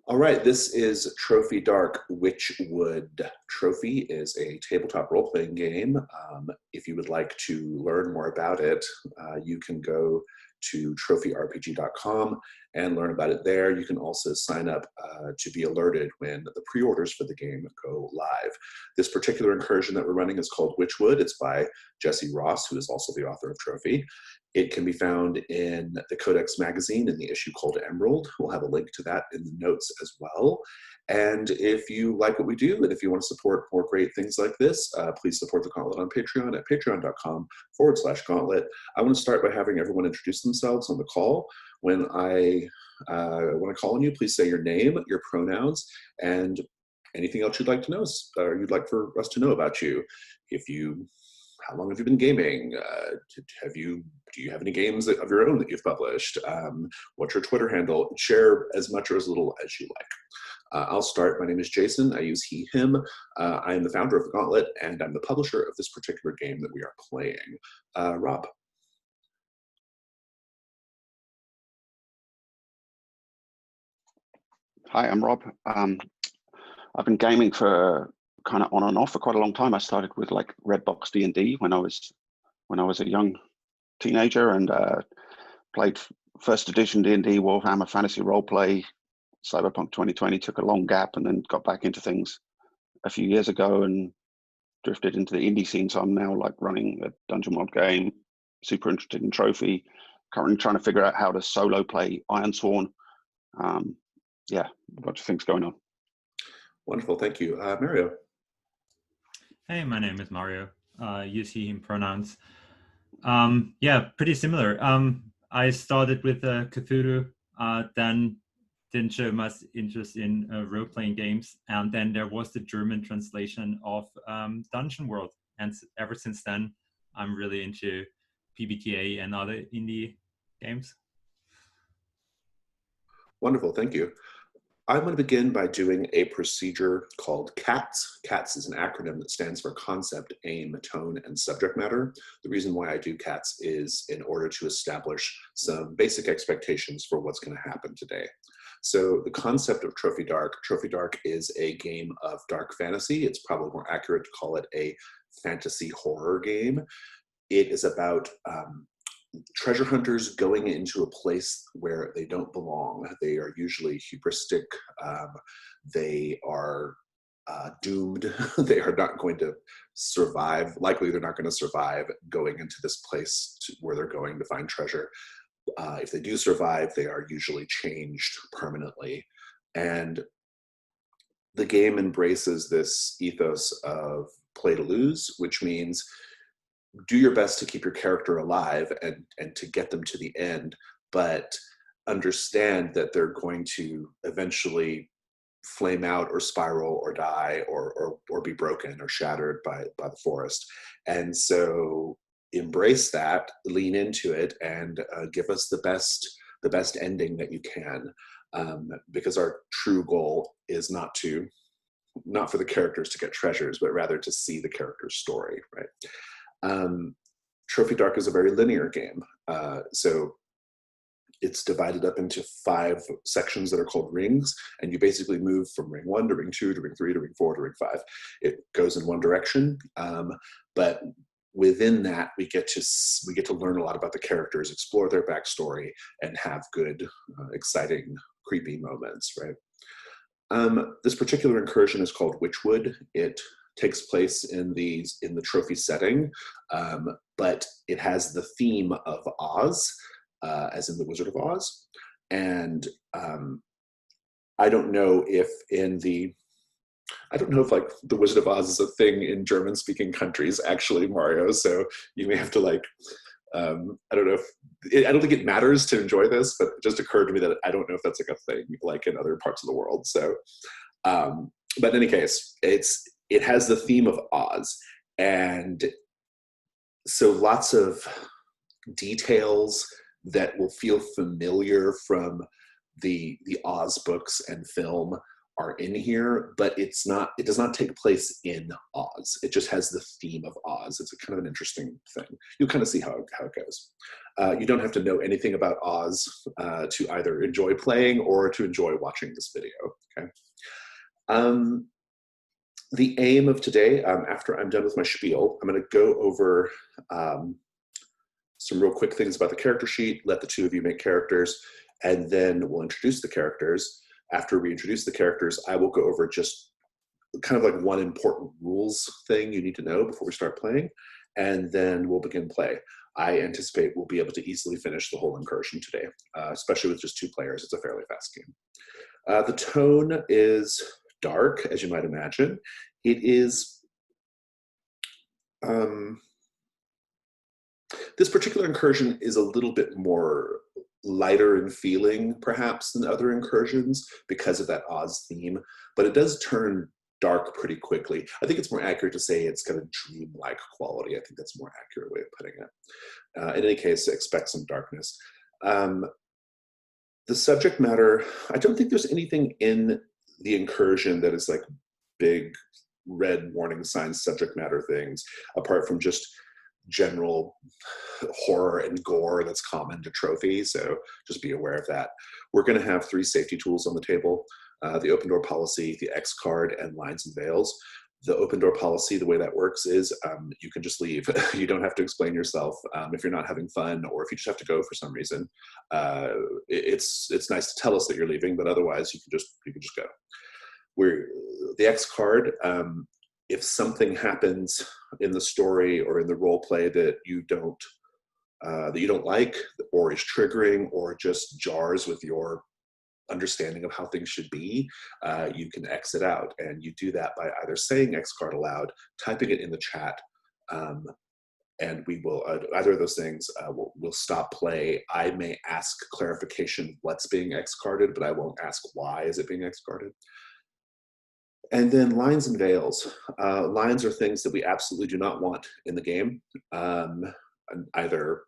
All right, this is Trophy Dark Witchwood. Trophy is a tabletop role-playing game. If you would like to learn more about it, you can go to trophy-rpg.com and learn about it there. You can also sign up to be alerted when the pre-orders for the game go live. This particular incursion that we're running is called Witchwood. It's by Jesse Ross, who is also the author of Trophy. It can be found in the Codex magazine in the issue called Emerald. We'll have a link to that in the notes as well. And if you like what we do, and if you want to support more great things like this, please support the Gauntlet on Patreon at patreon.com/gauntlet. I want to start by having everyone introduce themselves on the call. When I call on you, please say your name, your pronouns, and anything else you'd like to know, or you'd like for us to know about you. How long have you been gaming? Do you have any games of your own that you've published? What's your Twitter handle? Share as much or as little as you like. I'll start. My name is Jason. I use he, him. I am the founder of the Gauntlet, and I'm the publisher of this particular game that we are playing. Rob. Hi, I'm Rob. I've been gaming for kind of on and off for quite a long time. I started with like Redbox D&D when I was a young teenager, and played first edition D&D, Warhammer Fantasy Roleplay. Cyberpunk 2020 took a long gap, and then got back into things a few years ago and drifted into the indie scene. So I'm now like running a Dungeon World game, super interested in Trophy, currently trying to figure out how to solo play Ironsworn. Yeah, a bunch of things going on. Wonderful, thank you. Mario. Hey, my name is Mario. Use he, him pronouns. Yeah, pretty similar. I started with Cthulhu, then didn't show much interest in role-playing games, and then there was the German translation of Dungeon World, and ever since then, I'm really into PBTA and other indie games. Wonderful, thank you. I'm going to begin by doing a procedure called CATS. CATS is an acronym that stands for Concept, Aim, Tone, and Subject Matter. The reason why I do CATS is in order to establish some basic expectations for what's going to happen today. So the concept of Trophy Dark is a game of dark fantasy. It's probably more accurate to call it a fantasy horror game. It is about treasure hunters going into a place where they don't belong. They are usually hubristic. They are doomed. They are not going to survive. Likely they're not going to survive going into this place where they're going to find treasure. If they do survive, they are usually changed permanently. And the game embraces this ethos of play to lose, which means do your best to keep your character alive and to get them to the end, but understand that they're going to eventually flame out or spiral or die or be broken or shattered by the forest. And so embrace that, lean into it, and give us the best ending that you can, because our true goal is not for the characters to get treasures, but rather to see the character's story, right? Trophy Dark is a very linear game. So it's divided up into 5 sections that are called rings, and you basically move from ring 1 to ring 2 to ring 3 to ring 4 to ring 5. It goes in one direction, but within that we get to learn a lot about the characters, explore their backstory, and have good, exciting, creepy moments, right? This particular incursion is called Witchwood. It takes place in the Trophy setting, but it has the theme of Oz, as in the Wizard of Oz. And I don't know if like the Wizard of Oz is a thing in German-speaking countries, actually, Mario. So you may have to like, I don't think it matters to enjoy this, but it just occurred to me that I don't know if that's like a thing like in other parts of the world. So, but in any case, it has the theme of Oz, and so lots of details that will feel familiar from the Oz books and film are in here, but it does not take place in Oz. It just has the theme of Oz. It's a kind of an interesting thing. You'll kind of see how it goes. You don't have to know anything about Oz to either enjoy playing or to enjoy watching this video. Okay. The aim of today, after I'm done with my spiel, I'm going to go over some real quick things about the character sheet, let the two of you make characters, and then we'll introduce the characters. After we introduce the characters, I will go over just kind of like one important rules thing you need to know before we start playing, and then we'll begin play. I anticipate we'll be able to easily finish the whole incursion today, especially with just 2 players. It's a fairly fast game. The tone is dark, as you might imagine. It is, this particular incursion is a little bit more lighter in feeling, perhaps, than other incursions because of that Oz theme, but it does turn dark pretty quickly. I think it's more accurate to say it's got a dreamlike quality. I think that's a more accurate way of putting it. In any case, expect some darkness. The subject matter, I don't think there's anything in the incursion that is like big red warning signs subject matter things, apart from just general horror and gore that's common to Trophy, so just be aware of that. We're going to have 3 safety tools on the table, the open door policy, the X card, and lines and veils. The open door policy, the way that works is you can just leave. You don't have to explain yourself if you're not having fun or if you just have to go for some reason. It's nice to tell us that you're leaving, but otherwise you can just go. The X card, if something happens in the story or in the role play that you don't like, or is triggering, or just jars with your understanding of how things should be, you can exit out, and you do that by either saying X card aloud, typing it in the chat, and we will either of those things we'll stop play. I may ask clarification what's being X carded, but I won't ask why is it being X carded. And then lines and veils. Lines are things that we absolutely do not want in the game, either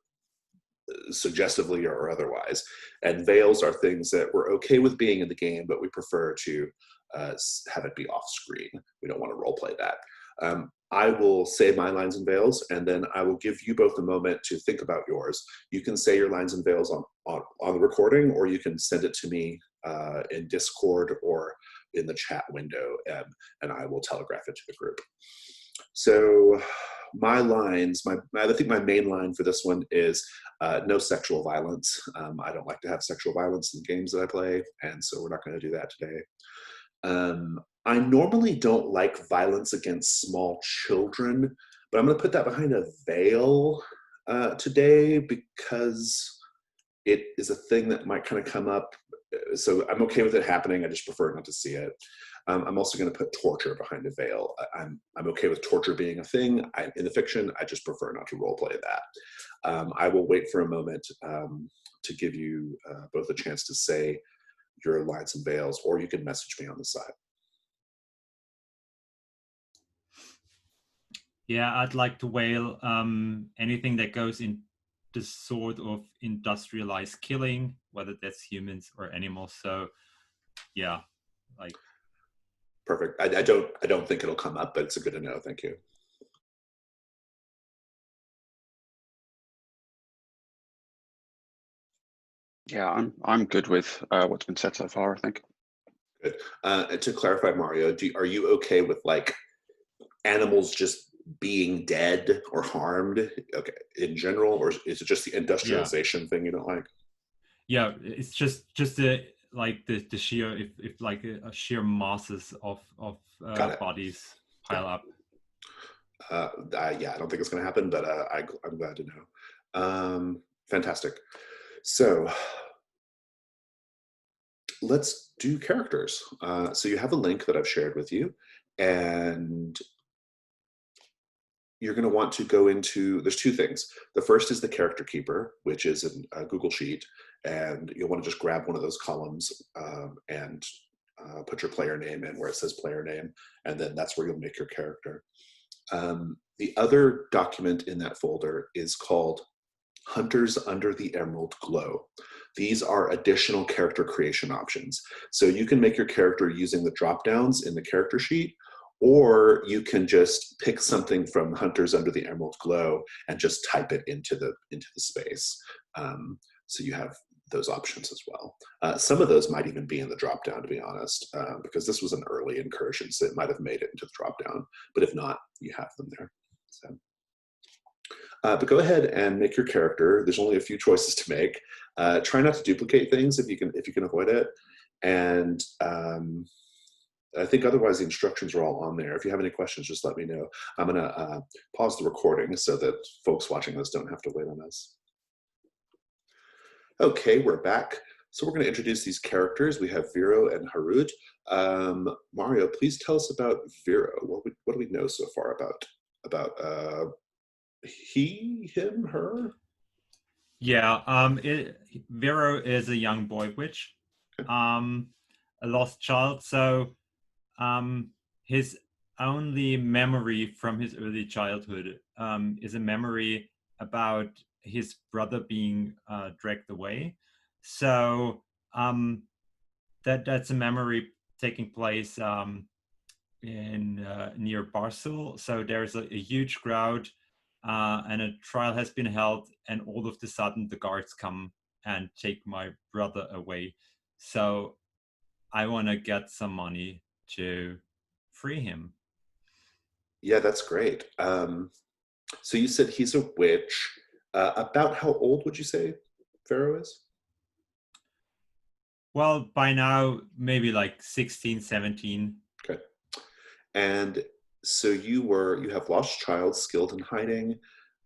suggestively or otherwise. And veils are things that we're okay with being in the game, but we prefer to have it be off screen. We don't want to role play that. I will say my lines and veils, and then I will give you both a moment to think about yours. You can say your lines and veils on the recording, or you can send it to me in Discord or in the chat window, and I will telegraph it to the group. So my lines, I think my main line for this one is no sexual violence. I don't like to have sexual violence in the games that I play, and so we're not going to do that today. I normally don't like violence against small children, but I'm going to put that behind a veil today because it is a thing that might kind of come up. So I'm okay with it happening. I just prefer not to see it. I'm also going to put torture behind a veil. I'm okay with torture being a thing in the fiction. I just prefer not to roleplay that. I will wait for a moment to give you both a chance to say your lines and veils, or you can message me on the side. Yeah, I'd like to wail anything that goes in the sort of industrialized killing, whether that's humans or animals. So yeah, like. Perfect. I don't think it'll come up, but it's good to know. Thank you. Yeah, I'm good with what's been said so far, I think. Good. And to clarify, Mario, are you okay with like animals just being dead or harmed, okay, in general, or is it just the industrialization thing you don't like? Yeah, it's just the sheer if like a sheer masses of bodies pile up. Yeah, I don't think it's going to happen, but I'm glad to know. Fantastic. So let's do characters. So you have a link that I've shared with you, and you're going to want to go into, there's 2 things. The first is the character keeper, which is a Google Sheet, and you'll want to just grab one of those columns and put your player name in where it says player name, and then that's where you'll make your character. The other document in that folder is called Hunters Under the Emerald Glow. These are additional character creation options. So you can make your character using the drop downs in the character sheet, or you can just pick something from Hunters Under the Emerald Glow and just type it into the space. So you have those options as well. Some of those might even be in the dropdown, to be honest, because this was an early incursion, so it might have made it into the dropdown. But if not, you have them there. So. But go ahead and make your character. There's only a few choices to make. Try not to duplicate things if you can avoid it. And I think otherwise the instructions are all on there. If you have any questions, just let me know. I'm gonna pause the recording so that folks watching this don't have to wait on us. Okay, we're back. So we're gonna introduce these characters. We have Vero and Harud. Mario, please tell us about Vero. What do we know so far about he, him, her? Yeah, Vero is a young boy witch, a lost child. So his only memory from his early childhood is a memory about his brother being dragged away. So that's a memory taking place in near Barcelona. So there's a huge crowd. And a trial has been held, and all of a sudden the guards come and take my brother away. So I want to get some money to free him. Yeah, that's great. So you said he's a witch. About how old would you say Vero is? Well, by now, maybe like 16, 17. Okay. And so you have lost child, skilled in hiding.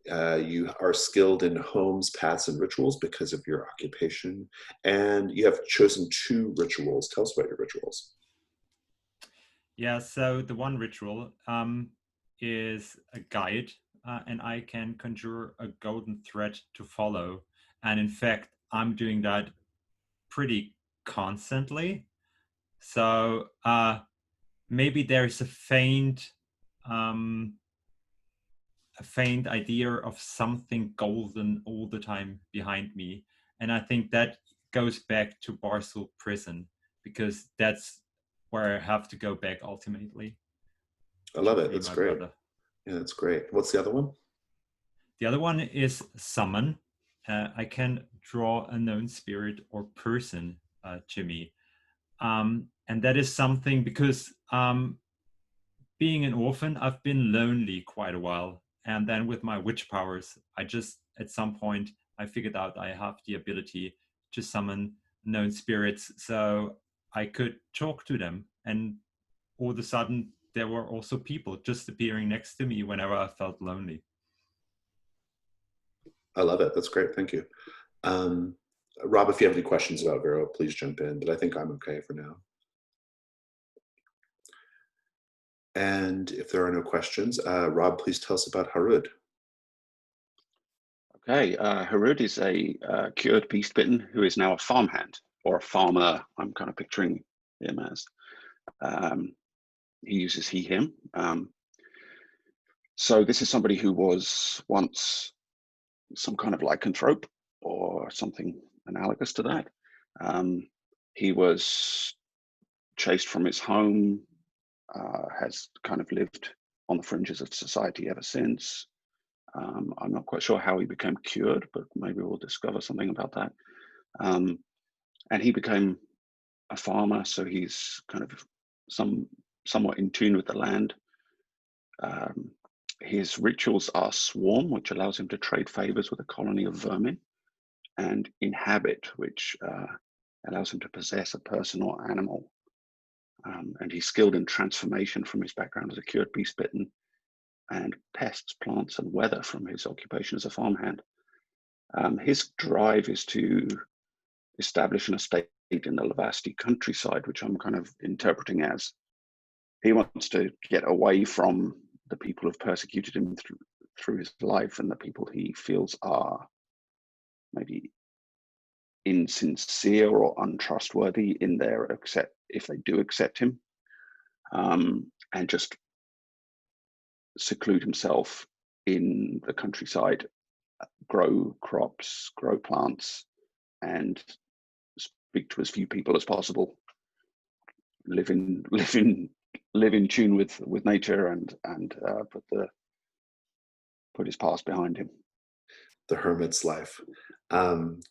You are skilled in homes, paths, and rituals because of your occupation. And you have chosen 2 rituals. Tell us about your rituals. Yeah, so the one ritual is a guide, and I can conjure a golden thread to follow. And in fact, I'm doing that pretty constantly. So maybe there's a faint idea of something golden all the time behind me, and I think that goes back to Barcel prison, because that's where I have to go back ultimately. I love it. That's great. Brother. Yeah, that's great. What's the other one? The other one is summon. I can draw a known spirit or person to me. And that is something because being an orphan, I've been lonely quite a while. And then with my witch powers, I just, at some point, I figured out I have the ability to summon known spirits. So I could talk to them. And all of a sudden, there were also people just appearing next to me whenever I felt lonely. I love it. That's great. Thank you. Rob, if you have any questions about Vero, please jump in, but I think I'm okay for now. And if there are no questions, Rob, please tell us about Harud. Okay, Harud is a cured beast bitten who is now a farmhand, or a farmer. I'm kind of picturing him as. He uses he, him. So this is somebody who was once some kind of lycanthrope or something analogous to that. He was chased from his home, has kind of lived on the fringes of society ever since. I'm not quite sure how he became cured, but maybe we'll discover something about that. And he became a farmer, so he's kind of somewhat in tune with the land. His rituals are swarm, which allows him to trade favors with a colony of vermin, and inhabit, which allows him to possess a person or animal. And he's skilled in transformation from his background as a cured beast bitten, and pests, plants, and weather from his occupation as a farmhand. His drive is to establish an estate in the Lavasti countryside, which I'm kind of interpreting as he wants to get away from the people who've persecuted him through his life, and the people he feels are maybe insincere or untrustworthy in their if they do accept him, and just seclude himself in the countryside, grow crops, grow plants, and speak to as few people as possible. Live in live in tune with nature and put his past behind him. The hermit's life.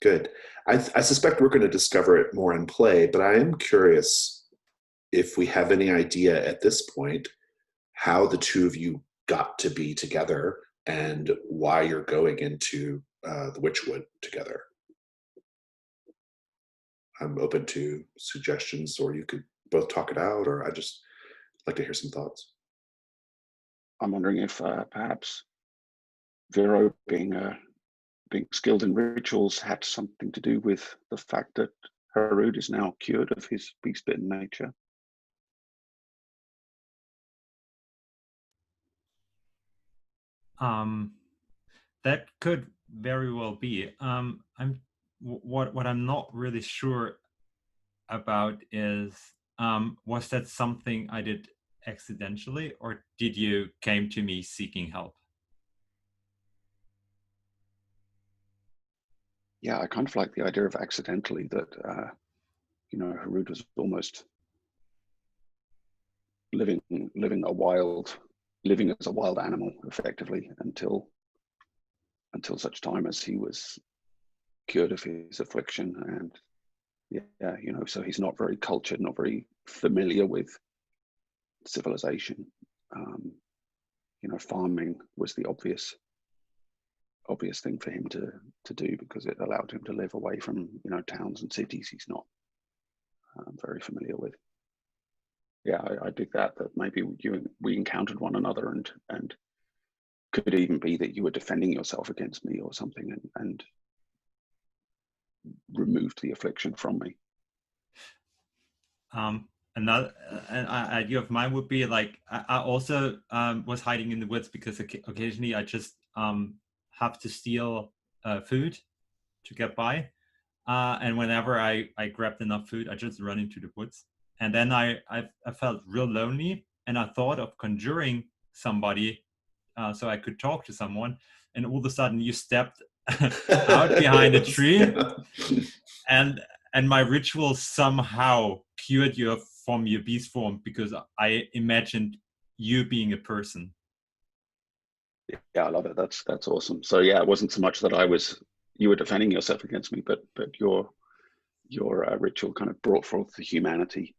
Good. I suspect we're going to discover it more in play, but I am curious if we have any idea at this point how the two of you got to be together and why you're going into the Witchwood together. I'm open to suggestions, or you could both talk it out, or I just like to hear some thoughts. I'm wondering if perhaps Vero being skilled in rituals had something to do with the fact that Harud is now cured of his beast-bitten nature. That could very well be. What I'm not really sure about is, was that something I did accidentally, or did you came to me seeking help? Yeah, I kind of like the idea of accidentally, that Harud was almost living as a wild animal effectively until such time as he was cured of his affliction. And so he's not very cultured, not very familiar with civilization. Farming was the obvious thing for him to do, because it allowed him to live away from towns and cities he's not very familiar with. Yeah, I dig that maybe we encountered one another, and could even be that you were defending yourself against me or something, and removed the affliction from me. Another idea of mine would be like, I also was hiding in the woods because occasionally I just have to steal food to get by, and whenever I grabbed enough food, I just run into the woods. And then I felt real lonely, and I thought of conjuring somebody so I could talk to someone. And all of a sudden, you stepped out behind a tree, and my ritual somehow cured you from your beast form, because I imagined you being a person. Yeah, I love it. That's awesome. So yeah, it wasn't so much that you were defending yourself against me, but your ritual kind of brought forth the humanity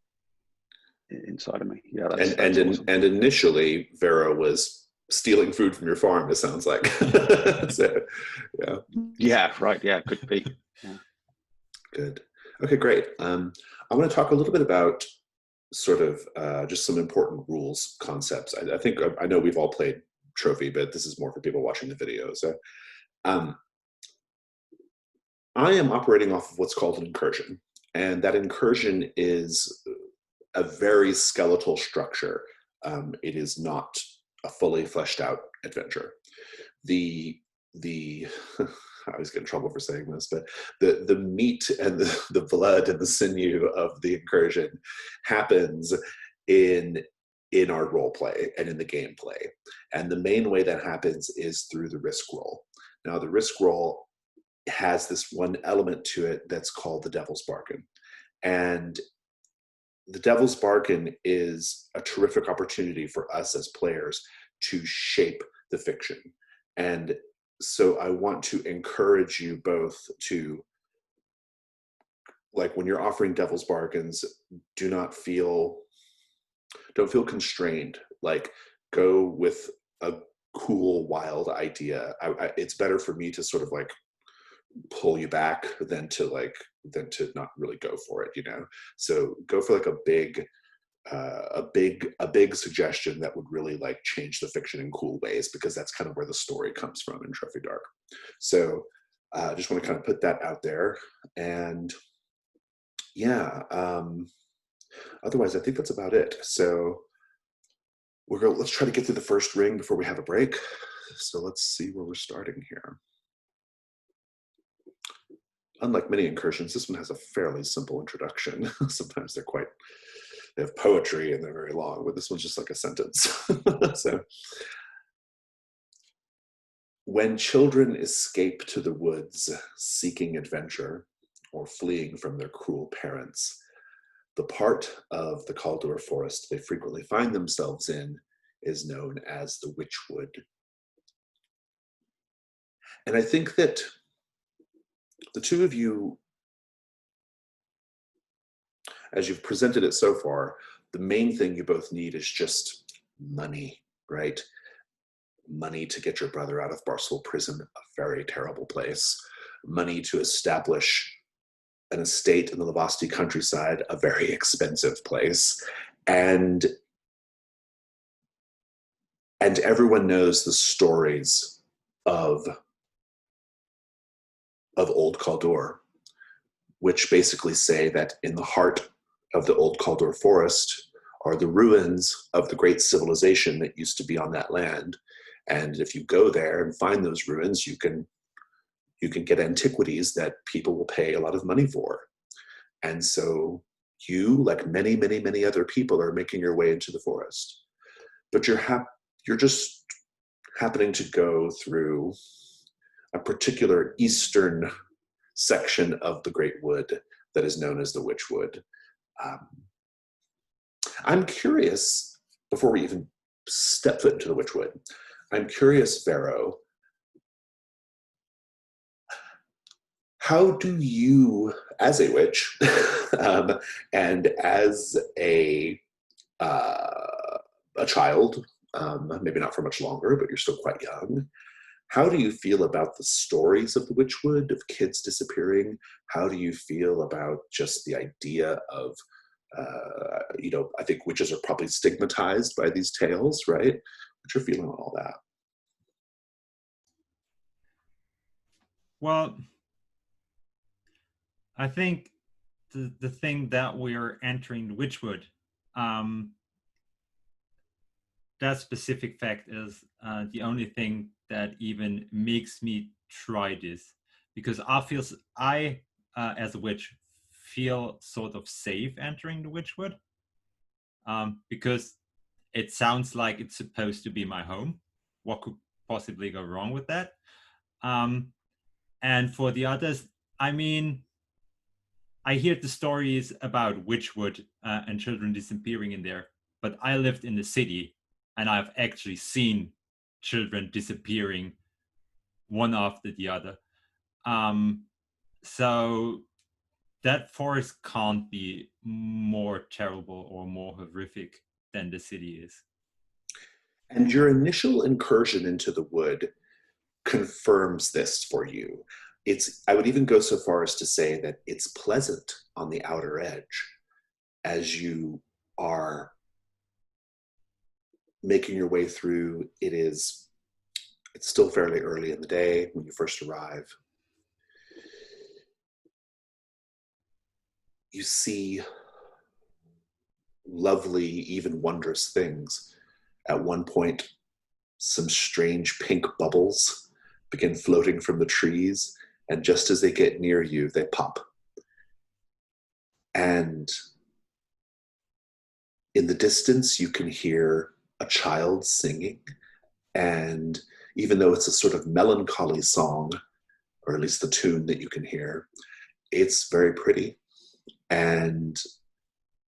inside of me. Yeah, that's awesome. And initially, Vera was stealing food from your farm, it sounds like. So, yeah. Yeah, right. Yeah, could be. Yeah. Good. Okay, great. I want to talk a little bit about sort of just some important rules concepts. I know we've all played Trophy, but this is more for people watching the video. So I am operating off of what's called an incursion. And that incursion is a very skeletal structure. It is not a fully fleshed out adventure. I always get in trouble for saying this, but the meat and the blood and the sinew of the incursion happens in our role play and in the gameplay. And the main way that happens is through the risk roll. Now, the risk roll has this one element to it that's called the Devil's Bargain. And the Devil's Bargain is a terrific opportunity for us as players to shape the fiction. And so I want to encourage you both to, like, when you're offering Devil's Bargains, don't feel constrained. Like, go with a cool, wild idea. It's better for me to sort of like pull you back than to not really go for it, So go for like a big suggestion that would really like change the fiction in cool ways, because that's kind of where the story comes from in Trophy Dark. So I just want to kind of put that out there. And yeah, otherwise I think that's about it. So let's try to get through the first ring before we have a break. So let's see where we're starting here. Unlike many incursions, this one has a fairly simple introduction. Sometimes they have poetry and they're very long, but this one's just like a sentence. So, when children escape to the woods seeking adventure or fleeing from their cruel parents, The part of the Caldor forest they frequently find themselves in is known as the Witchwood. And I think that the two of you, as you've presented it so far, the main thing you both need is just money, right? Money to get your brother out of Barcelona prison, a very terrible place. Money to establish an estate in the Lavasti countryside, a very expensive place. And everyone knows the stories of Old Caldor, which basically say that in the heart of the Old Caldor forest are the ruins of the great civilization that used to be on that land. And if you go there and find those ruins, you can get antiquities that people will pay a lot of money for. And so you, like many, many, many other people, are making your way into the forest. But you're just happening to go through a particular eastern section of the Great Wood that is known as the Witchwood. I'm curious, before we even step foot into the Witchwood, I'm curious, Vero, how do you, as a witch, and as a child, maybe not for much longer, but you're still quite young, how do you feel about the stories of the Witchwood, of kids disappearing? How do you feel about just the idea of, I think witches are probably stigmatized by these tales, right? What's your feeling on all that? Well, I think the thing that we're entering the Witchwood, that specific fact is the only thing that even makes me try this, because I as a witch feel sort of safe entering the Witchwood, because it sounds like it's supposed to be my home. What could possibly go wrong with that? And for the others, I mean, I hear the stories about Witchwood and children disappearing in there, but I lived in the city and I've actually seen children disappearing one after the other. So that forest can't be more terrible or more horrific than the city is. And your initial incursion into the wood confirms this for you. I would even go so far as to say that it's pleasant on the outer edge as you are making your way through. It's still fairly early in the day when you first arrive. You see lovely, even wondrous things. At one point, some strange pink bubbles begin floating from the trees, and just as they get near you, they pop. And in the distance, you can hear a child singing, and even though it's a sort of melancholy song, or at least the tune that you can hear, it's very pretty, and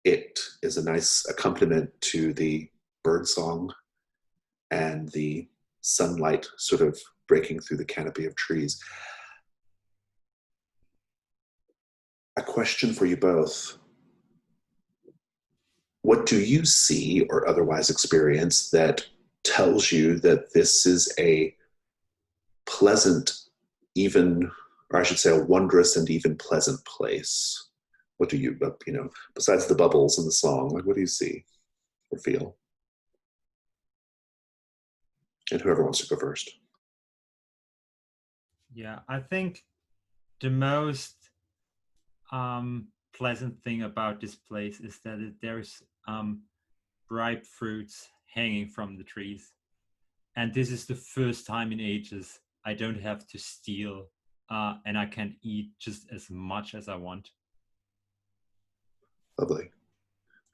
it is a nice accompaniment to the bird song and the sunlight sort of breaking through the canopy of trees. A question for you both. What do you see or otherwise experience that tells you that this is a pleasant, even, or I should say a wondrous and even pleasant place? What do you, besides the bubbles and the song, what do you see or feel? And whoever wants to go first. Yeah, I think the most pleasant thing about this place is that there's ripe fruits hanging from the trees. And this is the first time in ages I don't have to steal, and I can eat just as much as I want. Lovely.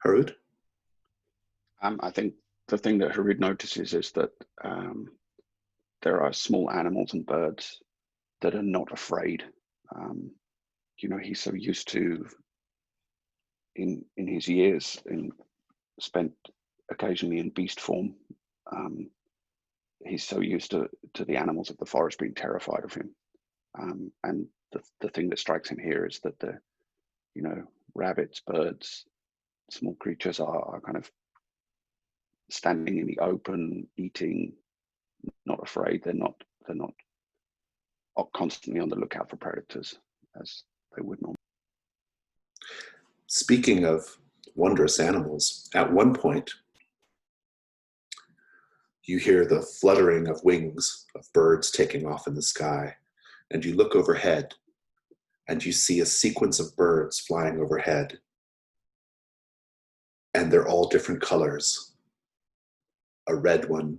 Harud? I think the thing that Harud notices is that there are small animals and birds that are not afraid. He's so used to in his years spent occasionally in beast form, he's so used to the animals of the forest being terrified of him. And the thing that strikes him here is that the, rabbits, birds, small creatures are kind of standing in the open, eating, not afraid. They're not constantly on the lookout for predators as they would normally. Speaking of wondrous animals, at one point, you hear the fluttering of wings of birds taking off in the sky, and you look overhead, and you see a sequence of birds flying overhead, and they're all different colors. A red one,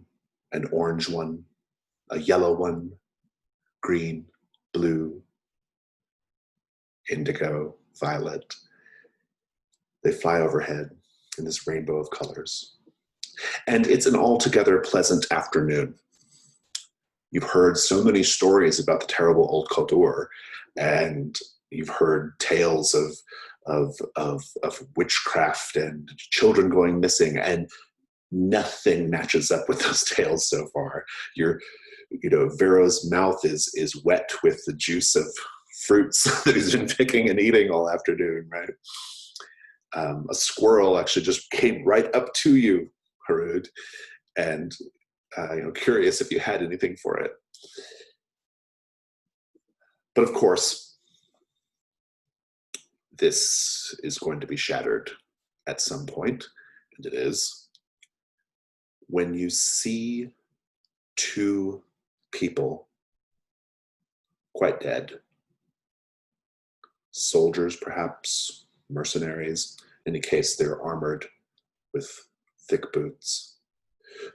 an orange one, a yellow one, green, blue, indigo, violet. They fly overhead in this rainbow of colors. And it's an altogether pleasant afternoon. You've heard so many stories about the terrible old Kodur, and you've heard tales of witchcraft and children going missing, and nothing matches up with those tales so far. Vero's mouth is wet with the juice of fruits that he's been picking and eating all afternoon, right? A squirrel actually just came right up to you, Harud, and curious if you had anything for it. But of course, this is going to be shattered at some point, and it is, when you see two people quite dead. Soldiers, perhaps, mercenaries. In any case, they're armored with thick boots.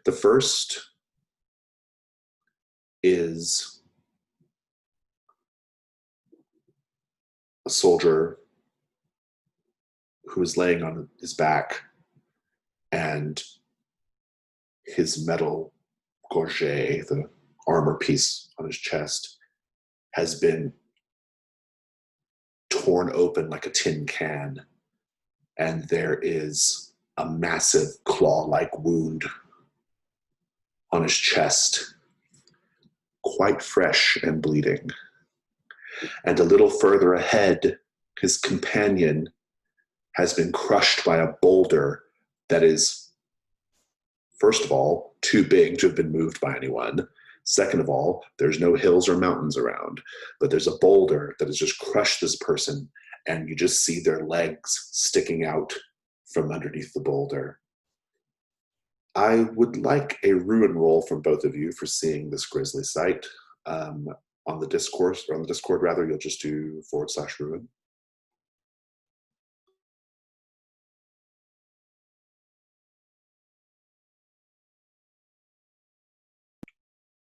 The first is a soldier who is laying on his back, and his metal gorget, the armor piece on his chest, has been torn open like a tin can, and there is a massive claw-like wound on his chest, quite fresh and bleeding. And a little further ahead, his companion has been crushed by a boulder that is, first of all, too big to have been moved by anyone. Second of all, there's no hills or mountains around, but there's a boulder that has just crushed this person, and you just see their legs sticking out from underneath the boulder. I would like a ruin roll from both of you for seeing this grisly sight. On the Discord, you'll just do /ruin.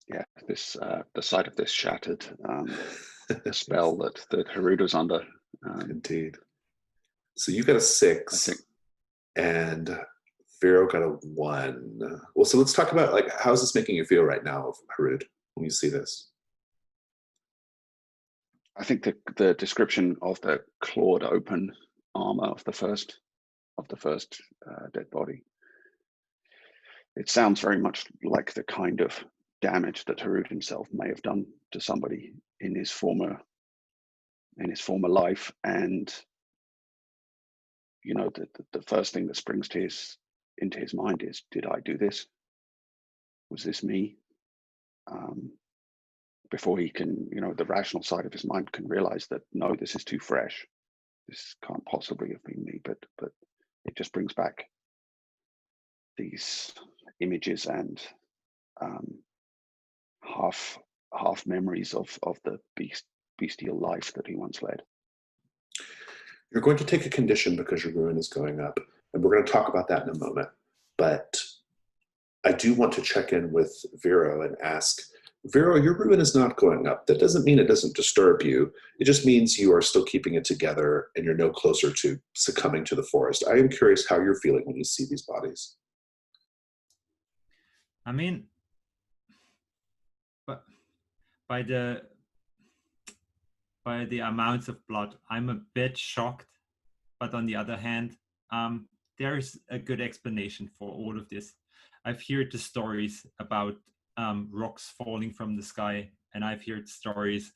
Yeah, this the sight of this shattered the spell that Harud was under. Indeed. So you got a 6, and Vero got a 1. Well, so let's talk about how is this making you feel right now, Harud, when you see this? I think the description of the clawed open armor of the first dead body, it sounds very much like the kind of damage that Harud himself may have done to somebody in his former life. And the first thing that springs into his mind is, did I do this? Was this me? Before he can, the rational side of his mind can realize that, no, this is too fresh. This can't possibly have been me, but it just brings back these images and half memories of the bestial life that he once led. You're going to take a condition because your ruin is going up, and we're going to talk about that in a moment. But I do want to check in with Vero and ask, Vero, your ruin is not going up. That doesn't mean it doesn't disturb you. It just means you are still keeping it together and you're no closer to succumbing to the forest. I am curious how you're feeling when you see these bodies. I mean, but by the amounts of blood, I'm a bit shocked but on the other hand, there's a good explanation for all of this. I've heard the stories about rocks falling from the sky, and I've heard stories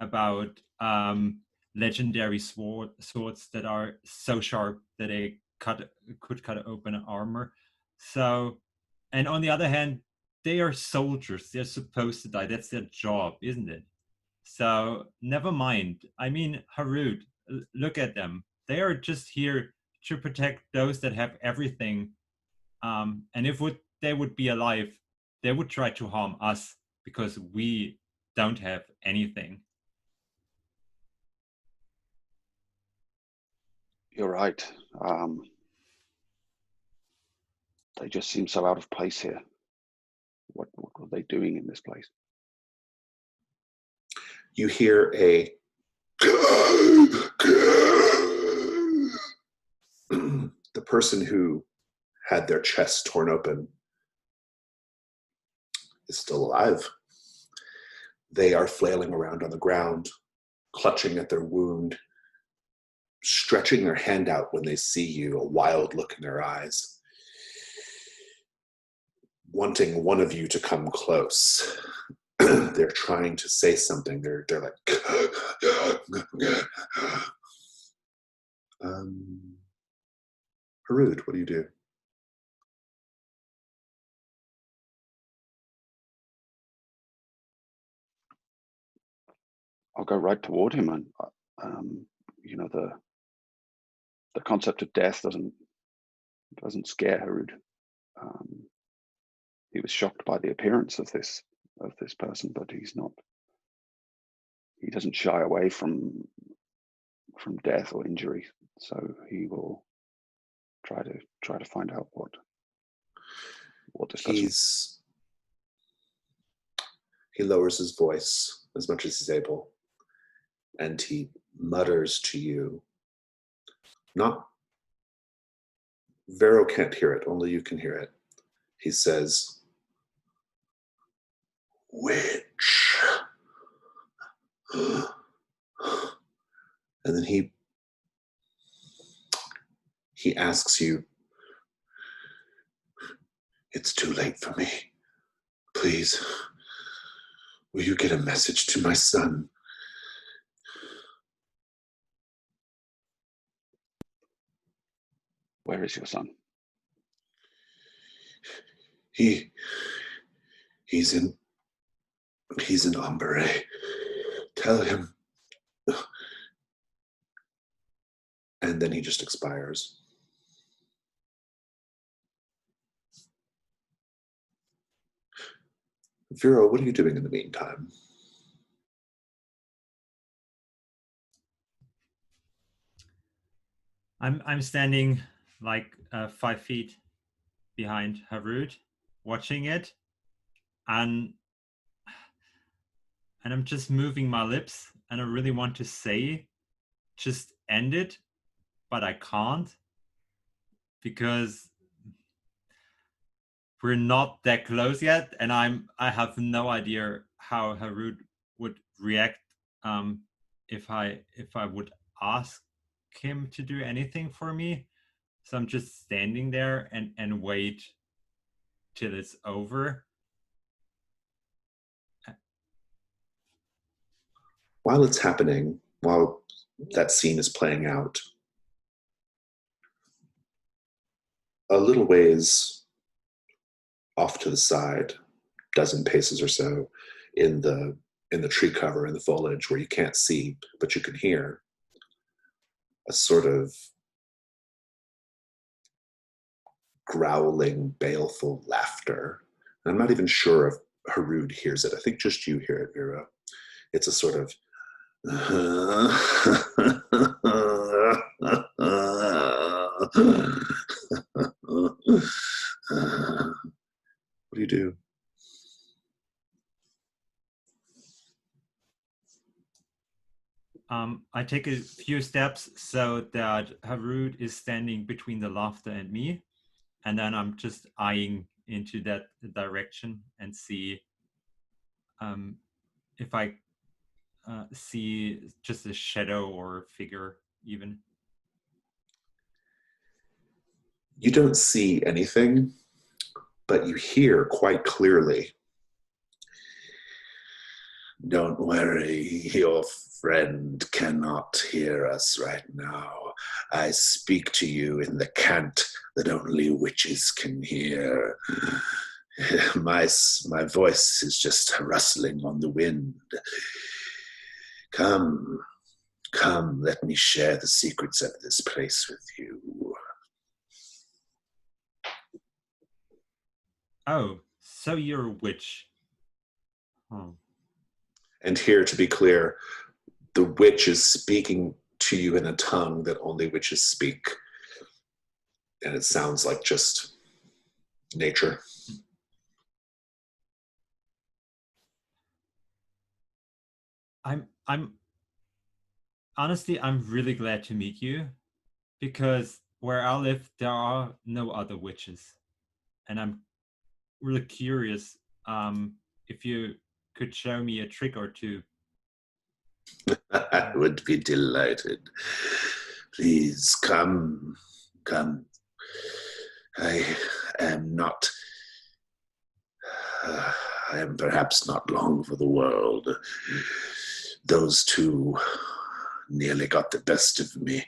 about legendary swords that are so sharp that they could cut open armor. So, and on the other hand, they are soldiers. They're supposed to die. That's their job, isn't it? So never mind. I mean, Harut, look at them. They are just here to protect those that have everything. And if they would be alive, they would try to harm us because we don't have anything. You're right. They just seem so out of place here. What were they doing in this place? You hear a the person who had their chest torn open is still alive. They are flailing around on the ground, clutching at their wound, stretching their hand out when they see you, a wild look in their eyes, wanting one of you to come close. They're trying to say something. They're like, Harud, what do you do? I'll go right toward him, and you know, the concept of death doesn't scare Harud. He was shocked by the appearance of this person, but he doesn't shy away from death or injury. So he will try to find out what this person. He lowers his voice as much as he's able, and he mutters to you. Not Vero can't hear it, only you can hear it. He says, "Witch." And then he asks you, "It's too late for me. Please, will you get a message to my son?" Where is your son? He's in Umbre. Tell him. And then he just expires. Vero, what are you doing in the meantime? I'm standing like 5 feet behind Harut, watching it, and I'm just moving my lips, and I really want to say, just end it, but I can't because we're not that close yet, and I have no idea how Harut would react if I would ask him to do anything for me. So I'm just standing there and wait till it's over. While it's happening, while that scene is playing out, a little ways off to the side, dozen paces or so, in the tree cover, in the foliage where you can't see, but you can hear a sort of growling, baleful laughter. And I'm not even sure if Harud hears it. I think just you hear it, Vera. It's a sort of what do you do? I take a few steps so that Harud is standing between the laughter and me, and then I'm just eyeing into that direction and see if I see just a shadow or figure even. You don't see anything, but you hear quite clearly. Don't worry, your friend cannot hear us right now. I speak to you in the cant that only witches can hear. My voice is just rustling on the wind. Come, let me share the secrets of this place with you. Oh, so you're a witch. Oh. And here, to be clear, the witch is speaking to you in a tongue that only witches speak. And it sounds like just nature. I'm honestly, I'm really glad to meet you, because where I live, there are no other witches. And I'm really curious if you could show me a trick or two. I would be delighted. Please come. I am not. I am perhaps not long for the world. Those two nearly got the best of me.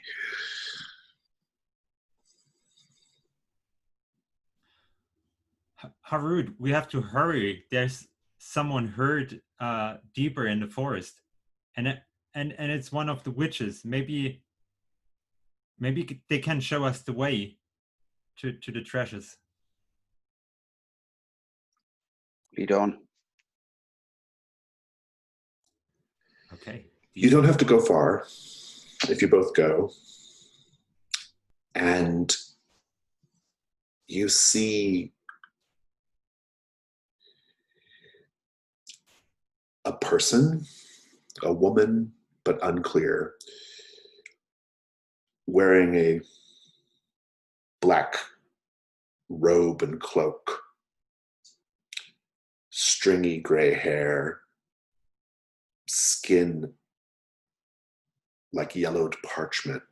Harud, we have to hurry. There's someone hurt deeper in the forest, and it's one of the witches. Maybe they can show us the way to the treasures. Lead on. Okay. You don't have to go far if you both go. And you see a person, a woman, but unclear, wearing a black robe and cloak, stringy gray hair, skin like yellowed parchment,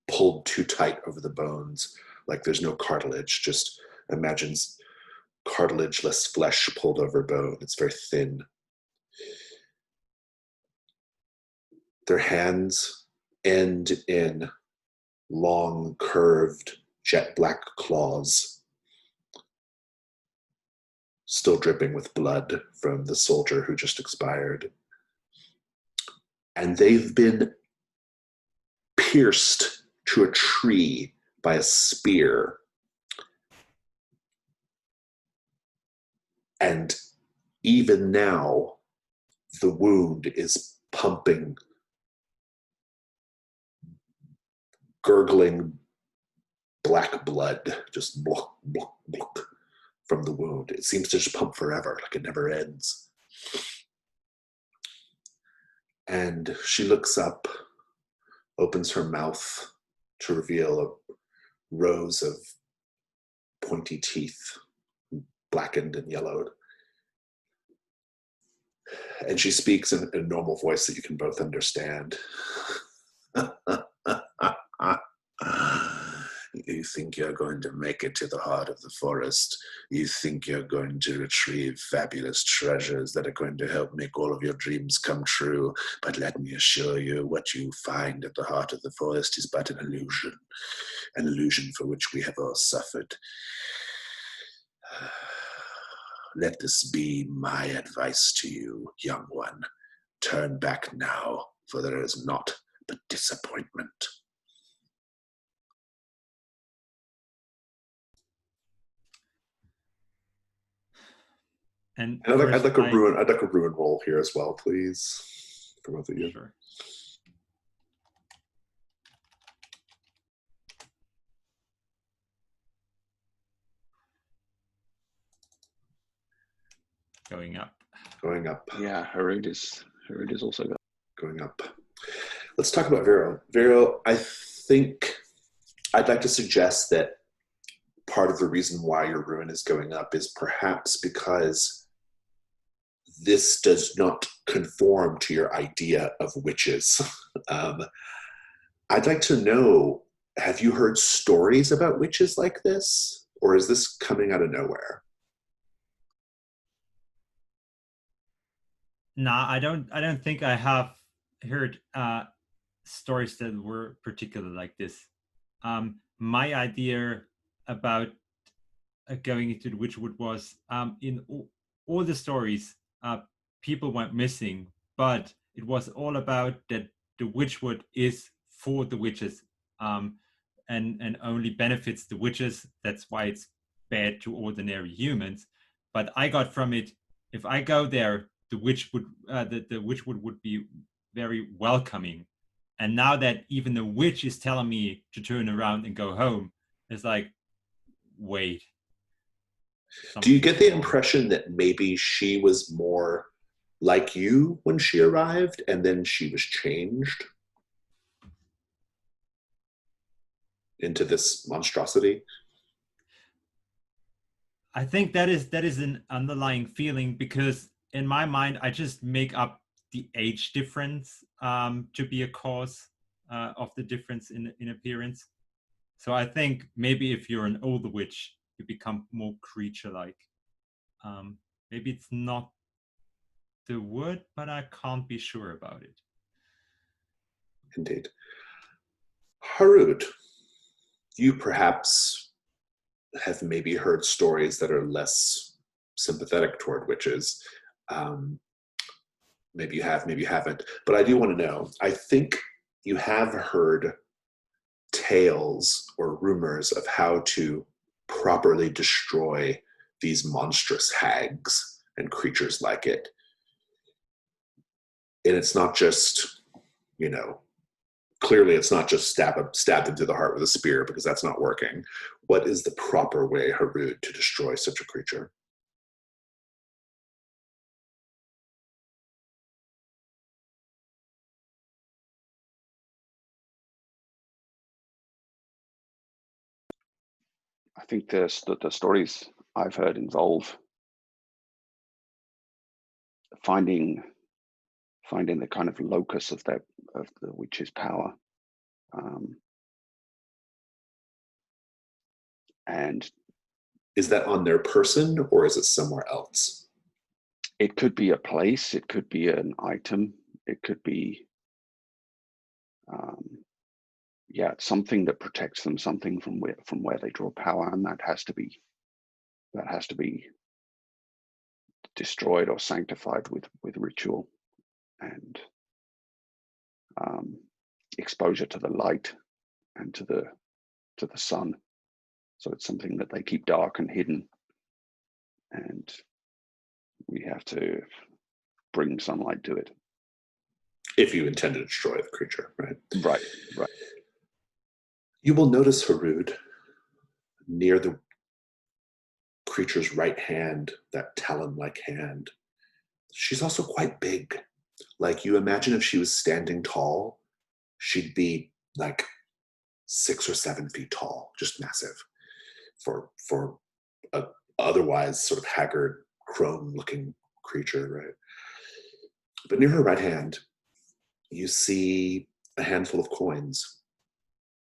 pulled too tight over the bones, like there's no cartilage. Just imagines cartilageless flesh pulled over bone. It's very thin. Their hands end in long, curved, jet black claws, still dripping with blood from the soldier who just expired. And they've been pierced to a tree by a spear. And even now, the wound is pumping, gurgling black blood, just block, block, block from the wound. It seems to just pump forever, like it never ends. And she looks up, opens her mouth to reveal a rows of pointy teeth, blackened and yellowed. And she speaks in a normal voice that you can both understand. You think you're going to make it to the heart of the forest. You think you're going to retrieve fabulous treasures that are going to help make all of your dreams come true. But let me assure you, what you find at the heart of the forest is but an illusion for which we have all suffered. Let this be my advice to you, young one. Turn back now, for there is naught but disappointment. And I'd like a ruin roll here as well, please, for both of you. Sure. Going up. Yeah, Harud is also going up. Let's talk about Vero. Vero, I think I'd like to suggest that part of the reason why your ruin is going up is perhaps because this does not conform to your idea of witches. I'd like to know have you heard stories about witches like this? Or is this coming out of nowhere? Nah, I don't think I have heard stories that were particularly like this. My idea about going into the Witchwood was in all the stories, people went missing, but it was all about that the Witchwood is for the witches, and only benefits the witches. That's why it's bad to ordinary humans. But I got from it, if I go there, the Witchwood would be very welcoming. And now that even the witch is telling me to turn around and go home, it's like, wait. Do you get the impression that maybe she was more like you when she arrived and then she was changed into this monstrosity? I think that is an underlying feeling, because in my mind I just make up the age difference to be a cause of the difference in appearance. So I think maybe if you're an older witch, you become more creature-like. Maybe it's not the word, but I can't be sure about it. Indeed. Harut, you perhaps have maybe heard stories that are less sympathetic toward witches. Maybe you have, maybe you haven't. But I do want to know, I think you have heard tales or rumors of how to properly destroy these monstrous hags and creatures like it. And it's not just, clearly it's not just stab them through the heart with a spear, because that's not working. What is the proper way, Harut, to destroy such a creature? I think the stories I've heard involve finding the kind of locus of the witch's power, and is that on their person or is it somewhere else? It could be a place, it could be an item, it could be something that protects them, something from where they draw power, and that has to be destroyed or sanctified with ritual and exposure to the light and to the sun. So it's something that they keep dark and hidden, and we have to bring sunlight to it. If you intend to destroy the creature, right? Right. You will notice, Harut, near the creature's right hand, that talon-like hand, she's also quite big. Like, you imagine if she was standing tall, she'd be like 6 or 7 feet tall, just massive for a otherwise sort of haggard, crone-looking creature, right? But near her right hand, you see a handful of coins.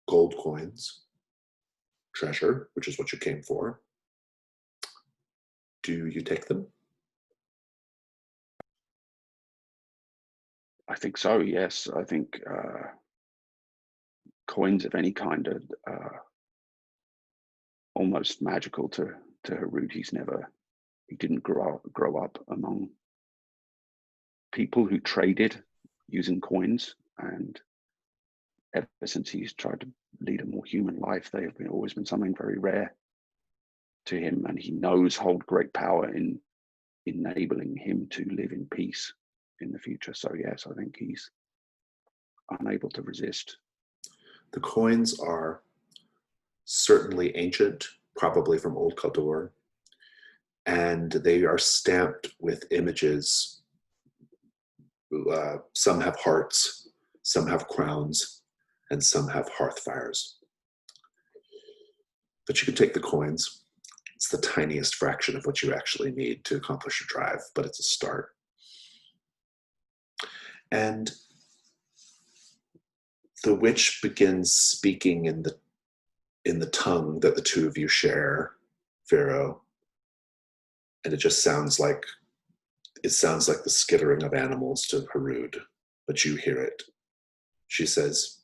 Gold coins, treasure, which is what you came for. Do you take them? I think so, yes. I think coins of any kind are almost magical to Harut. He didn't grow up among people who traded using coins, and ever since he's tried to lead a more human life, they have always been something very rare to him, and he knows hold great power in enabling him to live in peace in the future. So yes, I think he's unable to resist. The coins are certainly ancient, probably from Old Kaldor, and they are stamped with images. Some have hearts, some have crowns, and some have hearth fires. But you can take the coins. It's the tiniest fraction of what you actually need to accomplish your drive, but it's a start. And the witch begins speaking in the tongue that the two of you share, Pharaoh, and it sounds like the skittering of animals to Harud, but you hear it. She says,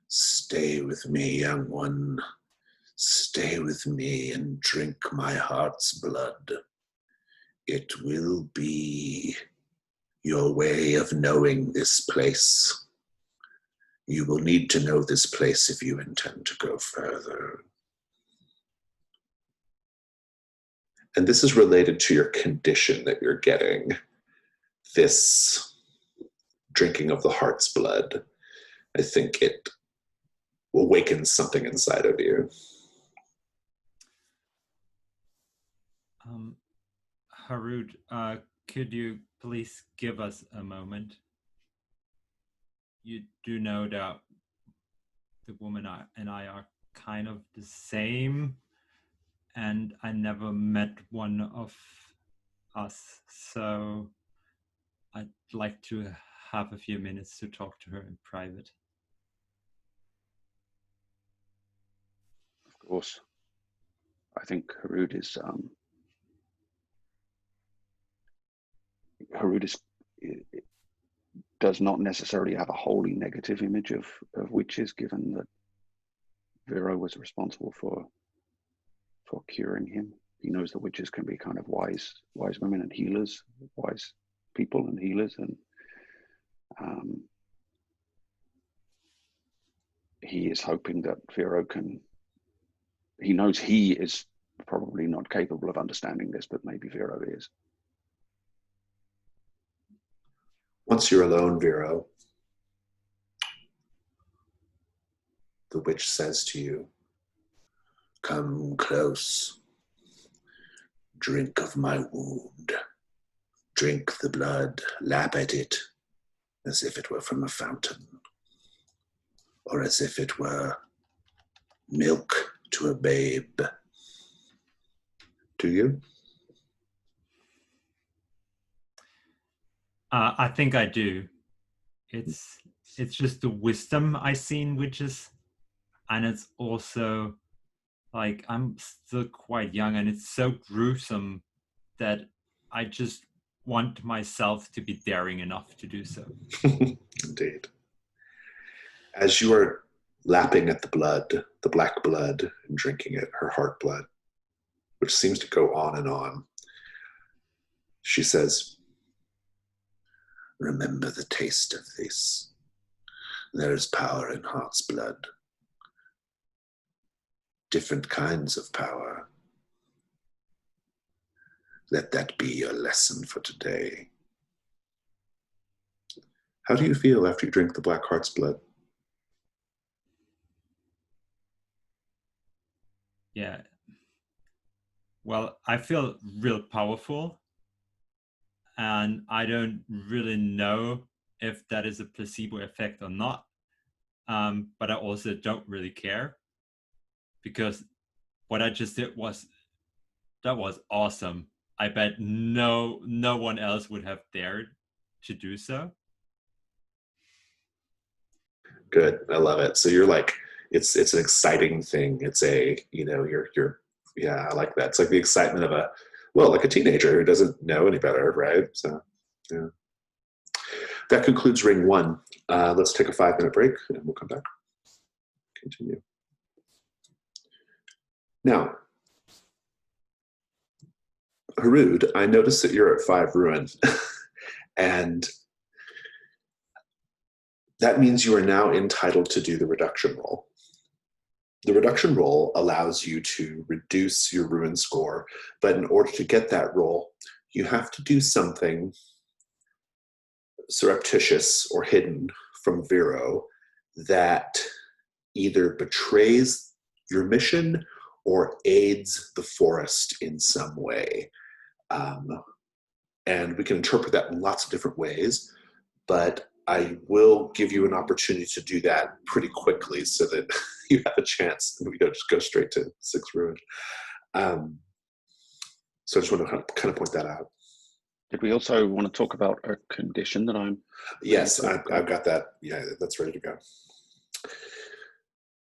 "Stay with me, young one. Stay with me and drink my heart's blood. It will be your way of knowing this place. You will need to know this place if you intend to go further." And this is related to your condition that you're getting, this drinking of the heart's blood. I think it awakens something inside of you. Harud, could you please give us a moment? You do know that the woman and I are kind of the same, and I never met one of us, so I'd like to have a few minutes to talk to her in private. Of course. I think Harud does not necessarily have a wholly negative image of witches, given that Vero was responsible for curing him. He knows that witches can be kind of wise women and healers, wise people and healers, and he is hoping that Vero he knows he is probably not capable of understanding this, but maybe Vero is. Once you're alone, Vero, the witch says to you, "Come close. Drink of my wound. Drink the blood. Lap at it as if it were from a fountain, or as if it were milk to a babe." Do you? I think I do. It's just the wisdom I see in witches, and it's also like I'm still quite young, and it's so gruesome that I just want myself to be daring enough to do so. Indeed. As you are lapping at the blood, the black blood, and drinking it, her heart blood, which seems to go on and on, she says, "Remember the taste of this. There is power in heart's blood. Different kinds of power. Let that be your lesson for today." How do you feel after you drink the black heart's blood? Yeah. Well, I feel real powerful, and I don't really know if that is a placebo effect or not. But I also don't really care, because what I just did was awesome. I bet no one else would have dared to do so. Good. I love it. So you're like, it's an exciting thing. It's you're yeah, I like that. It's like the excitement of like a teenager who doesn't know any better, right? So yeah. That concludes ring 1. Let's take a 5-minute break and we'll come back. Continue. Now, Harud, I noticed that you're at 5 ruin, and that means you are now entitled to do the reduction roll. The reduction roll allows you to reduce your ruin score, but in order to get that roll, you have to do something surreptitious or hidden from Vero that either betrays your mission or aids the forest in some way. And we can interpret that in lots of different ways, but I will give you an opportunity to do that pretty quickly so that you have a chance and we don't just go straight to 6 ruin. So I just want to kind of point that out. Did we also want to talk about a condition that I'm? Yes, I've got that. Yeah, that's ready to go.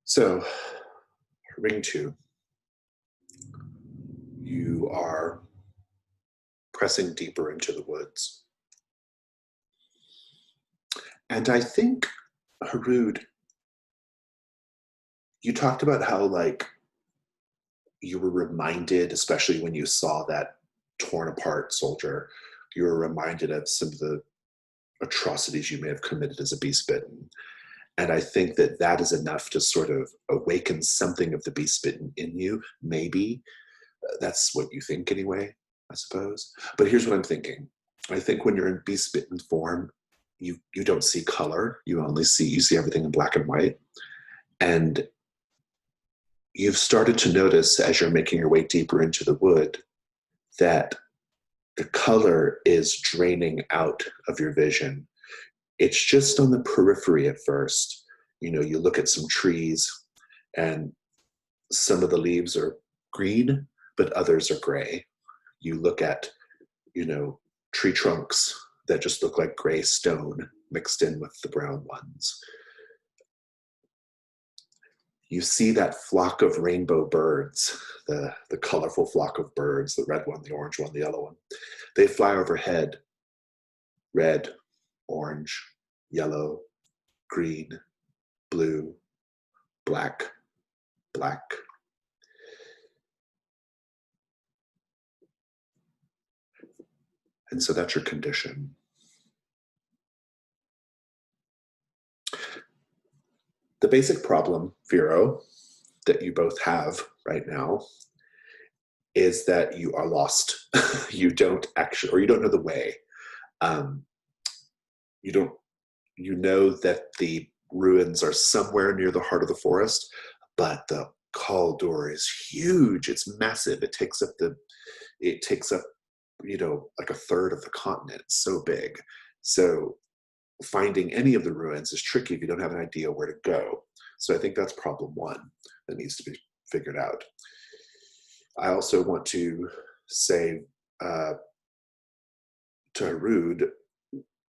So, ring 2. You are pressing deeper into the woods. And I think, Harud, you talked about how, like, you were reminded, especially when you saw that torn apart soldier, you were reminded of some of the atrocities you may have committed as a beast bitten. And I think that that is enough to sort of awaken something of the beast bitten in you. Maybe that's what you think anyway, I suppose. But here's what I'm thinking. I think when you're in beast bitten form, you don't see color. You see everything in black and white. And you've started to notice as you're making your way deeper into the wood that the color is draining out of your vision. It's just on the periphery at first. You know, you look at some trees and some of the leaves are green, but others are gray. You look at, tree trunks that just look like gray stone mixed in with the brown ones. You see that flock of rainbow birds, the colorful flock of birds, the red one, the orange one, the yellow one. They fly overhead, red, orange, yellow, green, blue, black, black. And so that's your condition. The basic problem, Vero, that you both have right now is that you are lost. You don't know the way. You know that the ruins are somewhere near the heart of the forest, but the call door is huge. It's massive. It takes up like a third of the continent. It's so big. So finding any of the ruins is tricky if you don't have an idea where to go. So I think that's problem 1 that needs to be figured out. I also want to say to Harud,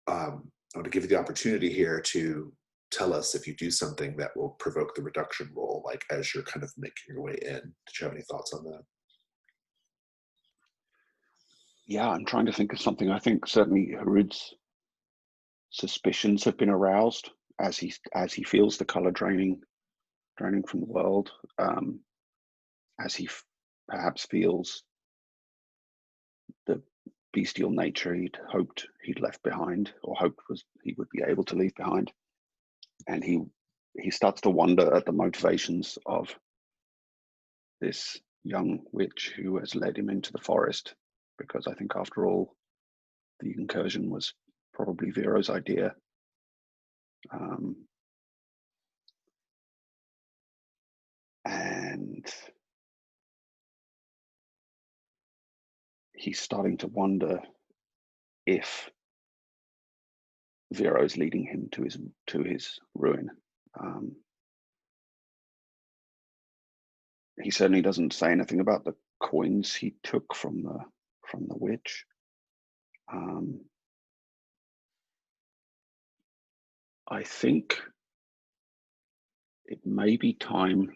I want to give you the opportunity here to tell us if you do something that will provoke the reduction roll, like as you're kind of making your way in. Did you have any thoughts on that? Yeah, I'm trying to think of something. I think certainly Harud's suspicions have been aroused as he feels the color draining from the world, as he perhaps feels the bestial nature he'd hoped he'd left behind, or hoped he would be able to leave behind, and he starts to wonder at the motivations of this young witch who has led him into the forest, because I think after all the incursion was probably Vero's idea. And he's starting to wonder if Vero is leading him to his ruin. He certainly doesn't say anything about the coins he took from the witch. I think it may be time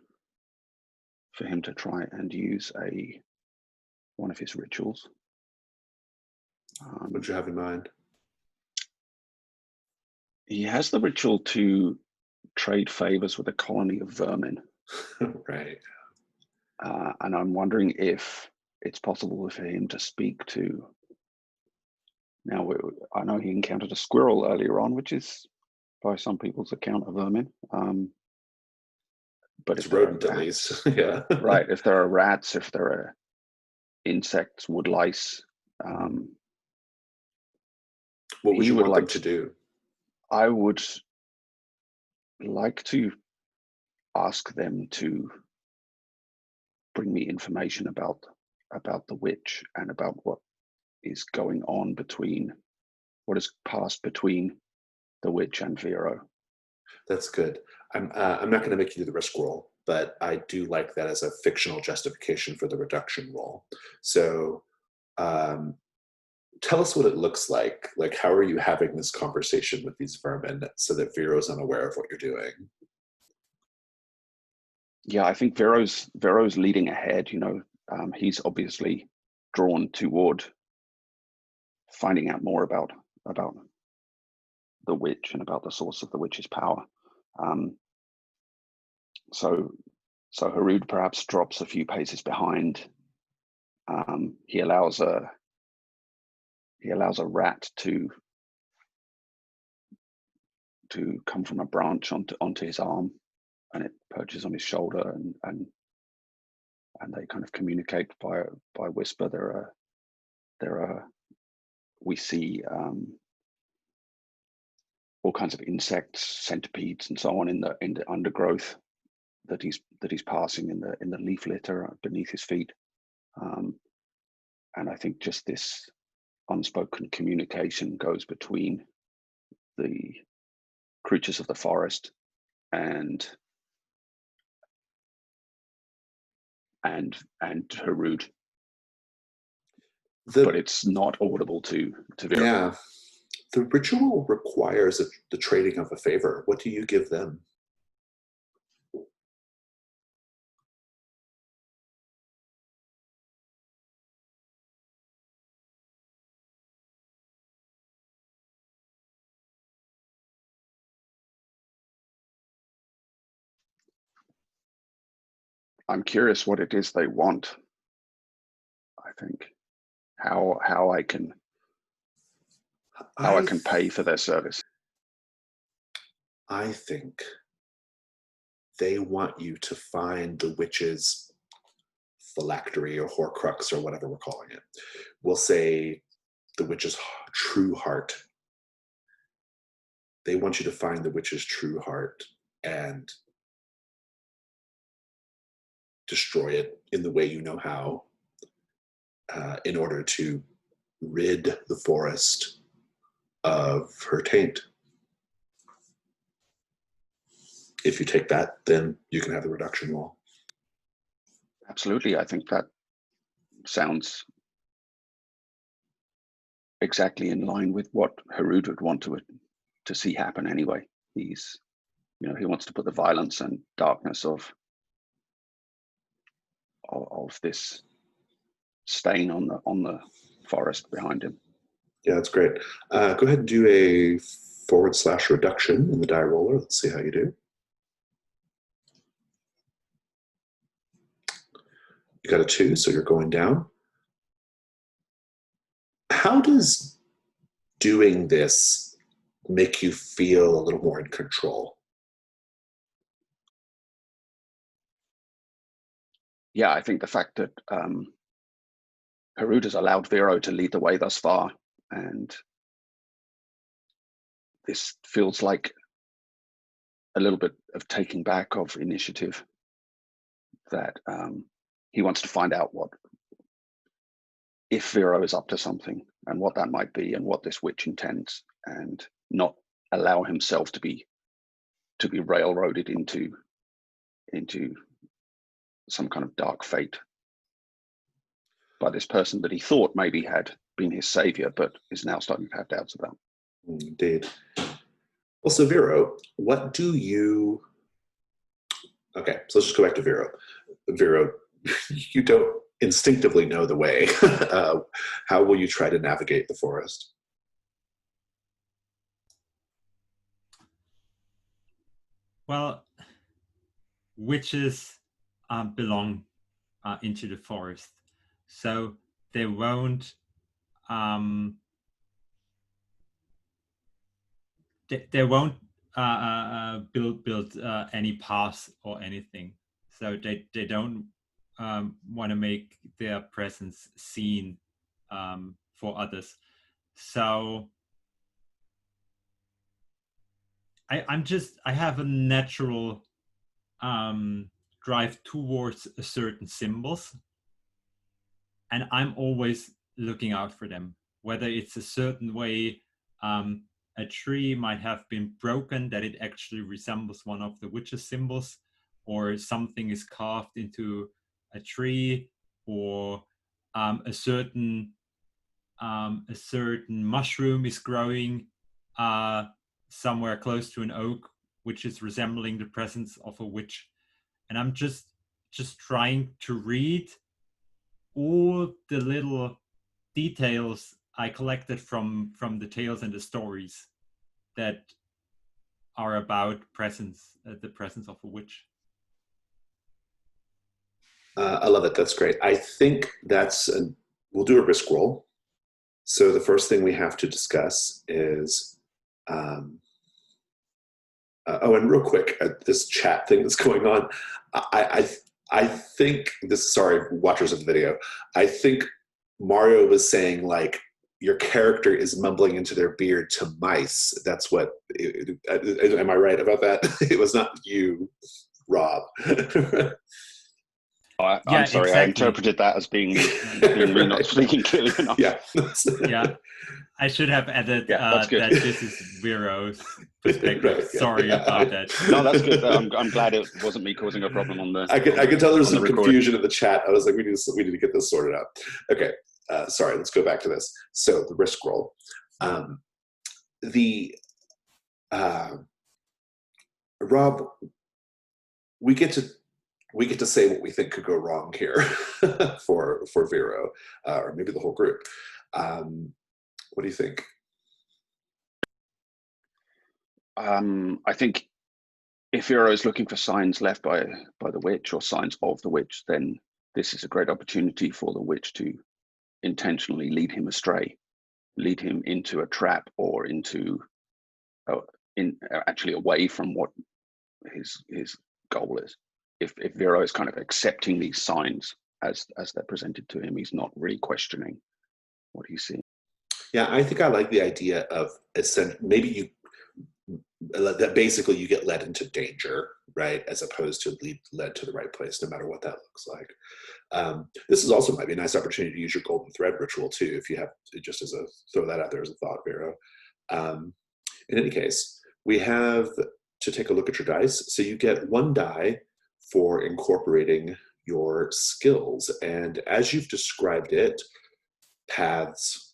for him to try and use one of his rituals. What do you have in mind? He has the ritual to trade favors with a colony of vermin. Right. And I'm wondering if it's possible for him to speak to. Now, I know he encountered a squirrel earlier on, which is, by some people's account, a vermin. But it's if there rodent, are at least. Yeah. Right. If there are rats, if there are insects, wood lice, what would you want them to do? I would like to ask them to bring me information about the witch and about what is going on what has passed between the witch and Vero. That's good. I'm not going to make you do the risk roll, but I do like that as a fictional justification for the reduction roll. So tell us what it looks like. Like, how are you having this conversation with these vermin so that Vero's unaware of what you're doing? Yeah, I think Vero's leading ahead. He's obviously drawn toward finding out more about the witch and about the source of the witch's power. So Harud perhaps drops a few paces behind. He allows a rat to come from a branch onto his arm, and it perches on his shoulder, and they kind of communicate by whisper. We see all kinds of insects, centipedes, and so on in the undergrowth that he's passing in the leaf litter beneath his feet. And I think just this unspoken communication goes between the creatures of the forest and Harud. But it's not audible to Vera. Yeah. The ritual requires the trading of a favor. What do you give them? I'm curious what it is they want. I think how I can pay for their service. I think they want you to find the witch's phylactery or horcrux or whatever we're calling it. We'll say the witch's true heart. They want you to find the witch's true heart and destroy it in the way you know how, in order to rid the forest of her taint. If you take that, then you can have the reduction wall. Absolutely. I think that sounds exactly in line with what Harud would want to see happen anyway. He wants to put the violence and darkness of this stain on the forest behind him. Yeah, that's great. Go ahead and do a / reduction in the die roller. Let's see how you do. You got a 2, so you're going down. How does doing this make you feel a little more in control? Yeah, I think the fact that Harud has allowed Vero to lead the way thus far, and this feels like a little bit of taking back of initiative, that he wants to find out if Vero is up to something and what that might be and what this witch intends, and not allow himself to be railroaded into some kind of dark fate by this person that he thought maybe had been his savior, but is now starting to have doubts about. Indeed. Well, so Vero, what do you... Okay, so let's just go back to Vero. Vero, you don't instinctively know the way. How will you try to navigate the forest? Well, witches belong into the forest, so they won't they won't build any paths or anything. So they don't want to make their presence seen for others. So I have a natural drive towards a certain symbols, and I'm always looking out for them, whether it's a certain way a tree might have been broken that it actually resembles one of the witch's symbols, or something is carved into a tree, or a certain a certain mushroom is growing somewhere close to an oak, which is resembling the presence of a witch. And I'm just trying to read all the little details I collected from the tales and the stories that are about the presence of a witch. I love it. That's great. I think we'll do a risk roll. So the first thing we have to discuss is, and real quick, this chat thing that's going on. I think this. Sorry, watchers of the video. I think Mario was saying like your character is mumbling into their beard to mice. That's what. Am I right about that? It was not you, Rob. I'm sorry, exactly. I interpreted that as being me not speaking clearly enough. Yeah. Yeah. I should have added that this is Vero's perspective. Right, yeah. Sorry about that. No, that's good. I'm glad it wasn't me causing a problem on the. I could tell there's some confusion in the chat. I was like, we need to get this sorted out. Okay, sorry. Let's go back to this. So the risk roll. Rob, we get to say what we think could go wrong here for Vero, or maybe the whole group. What do you think? I think if Vero is looking for signs left by the witch or signs of the witch, then this is a great opportunity for the witch to intentionally lead him astray, lead him into a trap or actually away from what his goal is. If Vero is kind of accepting these signs as they're presented to him, he's not really questioning what he's seeing. Yeah, I think I like the idea of maybe that basically you get led into danger, right, as opposed to led to the right place, no matter what that looks like. This is also might be a nice opportunity to use your golden thread ritual too, if you have, just as throw that out there as a thought, Vero. In any case, we have to take a look at your dice. So you get 1 die for incorporating your skills, and as you've described it, paths,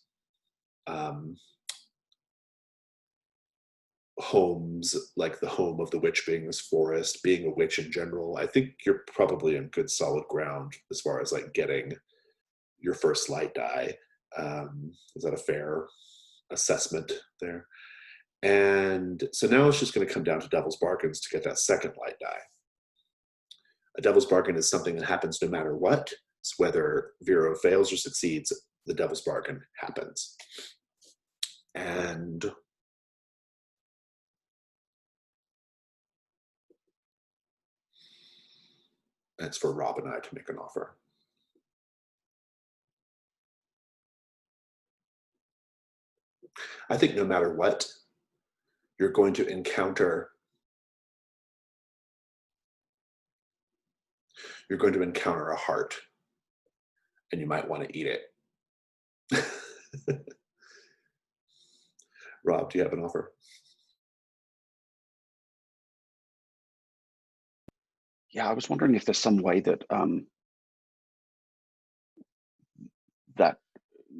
homes, like the home of the witch being this forest, being a witch in general, I think you're probably in good solid ground as far as like getting your first light die. Is that a fair assessment there? And so now it's just going to come down to devil's bargains to get that second light die. A devil's bargain is something that happens no matter what. It's whether Vero fails or succeeds, the devil's bargain happens. And it's for Rob and I to make an offer. I think no matter what, you're going to encounter a heart, and you might want to eat it. Rob, do you have an offer? Yeah, I was wondering if there's some way that that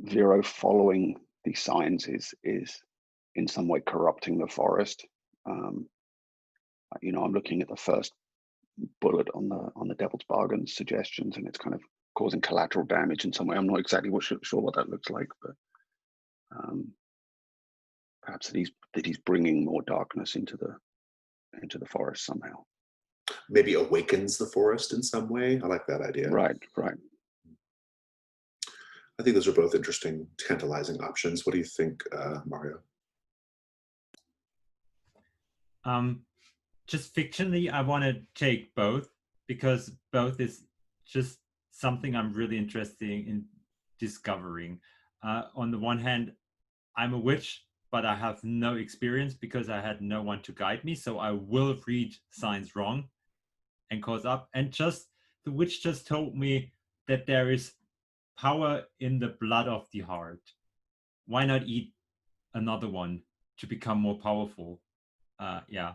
Vero following these signs is in some way corrupting the forest. I'm looking at the first bullet on the devil's bargain suggestions, and it's kind of causing collateral damage in some way. I'm not exactly sure what that looks like, but perhaps that he's bringing more darkness into the forest somehow. Maybe awakens the forest in some way. I like that idea. Right. I think those are both interesting, tantalizing options. What do you think, Mario? Just fictionally, I want to take both, because both is just something I'm really interested in discovering. On the one hand, I'm a witch, but I have no experience because I had no one to guide me. So I will read signs wrong and cause up. And the witch just told me that there is power in the blood of the heart. Why not eat another one to become more powerful? Yeah.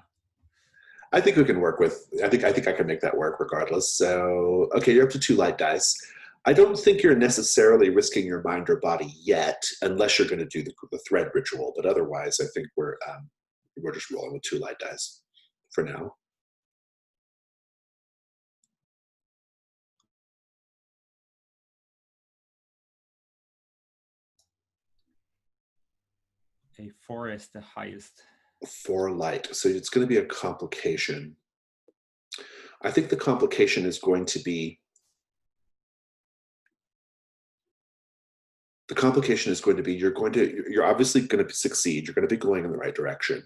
I think we can work with, I think I can make that work regardless. So, okay, you're up to 2 light dice. I don't think you're necessarily risking your mind or body yet, unless you're going to do the thread ritual. But otherwise, I think we're just rolling with 2 light dice for now. A 4 is the highest. 4 light. So it's going to be a complication. I think the complication is going to be you're obviously going to succeed. You're going to be going in the right direction,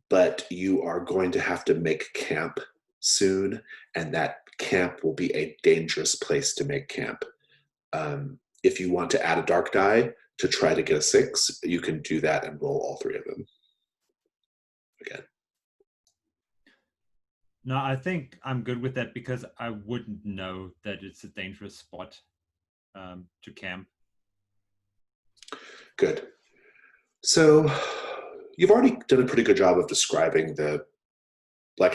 but you are going to have to make camp soon, and that camp will be a dangerous place to make camp. If you want to add a dark die to try to get a 6, you can do that and roll all 3 of them again. No, I think I'm good with that because I wouldn't know that it's a dangerous spot to camp. Good. So you've already done a pretty good job of describing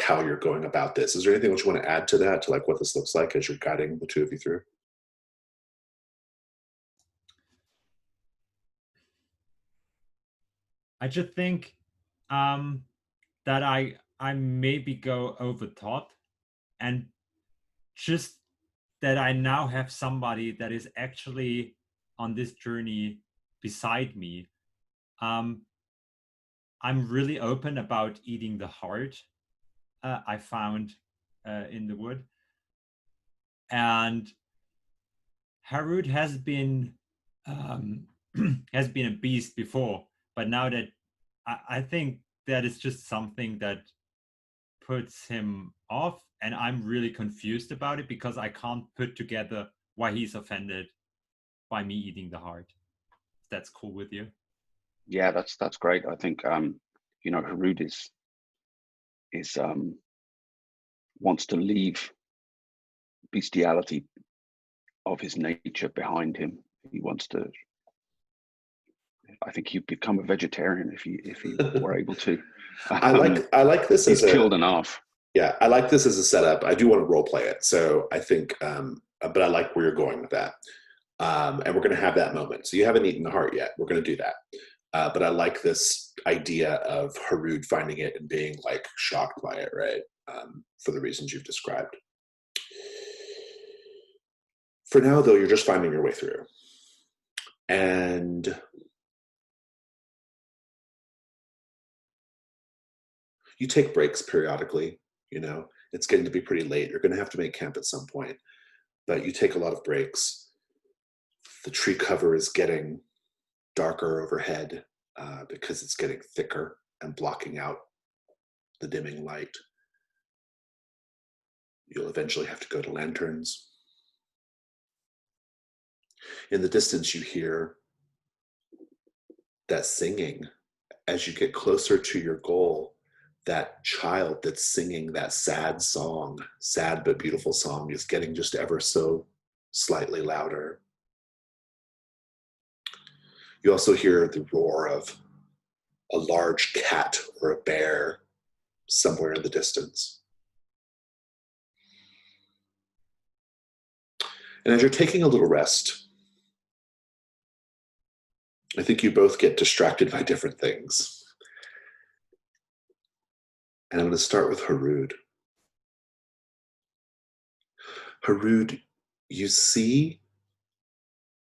how you're going about this. Is there anything else you want to add to that, to like what this looks like as you're guiding the 2 of you through? I just think that I maybe go over thought, and just that I now have somebody that is actually on this journey beside me. I'm really open about eating the heart I found in the wood. And Harut has been a beast before, but now that I think that is just something that puts him off, and I'm really confused about it because I can't put together why he's offended by me eating the heart. If that's cool with you. Yeah, that's great. I think Harut is wants to leave bestiality of his nature behind him. He wants to. I think he'd become a vegetarian if he were able to. I like this he's as killed enough. Yeah, I like this as a setup. I do want to role play it, so I think, but I like where you're going with that. And we're going to have that moment. So you haven't eaten the heart yet. We're going to do that. But I like this idea of Harut finding it and being like shocked by it, right? For the reasons you've described. For now, though, you're just finding your way through. And you take breaks periodically. It's getting to be pretty late. You're going to have to make camp at some point, but you take a lot of breaks. The tree cover is getting darker overhead because it's getting thicker and blocking out the dimming light. You'll eventually have to go to lanterns. In the distance, you hear that singing. As you get closer to your goal, that child that's singing that sad song, sad but beautiful song, is getting just ever so slightly louder. You also hear the roar of a large cat or a bear somewhere in the distance. And as you're taking a little rest, I think you both get distracted by different things. And I'm going to start with Harut. Harut, you see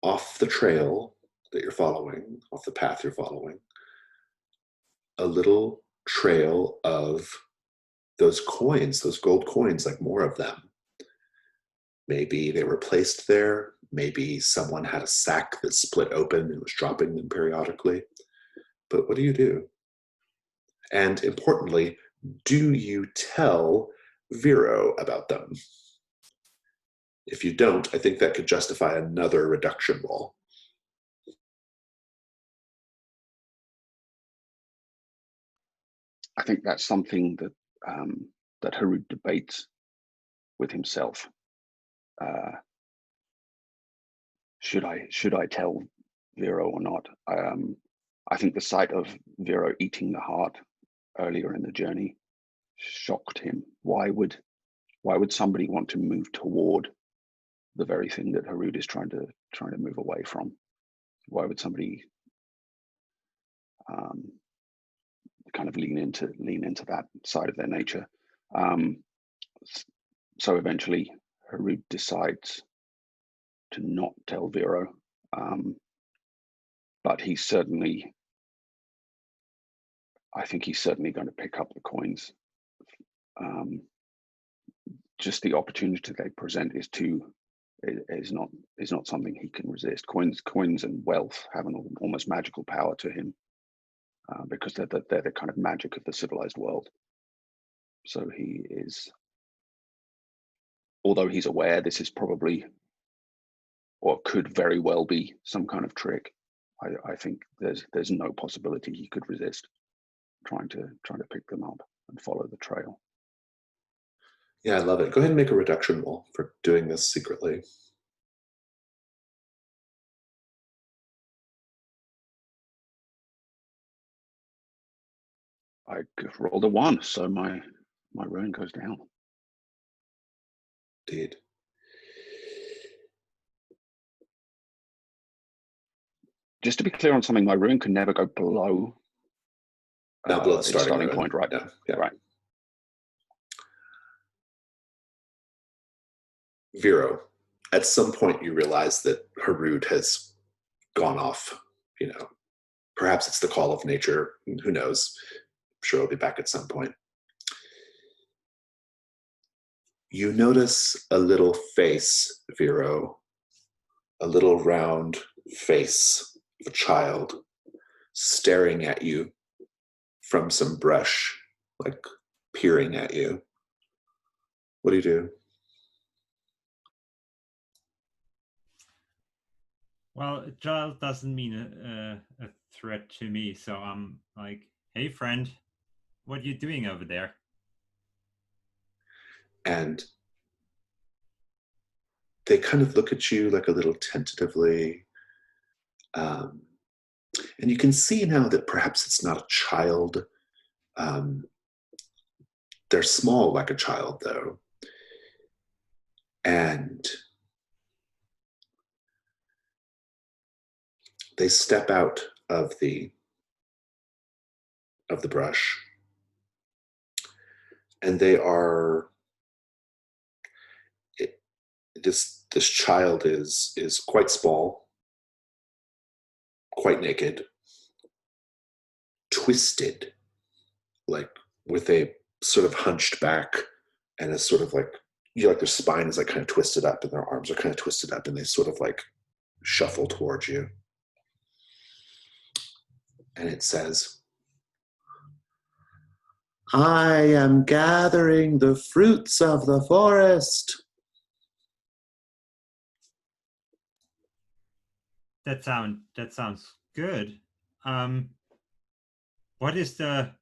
off the trail that you're following, off the path you're following, a little trail of those coins, those gold coins, like more of them. Maybe they were placed there. Maybe someone had a sack that split open and was dropping them periodically. But what do you do? And importantly, do you tell Vero about them? If you don't, I think that could justify another reduction roll. I think that's something that that Harut debates with himself. Should I tell Vero or not? I think the sight of Vero eating the heart earlier in the journey shocked him. Why would somebody want to move toward the very thing that Harud is trying to move away from. Why would somebody kind of lean into that side of their nature? So eventually, Harud decides to not tell Vero, but I think he's certainly going to pick up the coins. Just the opportunity they present is not something he can resist. Coins and wealth have an almost magical power to him, because they're the kind of magic of the civilized world. So he is, although he's aware this is probably, or could very well be, some kind of trick, I think there's no possibility he could resist trying to pick them up and follow the trail. Yeah, I love it. Go ahead and make a reduction roll for doing this secretly. I rolled a 1, so my ruin goes down. Indeed. Just to be clear on something, my ruin can never go below. Not below the its starting ruin. point, right? Yeah. Right. Vero, at some point you realize that Harud has gone off. Perhaps it's the call of nature. Who knows? I'm sure he'll be back at some point. You notice a little face, Vero, a little round face of a child staring at you from some brush, like peering at you. What do you do? Well, a child doesn't mean a threat to me, so I'm like, hey friend, what are you doing over there? And they kind of look at you like a little tentatively. And you can see now that perhaps it's not a child. They're small like a child, though. And they step out of the brush. And they are, this child is quite small, quite naked, twisted, like with a sort of hunched back, and a sort of like, like their spine is like kind of twisted up and their arms are kind of twisted up, and they sort of like shuffle towards you. And it says, I am gathering the fruits of the forest. That sounds good. What is the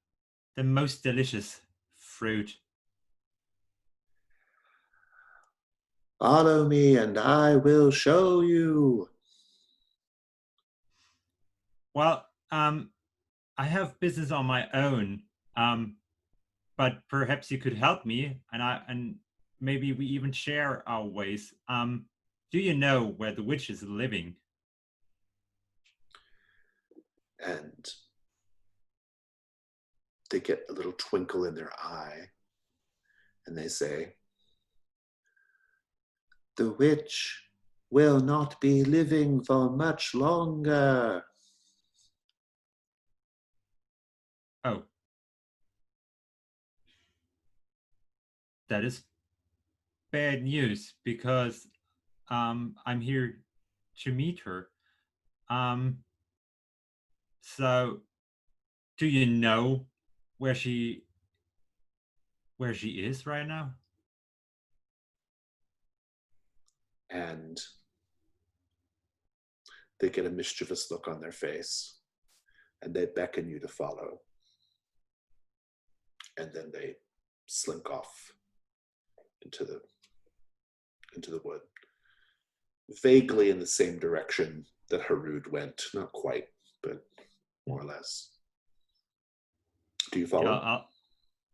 most delicious fruit? Follow me and I will show you. Well, I have business on my own, but perhaps you could help me, and maybe we even share our ways. Do you know where the witch is living? And they get a little twinkle in their eye, and they say, the witch will not be living for much longer. Oh. That is bad news, because I'm here to meet her. So do you know where she is right now? And they get a mischievous look on their face, and they beckon you to follow. And then they slink off into the wood, vaguely in the same direction that Harud went. Not quite, but more or less. Do you follow?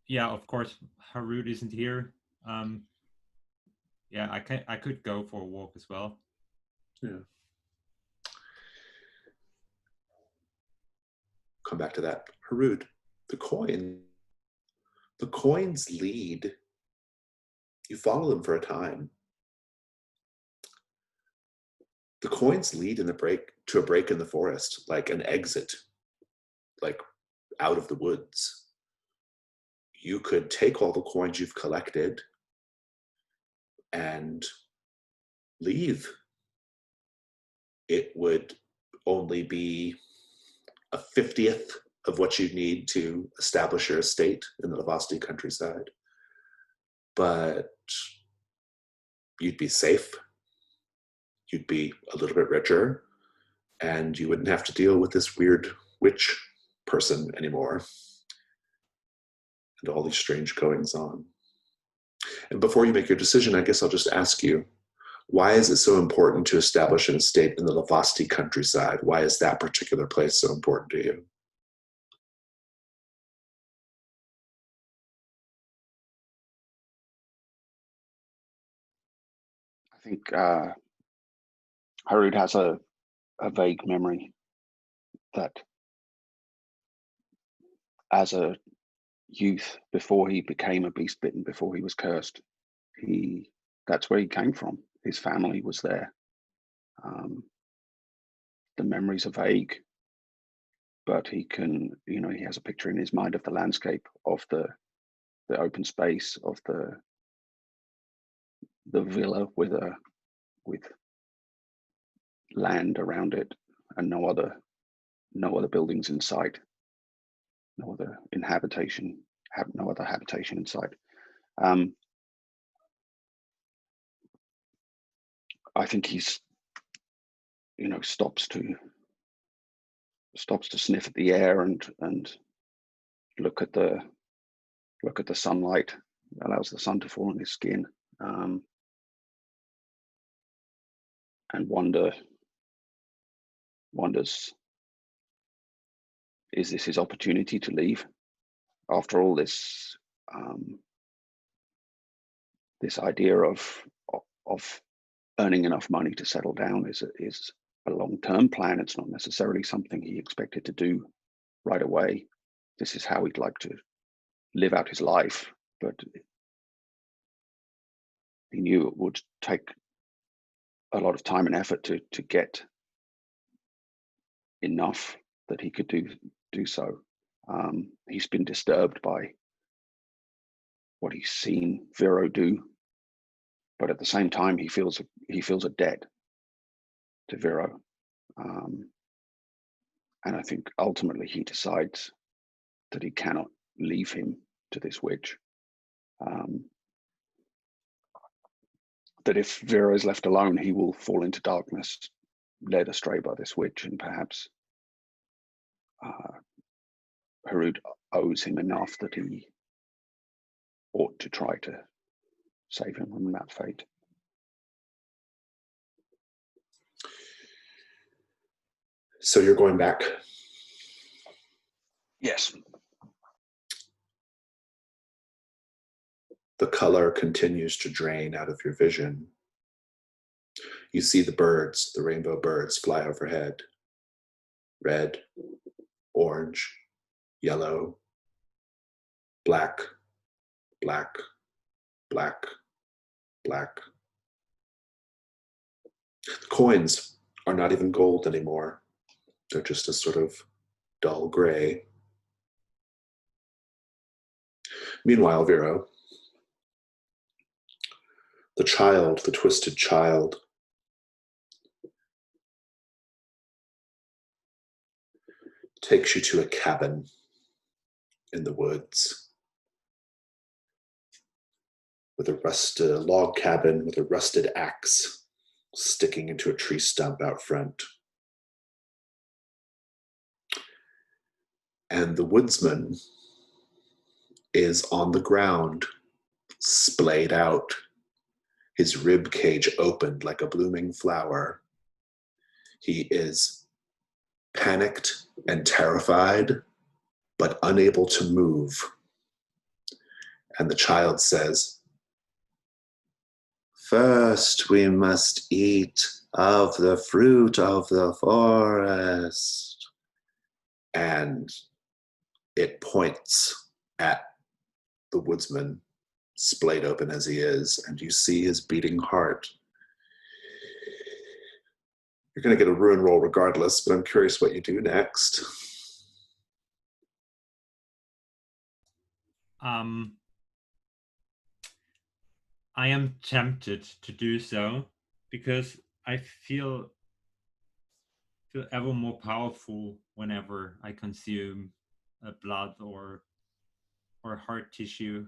Yeah, of course. Harud isn't here. yeah, I could go for a walk as well. Yeah. Come back to that. Harud, the coins lead. You follow them for a time. The coins lead in to a break in the forest, like an exit, like out of the woods. You could take all the coins you've collected and leave. It would only be a 50th of what you'd need to establish your estate in the Lavasti countryside. But you'd be safe, you'd be a little bit richer, and you wouldn't have to deal with this weird witch person anymore and all these strange goings on. And before you make your decision, I guess I'll just ask you, why is it so important to establish an estate in the Lavasti countryside? Why is that particular place so important to you? I think Harud has a vague memory that as a youth, before he became a beast bitten, before he was cursed, that's where he came from. His family was there. The memories are vague, but he can, he has a picture in his mind of the landscape, of the open space, of the villa with land around it, and no other buildings in sight, no other habitation in sight. I think he's, stops to sniff at the air and look at the sunlight, allows the sun to fall on his skin, and wonders, is this his opportunity to leave? After all, this idea of earning enough money to settle down is a long-term plan. It's not necessarily something he expected to do right away. This is how he'd like to live out his life, but he knew it would take a lot of time and effort to get enough that he could do so. He's been disturbed by what he's seen Vero do, but at the same time he feels a debt to Vero, and I think ultimately he decides that he cannot leave him to this witch. That if Vero is left alone, he will fall into darkness, led astray by this witch, and perhaps Harud owes him enough that he ought to try to save him from that fate. So you're going back? Yes. The color continues to drain out of your vision. You see the birds, the rainbow birds, fly overhead. Red, orange, yellow, black, black, black, black. The coins are not even gold anymore. They're just a sort of dull gray. Meanwhile, Vero, the child, the twisted child, takes you to a cabin in the woods with a log cabin with a rusted axe sticking into a tree stump out front. And the woodsman is on the ground, splayed out, his rib cage opened like a blooming flower. He is panicked and terrified, but unable to move. And the child says, First, we must eat of the fruit of the forest. And it points at the woodsman, splayed open as he is, and you see his beating heart. You're going to get a ruin roll regardless, but I'm curious what you do next. I am tempted to do so because I feel ever more powerful whenever I consume blood or heart tissue.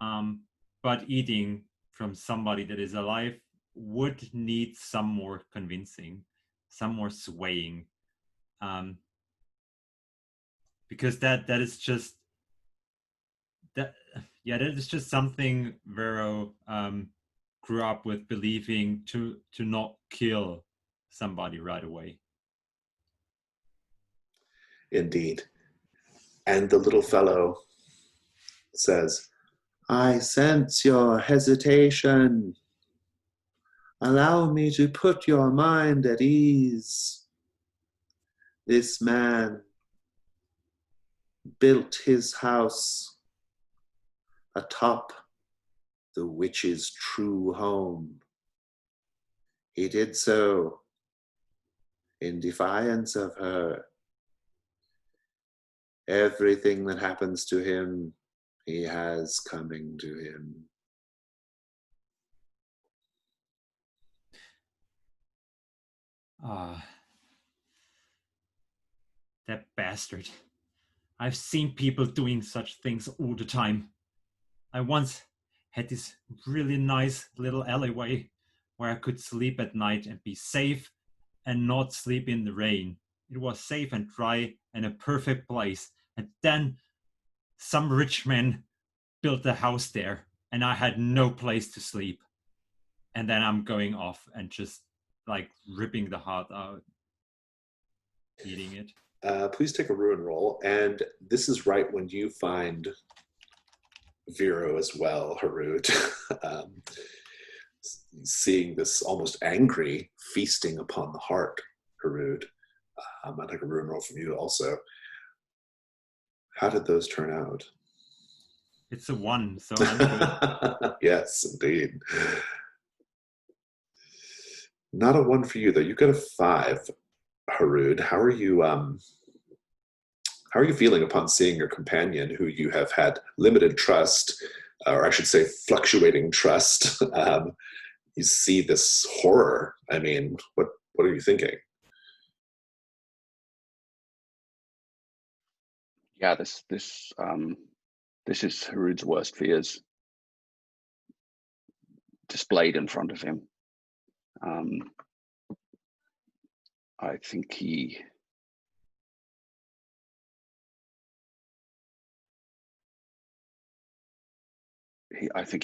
But eating from somebody that is alive would need some more convincing, some more swaying, because that is just that. Yeah, that is just something Vero grew up with, believing to not kill somebody right away. Indeed. And the little fellow says, I sense your hesitation. Allow me to put your mind at ease. This man built his house atop the witch's true home. He did so in defiance of her. Everything that happens to him, he has coming to him. That bastard. I've seen people doing such things all the time. I once had this really nice little alleyway where I could sleep at night and be safe and not sleep in the rain. It was safe and dry and a perfect place. And then some rich man built a house there and I had no place to sleep. And then I'm going off and just like ripping the heart out, eating it. Please take a ruin roll. And this is right when you find Vero as well, Harut. Seeing this almost angry feasting upon the heart, Harut. I'll take a ruin roll from you also. How did those turn out? It's a 1, so I'm good. Yes, indeed. Not a 1 for you though. You got a 5, Harut. How are you feeling upon seeing your companion, who you have had limited trust, or I should say, fluctuating trust? You see this horror. I mean, what are you thinking? Yeah, this is Harud's worst fears displayed in front of him. I think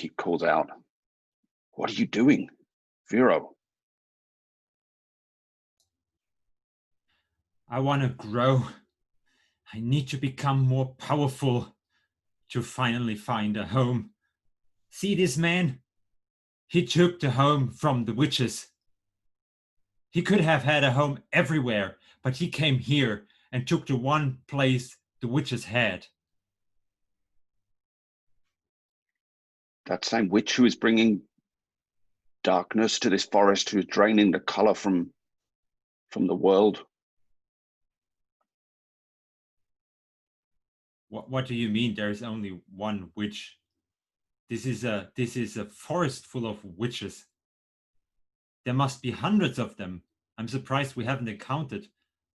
he calls out, "What are you doing, Vero?" I want to grow. I need to become more powerful to finally find a home. See this man? He took the home from the witches. He could have had a home everywhere, but he came here and took the one place the witches had. That same witch who is bringing darkness to this forest, who is draining the color from the world. What do you mean there is only one witch? This is a forest full of witches. There must be hundreds of them. I'm surprised we haven't encountered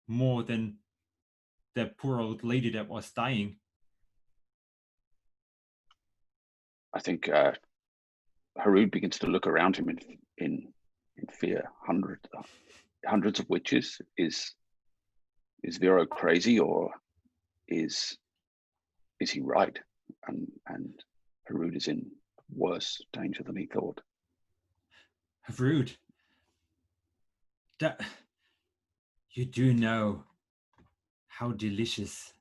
more than that poor old lady that was dying. I think Harud begins to look around him in fear. Hundreds of witches. Is Vero crazy, or is he right? And Harud is in worse danger than he thought. Harud, you do know how delicious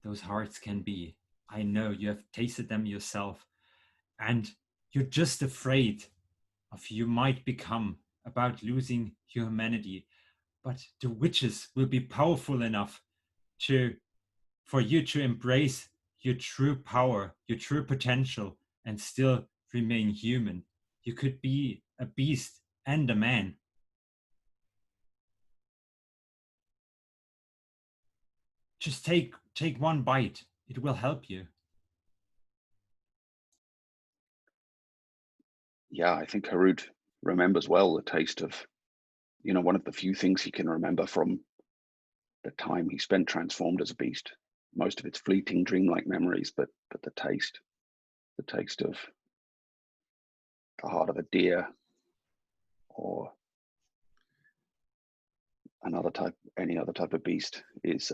those hearts can be. I know you have tasted them yourself, and you're just afraid of you might become, about losing your humanity. But the witches will be powerful enough for you to embrace your true power, your true potential, and still remain human. You could be a beast and a man. Just take one bite. It will help you. Yeah, I think Harut remembers well the taste of, one of the few things he can remember from the time he spent transformed as a beast. Most of it's fleeting, dreamlike memories, but the taste of the heart of a deer or any other type of beast is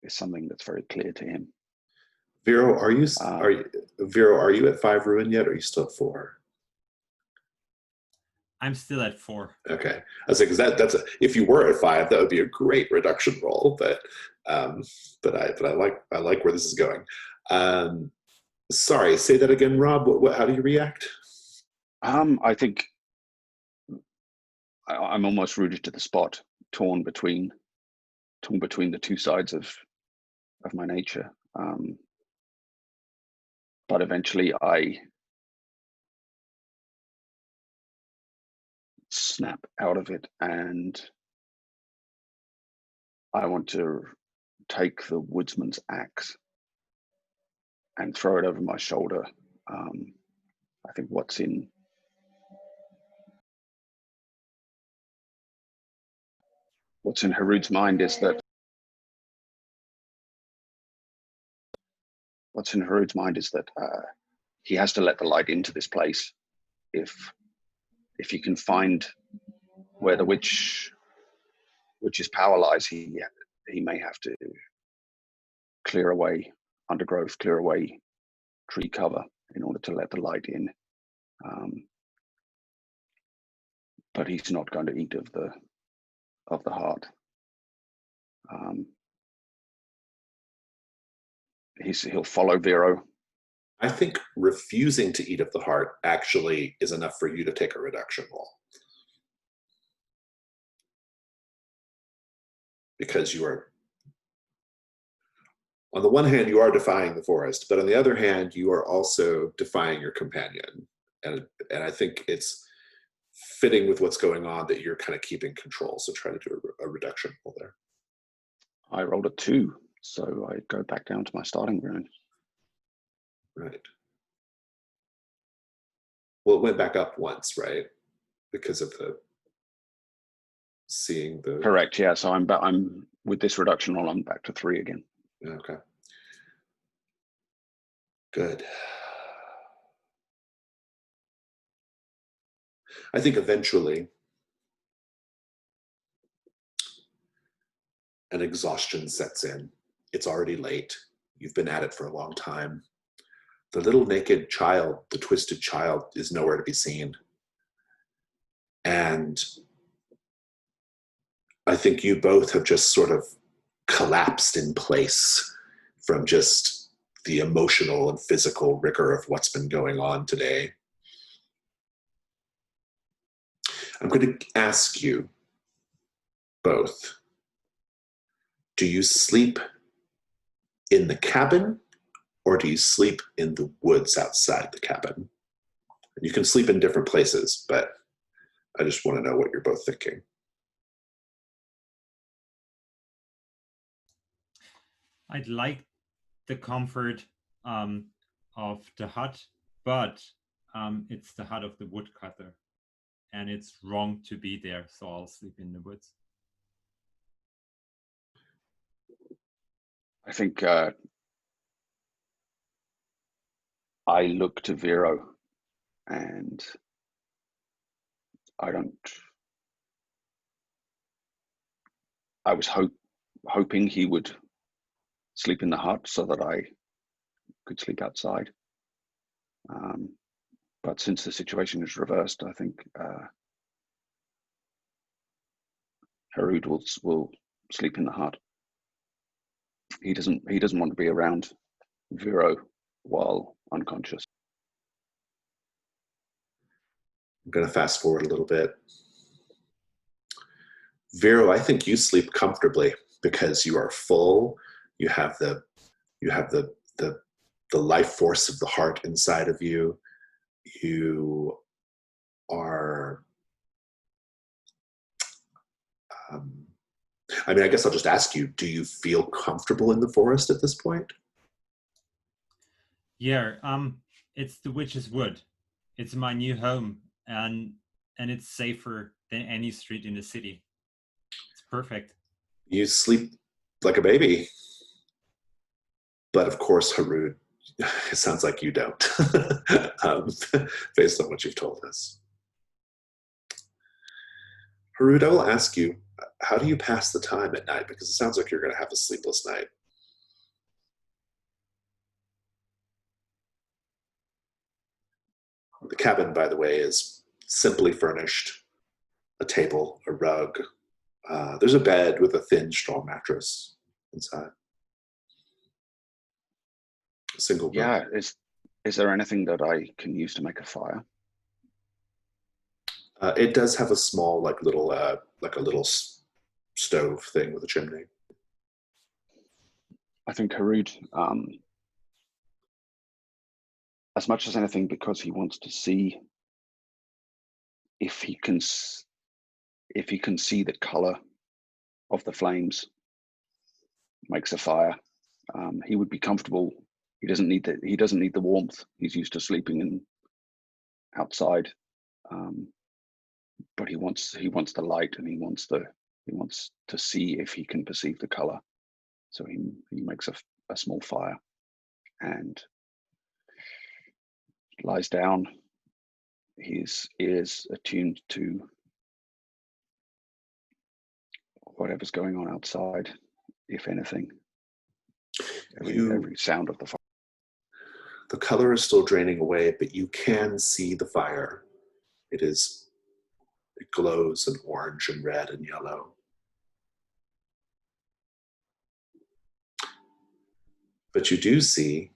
something that's very clear to him. Vero, are you at 5 ruin yet, or are you still at 4? I'm still at 4. Okay, I was like, that's if you were at 5, that would be a great reduction roll. But I like where this is going. Sorry, say that again, Rob. How do you react? I think I'm almost rooted to the spot, torn between the two sides of my nature. But eventually I snap out of it, and I want to take the woodsman's axe and throw it over my shoulder. I think what's in Harud's mind is that he has to let the light into this place. If he can find where the witch's power lies, he may have to clear away undergrowth, clear away tree cover in order to let the light in. But he's not going to eat of the heart. He'll follow Vero. I think refusing to eat of the heart actually is enough for you to take a reduction roll. Because you are, on the one hand, you are defying the forest, but on the other hand, you are also defying your companion. And I think it's fitting with what's going on that you're kind of keeping control. So try to do a reduction roll there. I rolled a 2, so I go back down to my starting ruin. Right. Well, it went back up once, right? Because of the seeing the. Correct. Yeah. So I'm with this reduction roll, I'm back to 3 again. Okay. Good. I think eventually an exhaustion sets in. It's already late. You've been at it for a long time. The little naked child, the twisted child, is nowhere to be seen. And I think you both have just sort of collapsed in place from just the emotional and physical rigor of what's been going on today. I'm going to ask you both, do you sleep in the cabin or do you sleep in the woods outside the cabin? And you can sleep in different places, but I just want to know what you're both thinking. I'd like the comfort of the hut, but it's the hut of the woodcutter, and it's wrong to be there, so I'll sleep in the woods. I think I look to Vero, and I was hoping he would sleep in the hut so that I could sleep outside. But since the situation is reversed, I think Harut will sleep in the hut. He doesn't want to be around Vero while unconscious. I'm going to fast forward a little bit. Vero, I think you sleep comfortably because you are full. You have the life force of the heart inside of you. You are. I mean, I guess I'll just ask you: do you feel comfortable in the forest at this point? Yeah, it's the Witch's Wood. It's my new home, and it's safer than any street in the city. It's perfect. You sleep like a baby, but of course, Harud, it sounds like you don't, based on what you've told us. Harud, I will ask you, how do you pass the time at night? Because it sounds like you're going to have a sleepless night. The cabin, by the way, is simply furnished. A table, a rug. There's a bed with a thin straw mattress inside. A single room. Yeah, is there anything that I can use to make a fire? It does have a small, like a little stove thing with a chimney. I think Harud, as much as anything, because he wants to see if he can see the color of the flames makes a fire. He would be comfortable. He doesn't need the warmth. He's used to sleeping outside. But he wants the light, and he wants to see if he can perceive the color. So he makes a small fire and lies down, his ears attuned to whatever's going on outside, if anything. Every sound of the fire. The color is still draining away, but you can see the fire. It glows in orange and red and yellow. But you do see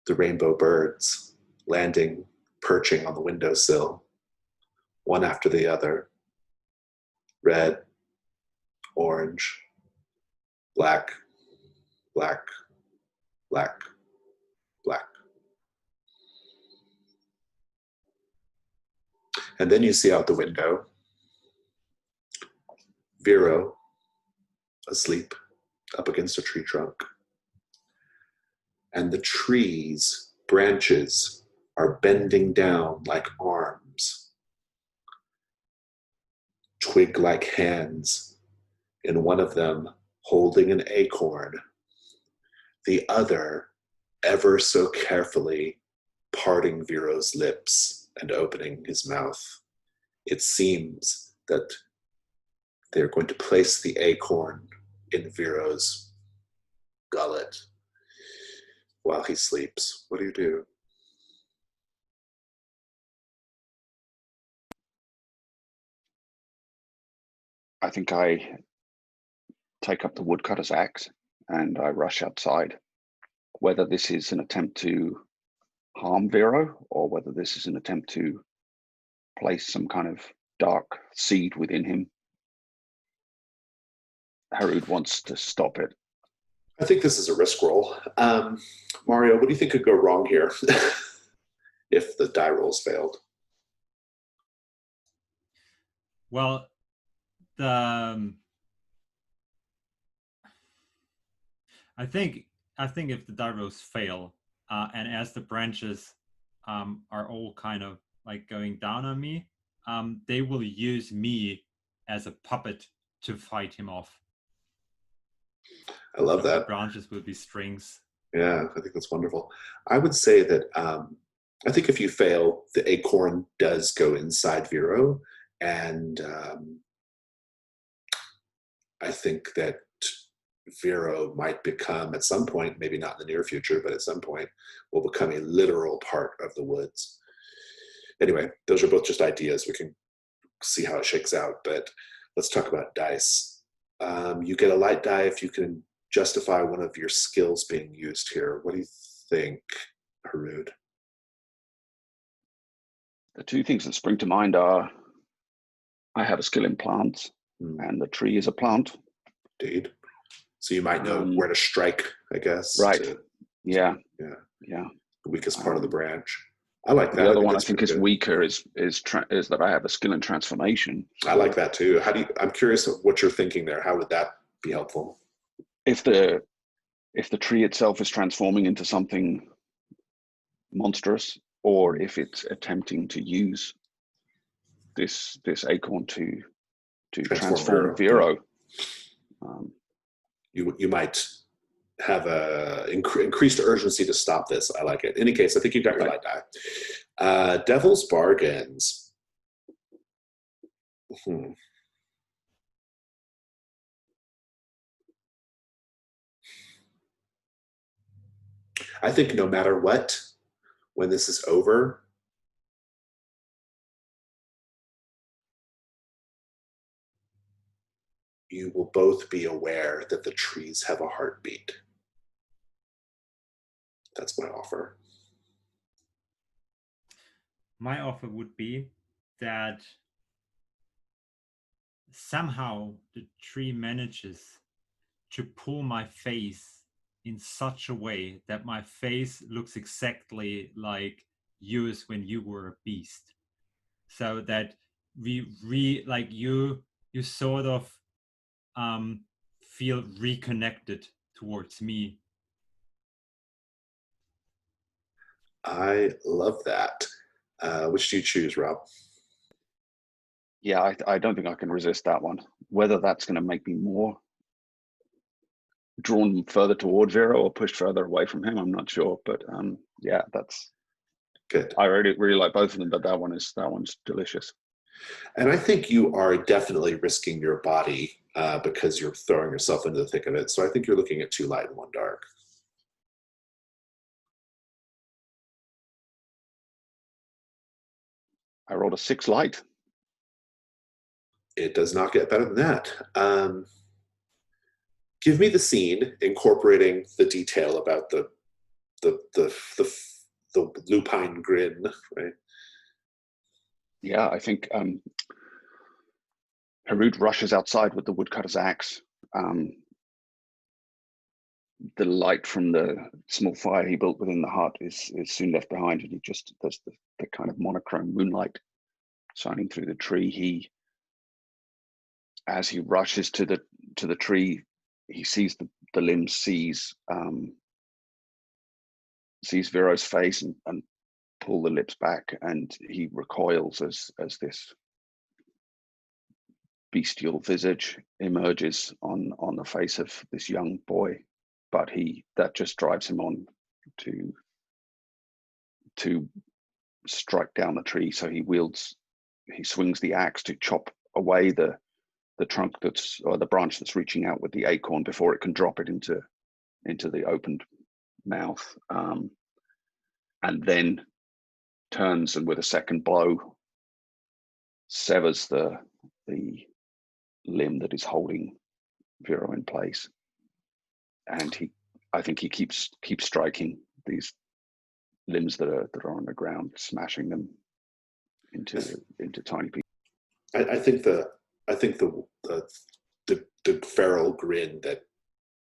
the rainbow birds landing, perching on the windowsill, one after the other. Red, orange, black, black, black, black. And then you see out the window Vero asleep up against a tree trunk. And the tree's branches are bending down like arms, twig-like hands, in one of them holding an acorn, the other ever so carefully parting Vero's lips and opening his mouth. It seems that they're going to place the acorn in Vero's gullet while he sleeps. What do you do? I think I take up the woodcutter's axe and I rush outside. Whether this is an attempt to harm Vero or whether this is an attempt to place some kind of dark seed within him, Harud wants to stop it. I think this is a risk roll. Mario, what do you think could go wrong here if the die rolls failed? Well, I think if the die rolls fail, and as the branches are all kind of like going down on me, they will use me as a puppet to fight him off. I love that. The branches will be strings. Yeah, I think that's wonderful. I would say that I think if you fail, the acorn does go inside Vero, and I think that Vero might become, at some point, maybe not in the near future, but at some point, will become a literal part of the woods. Anyway, those are both just ideas. We can see how it shakes out, but let's talk about dice. You get a light die if you can justify one of your skills being used here. What do you think, Harud? The two things that spring to mind are I have a skill in plants, Hmm, and the tree is a plant. indeed. So you might know where to strike, I guess. Right. Yeah. Yeah. Yeah. The weakest part of the branch. I like that. The other one I that's think pretty is good. weaker is that I have a skill in transformation. I like that too. I'm curious what you're thinking there. How would that be helpful? If the tree itself is transforming into something monstrous, or if it's attempting to use this acorn to transform Vero. You might have a increased urgency to stop this. I like it. In any case, I think you got your light die. Devil's Bargains. I think no matter what, when this is over, you will both be aware that the trees have a heartbeat. That's my offer. My offer would be that somehow the tree manages to pull my face in such a way that my face looks exactly like yours when you were a beast. So that you sort of feel reconnected towards me. I love that. Which do you choose, Rob? Yeah, I don't think I can resist that one. Whether that's going to make me more drawn further toward Vero or pushed further away from him, I'm not sure. But yeah, that's good. I really like both of them, but that one's delicious. And I think you are definitely risking your body because you're throwing yourself into the thick of it. So I think you're looking at 2 light and 1 dark. I rolled a 6 light. It does not get better than that. Give me the scene incorporating the detail about the lupine grin, right? Yeah, I think Harut rushes outside with the woodcutter's axe. The light from the small fire he built within the hut is soon left behind, and there's the kind of monochrome moonlight shining through the tree. As he rushes to the tree, he sees the limbs, sees Vero's face and pull the lips back, and he recoils as this bestial visage emerges on the face of this young boy. But that just drives him on to strike down the tree. So he swings the axe to chop away the trunk or the branch that's reaching out with the acorn before it can drop it into the opened mouth, and then turns and with a second blow severs the limb that is holding Vero in place. And I think he keeps striking these limbs that are on the ground, smashing them into tiny pieces. I think the feral grin that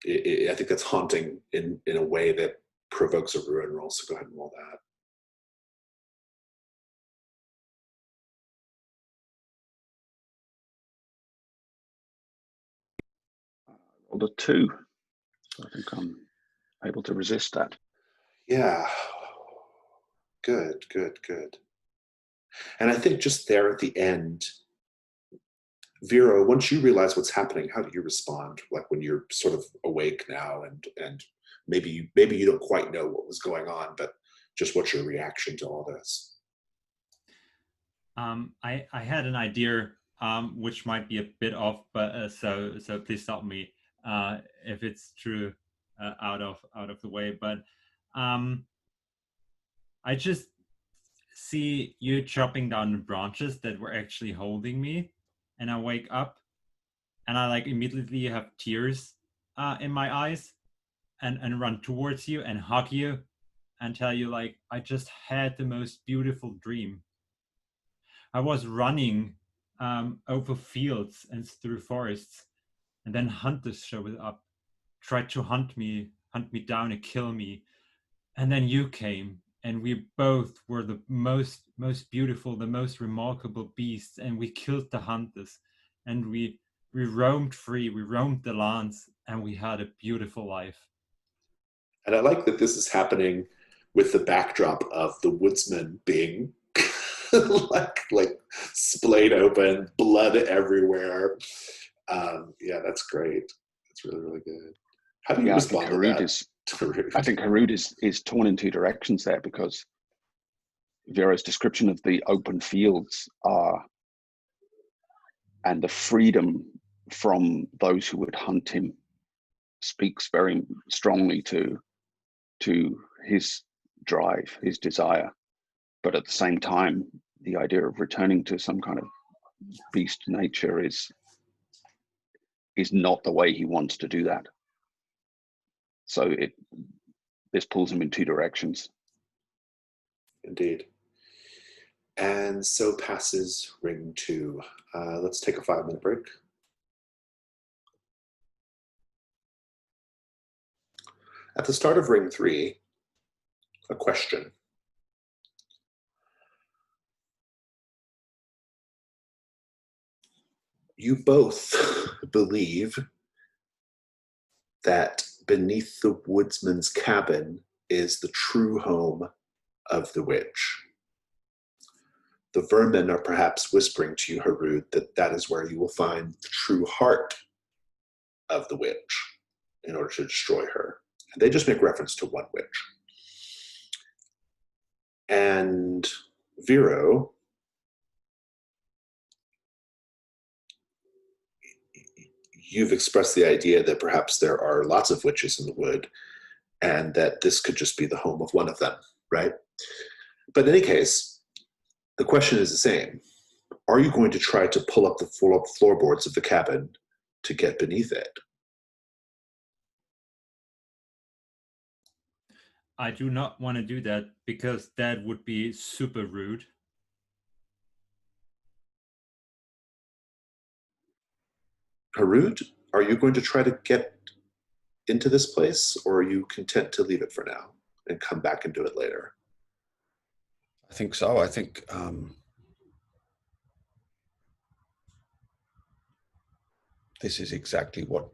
I think that's haunting in a way that provokes a ruin roll. So go ahead and roll that. Rolled a 2, so I think I'm able to resist that. Yeah. Good. And I think just there at the end, Vero, once you realize what's happening, how do you respond? Like when you're sort of awake now, and maybe you don't quite know what was going on, but just what's your reaction to all this? I had an idea which might be a bit off, but so please stop me if it's true out of the way. But I just see you chopping down the branches that were actually holding me, and I wake up, and I like immediately have tears in my eyes, and run towards you and hug you, and tell you like I just had the most beautiful dream. I was running over fields and through forests, and then hunters showed up, tried to hunt me down and kill me. And then you came, and we both were the most beautiful, the most remarkable beasts, and we killed the hunters, and we roamed free, we roamed the lands, and we had a beautiful life. And I like that this is happening with the backdrop of the woodsman being like splayed open, blood everywhere. Yeah, that's great. That's really, really good. How do you respond to that? I think Harud is torn in two directions there, because Vero's description of the open fields and the freedom from those who would hunt him speaks very strongly to his drive, his desire. But at the same time, the idea of returning to some kind of beast nature is not the way he wants to do that. So this pulls him in two directions. Indeed. And so passes ring 2. Let's take a 5-minute break. At the start of ring 3, a question. You both believe that beneath the woodsman's cabin is the true home of the witch. The vermin are perhaps whispering to you, Harud, that is where you will find the true heart of the witch in order to destroy her. And they just make reference to one witch. And Vero, you've expressed the idea that perhaps there are lots of witches in the wood and that this could just be the home of one of them, right? But in any case, the question is the same. Are you going to try to pull up the floorboards of the cabin to get beneath it? I do not want to do that, because that would be super rude. Harud, are you going to try to get into this place, or are you content to leave it for now and come back and do it later? I think so. I think this is exactly what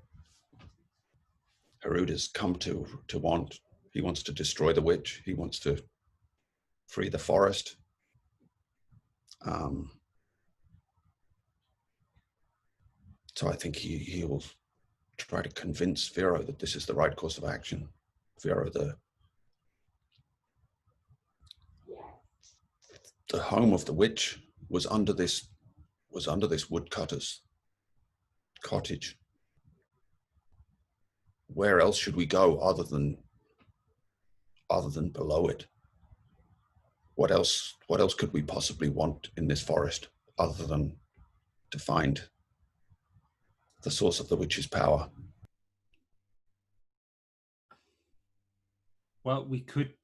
Harud has come to want. He wants to destroy the witch. He wants to free the forest. So I think he will try to convince Vero that this is the right course of action. Vero, the home of the witch was under this woodcutter's cottage. Where else should we go other than below it? What else could we possibly want in this forest other than to find the source of the witch's power? Well, we could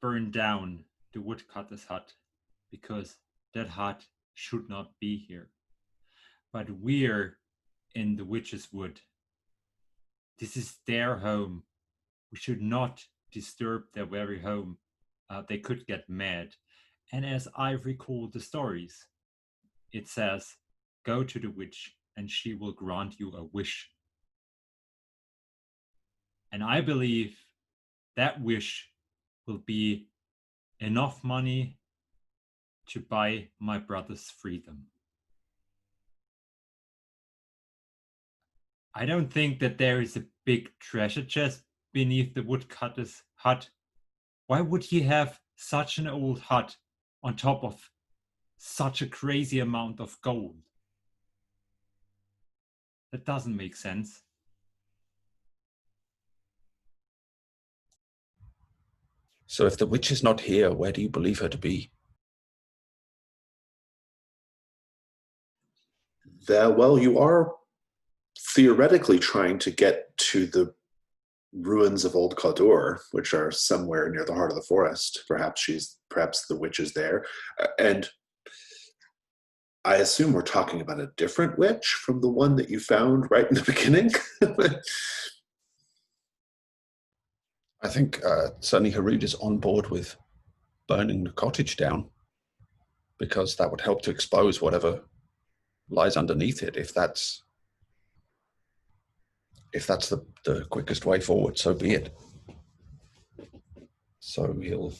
burn down the woodcutter's hut, because that hut should not be here. But we're in the witch's wood. This is their home. We should not disturb their very home. They could get mad. And as I recall the stories, it says, go to the witch and she will grant you a wish. And I believe that wish will be enough money to buy my brother's freedom. I don't think that there is a big treasure chest beneath the woodcutter's hut. Why would he have such an old hut on top of such a crazy amount of gold? That doesn't make sense. So if the witch is not here, where do you believe her to be? Well, you are theoretically trying to get to the ruins of Old Cawdor, which are somewhere near the heart of the forest. Perhaps the witch is there. And I assume we're talking about a different witch from the one that you found right in the beginning? I think certainly Harud is on board with burning the cottage down, because that would help to expose whatever lies underneath it. If that's the quickest way forward, so be it. So he'll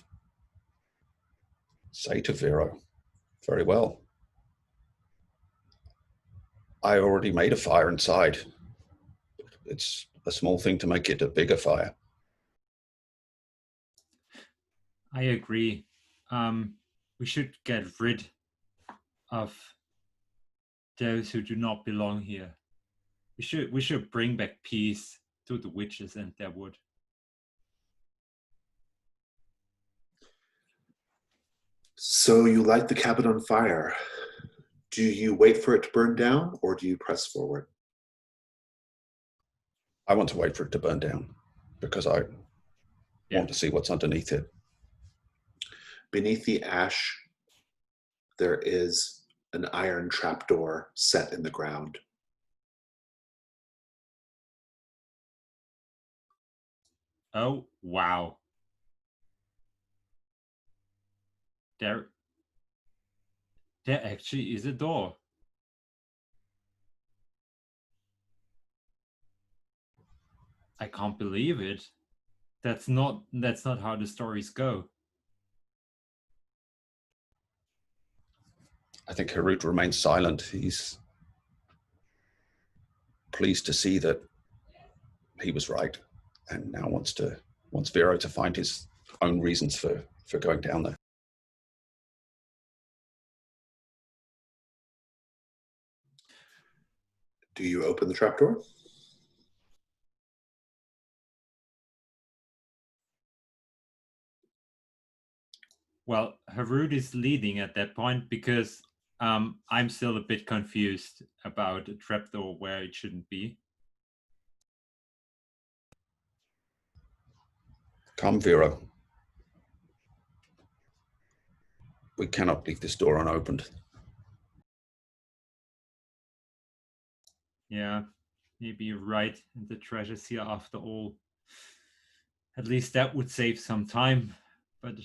say to Vero, very well. I already made a fire inside. It's a small thing to make it a bigger fire. I agree. We should get rid of those who do not belong here. We should bring back peace to the witches and their wood. So you light the cabin on fire. Do you wait for it to burn down, or do you press forward? I want to wait for it to burn down, because I want to see what's underneath it. Beneath the ash, there is an iron trapdoor set in the ground. Oh, wow. There actually is a door. I can't believe it. That's not how the stories go. I think Harut remains silent. He's pleased to see that he was right, and now wants Vero to find his own reasons for going down there. Do you open the trapdoor? Well, Harud is leading at that point because I'm still a bit confused about a trapdoor where it shouldn't be. Come, Vero. We cannot leave this door unopened. Yeah, maybe you're right. And the treasure's here after all. At least that would save some time. But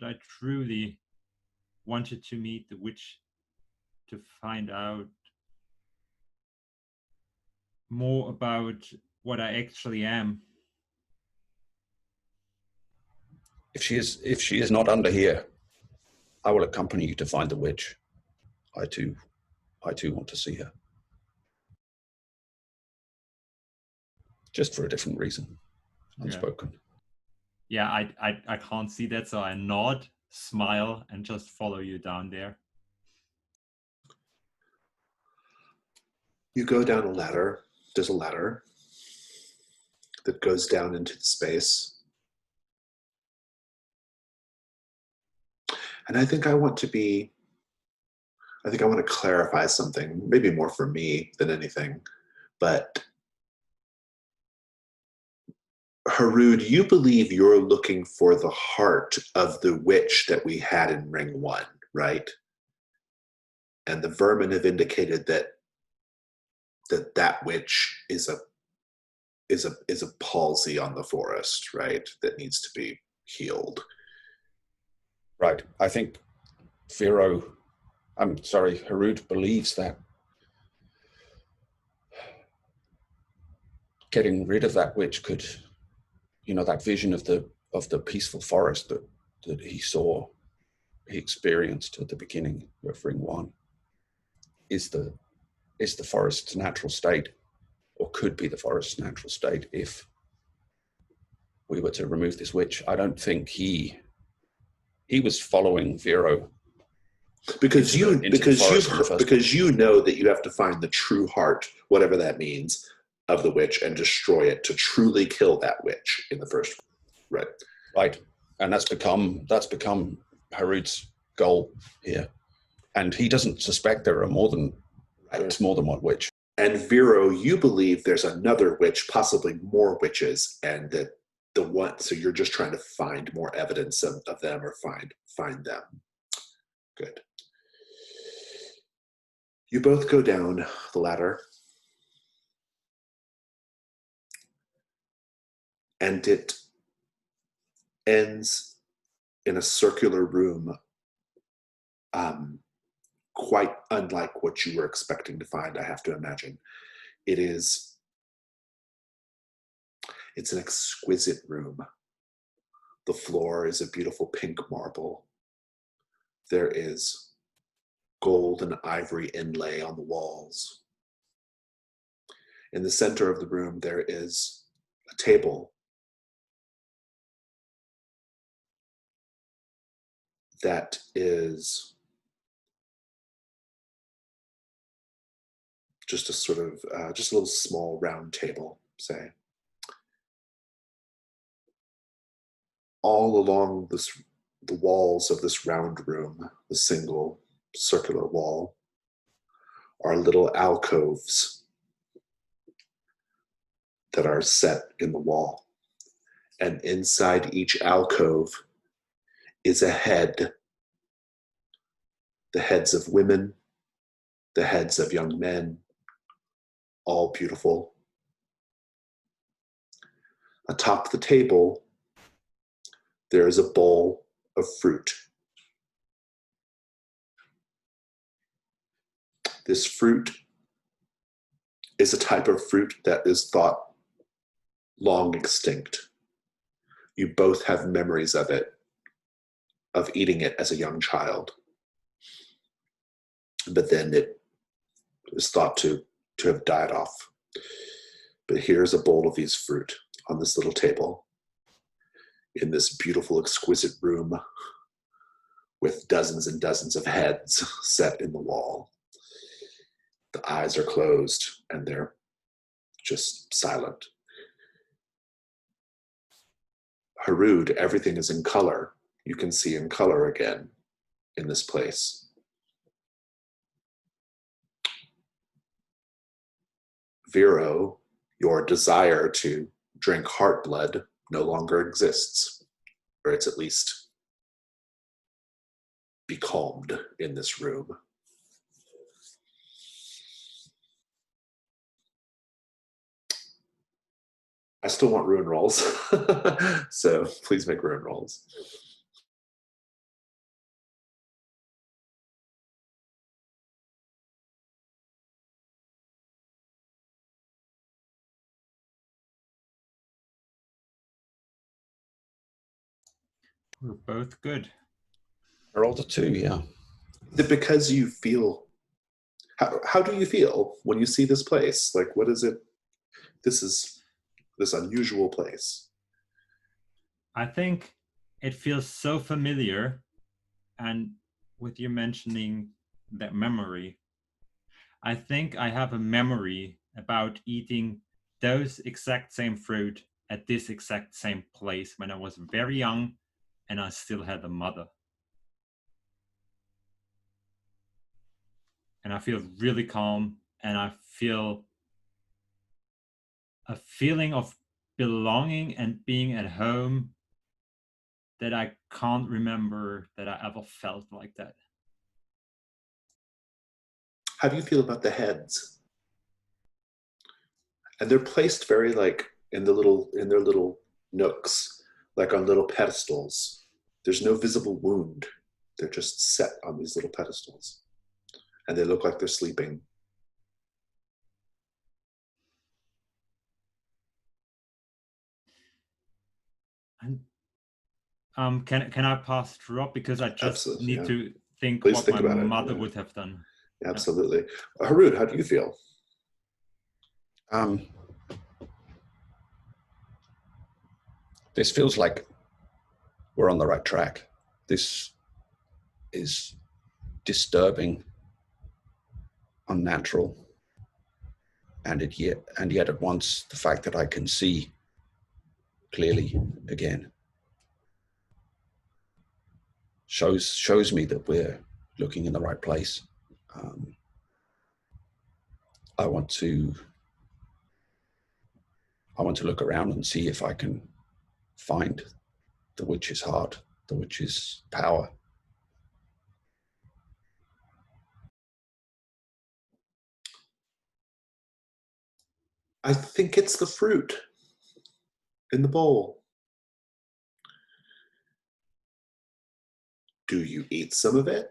I truly wanted to meet the witch to find out more about what I actually am. If she is not under here, I will accompany you to find the witch. I too want to see her. Just for a different reason. Unspoken. Yeah, I can't see that, so I nod, smile, and just follow you down there. You go down a ladder. There's a ladder that goes down into the space. And I think I want to clarify something, maybe more for me than anything. But Harud, you believe you're looking for the heart of the witch that we had in Ring 1, right? And the vermin have indicated that witch is a palsy on the forest, right? That needs to be healed. Right. I think Harud believes that getting rid of that witch could, that vision of the peaceful forest that he experienced at the beginning of Ring 1 is the forest's natural state, or could be the forest's natural state if we were to remove this witch. I don't think he was following Vero because you know that you have to find the true heart, whatever that means, of the witch and destroy it to truly kill that witch in the first, right? Right, and that's become Harud's goal here, and he doesn't suspect there's more than one witch. And Vero, you believe there's another witch, possibly more witches, and that so you're just trying to find more evidence of them, or find them. Good. You both go down the ladder, and it ends in a circular room, quite unlike what you were expecting to find, I have to imagine. It's an exquisite room. The floor is a beautiful pink marble. There is gold and ivory inlay on the walls. In the center of the room, there is a table that is just a sort of, just a little small round table, say. All along the walls of this round room, the single circular wall, are little alcoves that are set in the wall. And inside each alcove is a head. The heads of women, the heads of young men, all beautiful. Atop the table, there is a bowl of fruit. This fruit is a type of fruit that is thought long extinct. You both have memories of it, of eating it as a young child. But then it is thought to have died off. But here's a bowl of these fruit on this little table in this beautiful, exquisite room with dozens and dozens of heads set in the wall. The eyes are closed and they're just silent. Harud, everything is in color. You can see in color again in this place. Vero, your desire to drink heart blood no longer exists, or it's at least becalmed in this room. I still want ruin rolls, so please make ruin rolls. We're both good. I rolled a 2, yeah. Is it because you feel, how do you feel when you see this place? Like, what is it? This is this unusual place. I think it feels so familiar, and with you mentioning that memory, I think I have a memory about eating those exact same fruit at this exact same place when I was very young and I still had a mother. And I feel really calm, and I feel a feeling of belonging and being at home that I can't remember that I ever felt like that. How do you feel about the heads? And they're placed very like in their little nooks, like on little pedestals. There's no visible wound. They're just set on these little pedestals. And they look like they're sleeping. And can I pass through up, because I just Absolutely, need yeah. to think Please what think my about it, mother yeah. would have done. Absolutely. Harud, how do you feel? This feels like we're on the right track. This is disturbing, unnatural, and yet at once the fact that I can see clearly again shows me that we're looking in the right place. I want to look around and see if I can find the witch's heart, the witch's power. I think it's the fruit in the bowl. Do you eat some of it?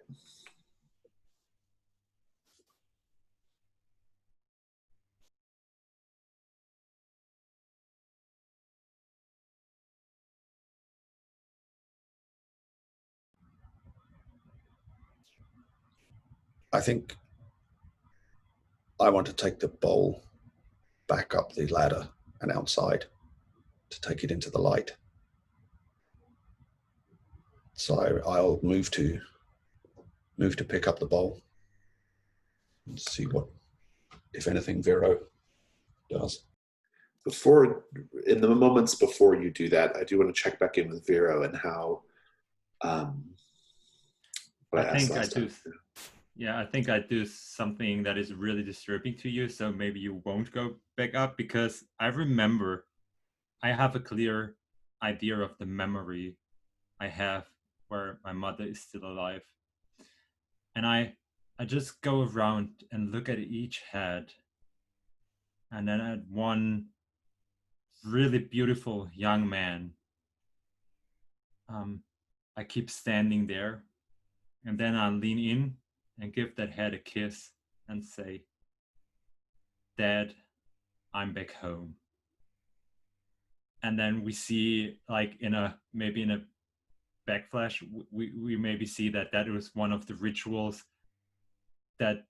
I think I want to take the bowl back up the ladder and outside to take it into the light. So I'll move to pick up the bowl and see what, if anything, Vero does. In the moments before you do that, I do want to check back in with Vero and how. What I think I do. Yeah, I think I do something that is really disturbing to you, so maybe you won't go back up, because I remember, I have a clear idea of the memory I have where my mother is still alive. And I just go around and look at each head, and then at one really beautiful young man, I keep standing there, and then I lean in and give that head a kiss and say, "Dad, I'm back home." And then we see, like, maybe in a backflash, we maybe see that was one of the rituals that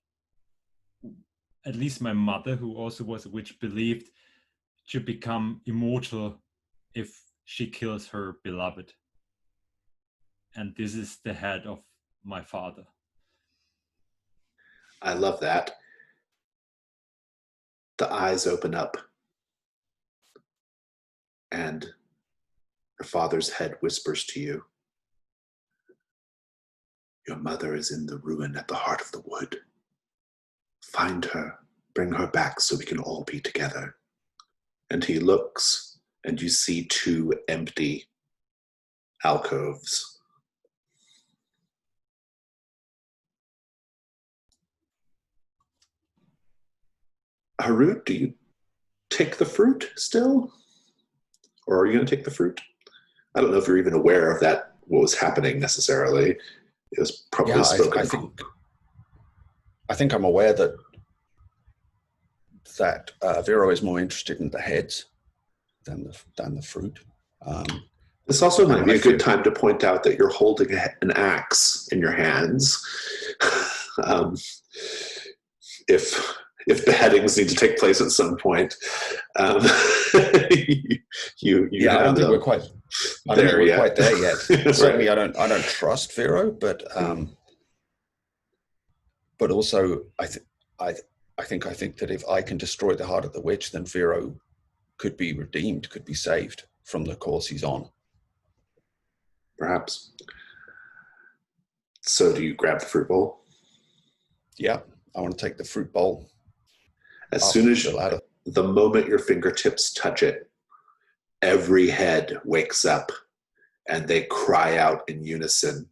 at least my mother, who also was a witch, believed should become immortal if she kills her beloved. And this is the head of my father. I love that. The eyes open up, and your father's head whispers to you, "Your mother is in the ruin at the heart of the wood. Find her, bring her back so we can all be together." And he looks, and you see 2 empty alcoves. Harut, do you take the fruit still? Or are you going to take the fruit? I don't know if you're even aware of that, what was happening necessarily. It was probably spoken. I think I'm aware that Vero is more interested in the heads than the fruit. This also might be a good time to point out that you're holding an axe in your hands. If beheadings need to take place at some point, you yeah, I don't think we're quite there yet. Certainly, right. I don't trust Vero, but also I think that if I can destroy the heart of the witch, then Vero could be redeemed, could be saved from the course he's on. Perhaps. So, do you grab the fruit bowl? Yeah, I want to take the fruit bowl. As soon as the moment your fingertips touch it, every head wakes up and they cry out in unison,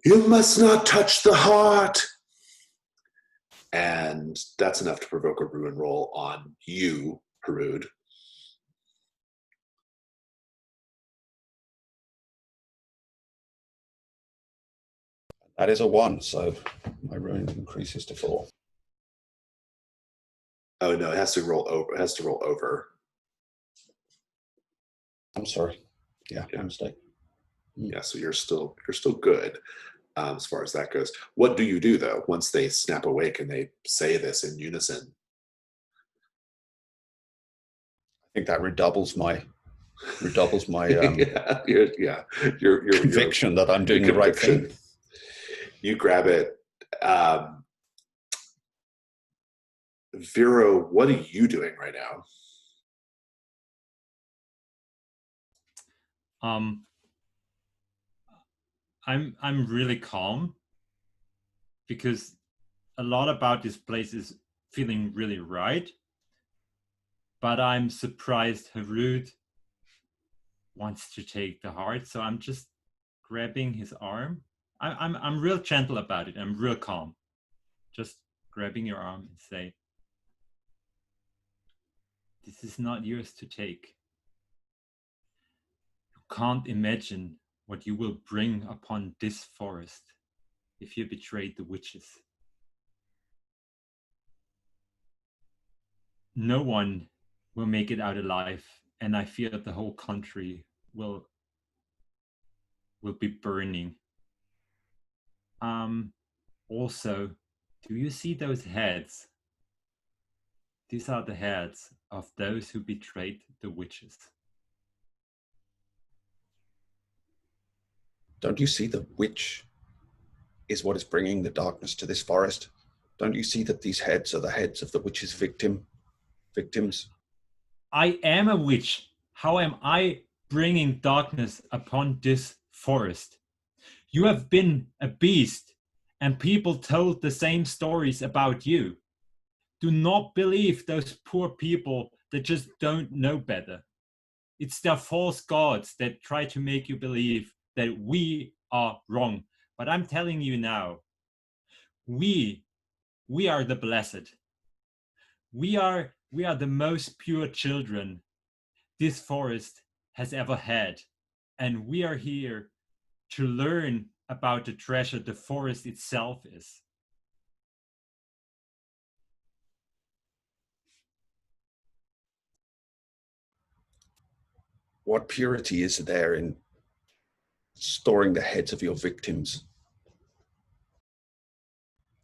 "You must not touch the heart!" And that's enough to provoke a ruin roll on you, Harud. That is a 1, so my ruin increases to 4. Oh no, it has to roll over. It has to roll over. I'm sorry. Yeah, my mistake. Yeah, so you're still good as far as that goes. What do you do though once they snap awake and they say this in unison? I think that redoubles my your conviction that I'm doing the right thing. You grab it. Vero, what are you doing right now? I'm really calm, because a lot about this place is feeling really right. But I'm surprised Harud wants to take the heart, so I'm just grabbing his arm. I'm real gentle about it. I'm real calm. Just grabbing your arm and say, This is not yours to take. You can't imagine what you will bring upon this forest if you betrayed the witches. No one will make it out alive, and I fear that the whole country will be burning. Also, do you see those heads? These are the heads of those who betrayed the witches. Don't you see the witch is what is bringing the darkness to this forest? Don't you see that these heads are the heads of the witch's victims? I am a witch. How am I bringing darkness upon this forest? You have been a beast, and people told the same stories about you. Do not believe those poor people that just don't know better. It's their false gods that try to make you believe that we are wrong. But I'm telling you now, we are the blessed. We are the most pure children this forest has ever had. And we are here to learn about the treasure the forest itself is. What purity is there in storing the heads of your victims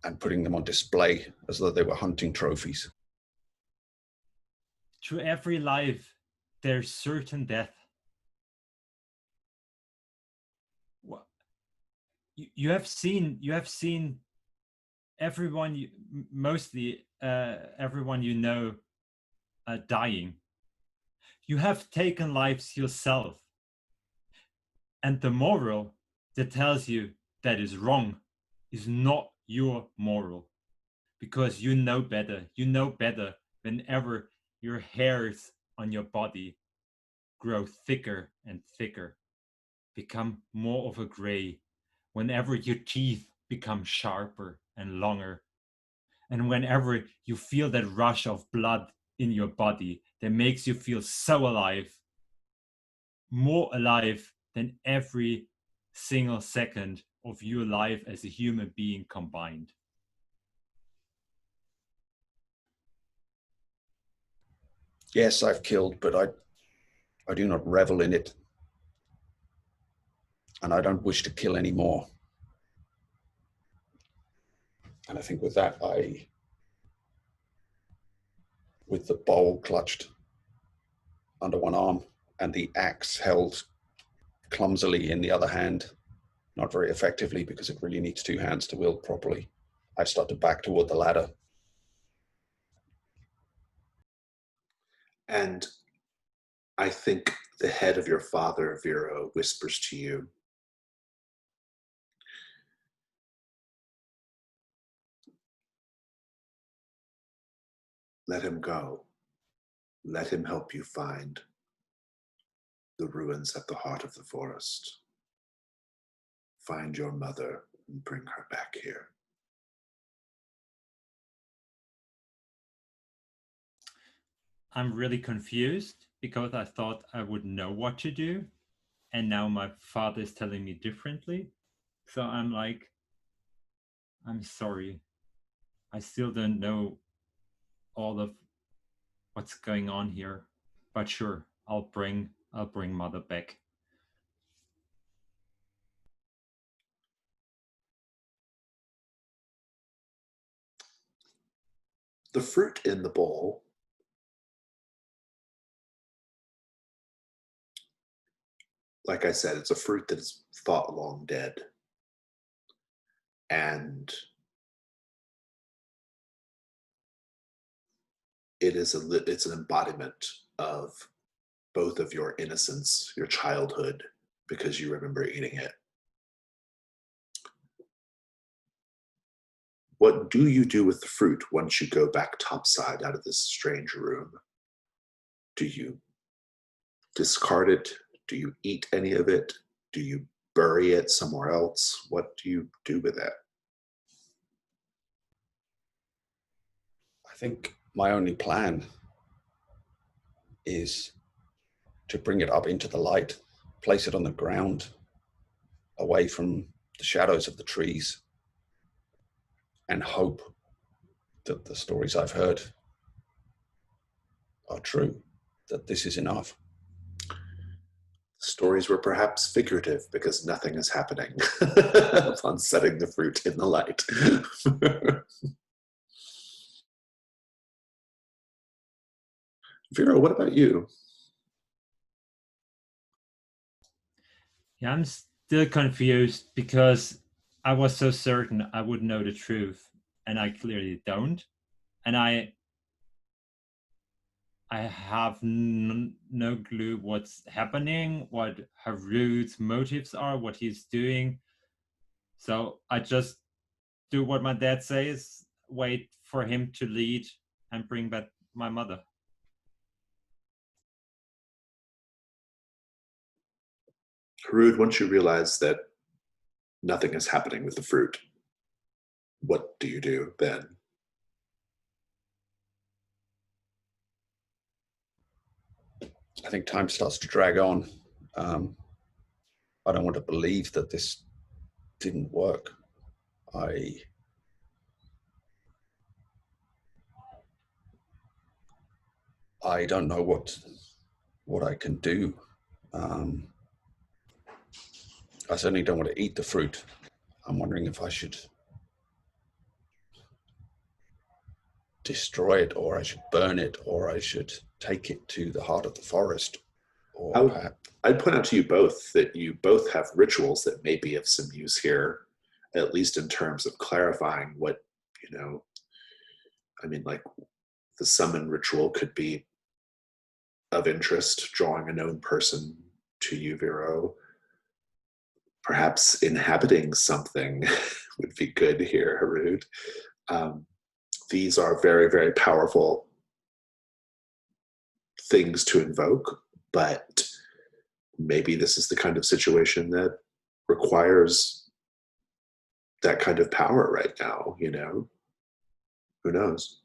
and putting them on display as though they were hunting trophies? To every life, there's certain death. You have seen everyone, mostly everyone you know, dying. You have taken lives yourself. And the moral that tells you that is wrong is not your moral. Because you know better. You know better whenever your hairs on your body grow thicker and thicker, become more of a gray, whenever your teeth become sharper and longer, and whenever you feel that rush of blood in your body that makes you feel so alive, more alive than every single second of your life as a human being combined. Yes, I've killed, but I do not revel in it. And I don't wish to kill anymore. And I think with that, with the bowl clutched under one arm and the axe held clumsily in the other hand, not very effectively because it really needs two hands to wield properly, I start to back toward the ladder. And I think the head of your father, Vera, whispers to you, let him go. Let him help you find the ruins at the heart of the forest. Find your mother and bring her back here. I'm really confused because I thought I would know what to do, and now my father is telling me differently. So I'm like, I'm sorry. I still don't know all of what's going on here, but sure, I'll bring mother back. The fruit in the bowl like I said, it's a fruit that is thought long dead. And it's an embodiment of both of your innocence, your childhood, because you remember eating it. What do you do with the fruit once you go back topside out of this strange room? Do you discard it? Do you eat any of it? Do you bury it somewhere else? What do you do with it? I think my only plan is to bring it up into the light, place it on the ground, away from the shadows of the trees, and hope that the stories I've heard are true, that this is enough. Stories were perhaps figurative because nothing is happening upon setting the fruit in the light. Vera, what about you? Yeah, I'm still confused because I was so certain I would know the truth, and I clearly don't. And I have no clue what's happening, what Harut's motives are, what he's doing. So I just do what my dad says, wait for him to lead and bring back my mother. Harud, once you realize that nothing is happening with the fruit, what do you do then? I think time starts to drag on. I don't want to believe that this didn't work. I don't know what I can do. I certainly don't want to eat the fruit. I'm wondering if I should destroy it, or I should burn it, or I should take it to the heart of the forest, or perhaps. I'd point out to you both that you both have rituals that may be of some use here, at least in terms of clarifying what, I mean, like the summon ritual could be of interest, drawing a known person to you, Vero. Perhaps inhabiting something would be good here, Harud. These are very, very powerful things to invoke, but maybe this is the kind of situation that requires that kind of power right now, Who knows?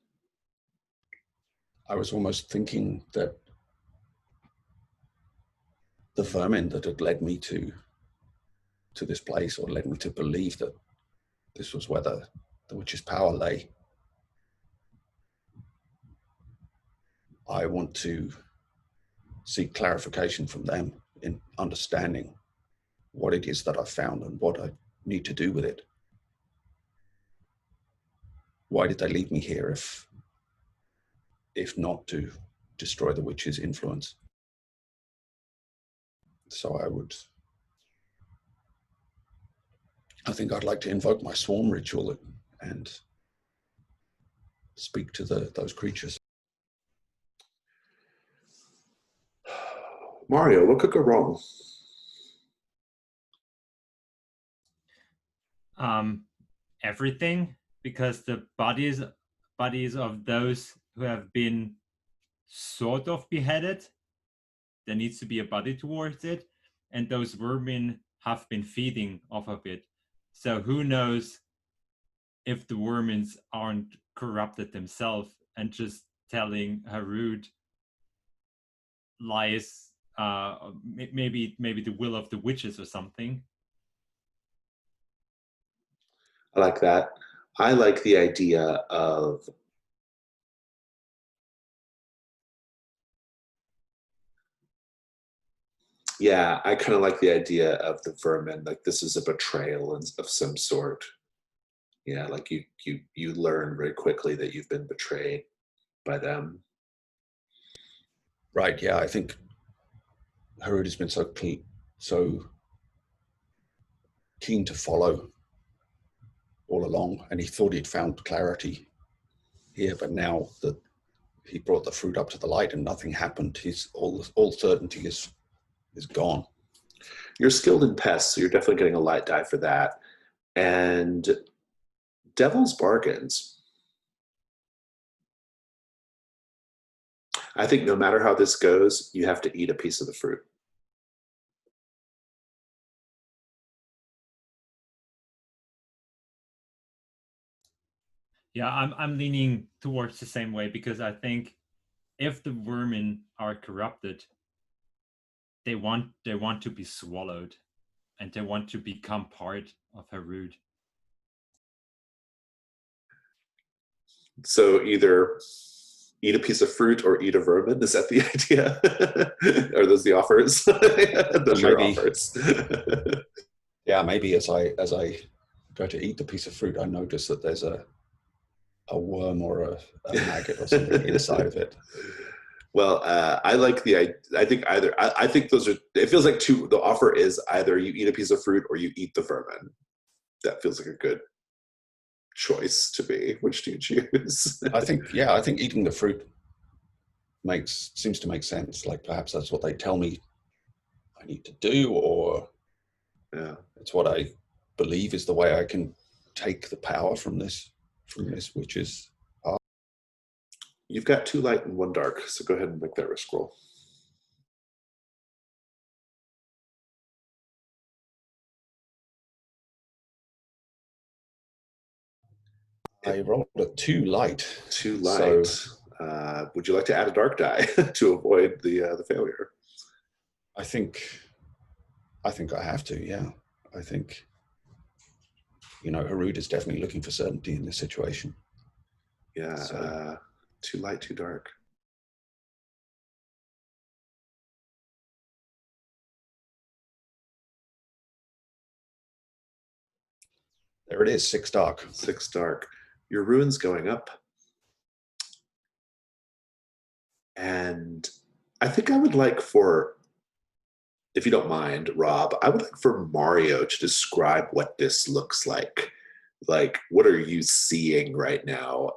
I was almost thinking that the vermin that had led me to this place, or led me to believe that this was where the witch's power lay. I want to seek clarification from them in understanding what it is that I've found and what I need to do with it. Why did they leave me here if not to destroy the witch's influence? So I think I'd like to invoke my swarm ritual and speak to those creatures. Mario, what could go wrong? Everything, because the bodies of those who have been sort of beheaded, there needs to be a body towards it, and those vermin have been feeding off of it. So who knows if the vermins aren't corrupted themselves and just telling Harud lies, maybe the will of the witches or something. I like that. I like the idea of I kind of like the idea of the vermin, like this is a betrayal of some sort. Yeah, like you learn very quickly that you've been betrayed by them. Right, yeah, I think Harud has been so keen to follow all along, and he thought he'd found clarity here, but now that he brought the fruit up to the light and nothing happened, all certainty is gone. You're skilled in pests, so you're definitely getting a light die for that. And devil's bargains. I think no matter how this goes, you have to eat a piece of the fruit. Yeah, I'm leaning towards the same way, because I think if the vermin are corrupted, they want to be swallowed, and they want to become part of Harut. So either eat a piece of fruit or eat a vermin. Is that the idea? Are those the offers? Those are Maybe. offers. Yeah, maybe as I go to eat the piece of fruit, I notice that there's a worm or a maggot or something inside of it. Well, I like I think either. I think those are. It feels like two. The offer is either you eat a piece of fruit or you eat the vermin. That feels like a good choice to me. Which do you choose? I think eating the fruit seems to make sense. Like perhaps that's what they tell me I need to do, or Yeah. it's what I believe is the way I can take the power from this witch's heart. You've got 2 light and 1 dark, so go ahead and make that risk roll. I rolled a 2 light. 2 light. So, would you like to add a dark die to avoid the failure? I think I have to. Yeah, I think Harut is definitely looking for certainty in this situation. Yeah. So. 2 light, 2 dark. There it is, 6 dark. 6 dark. Your ruin's going up. And I think I would like for, if you don't mind, Rob, I would like for Mario to describe what this looks like. Like, what are you seeing right now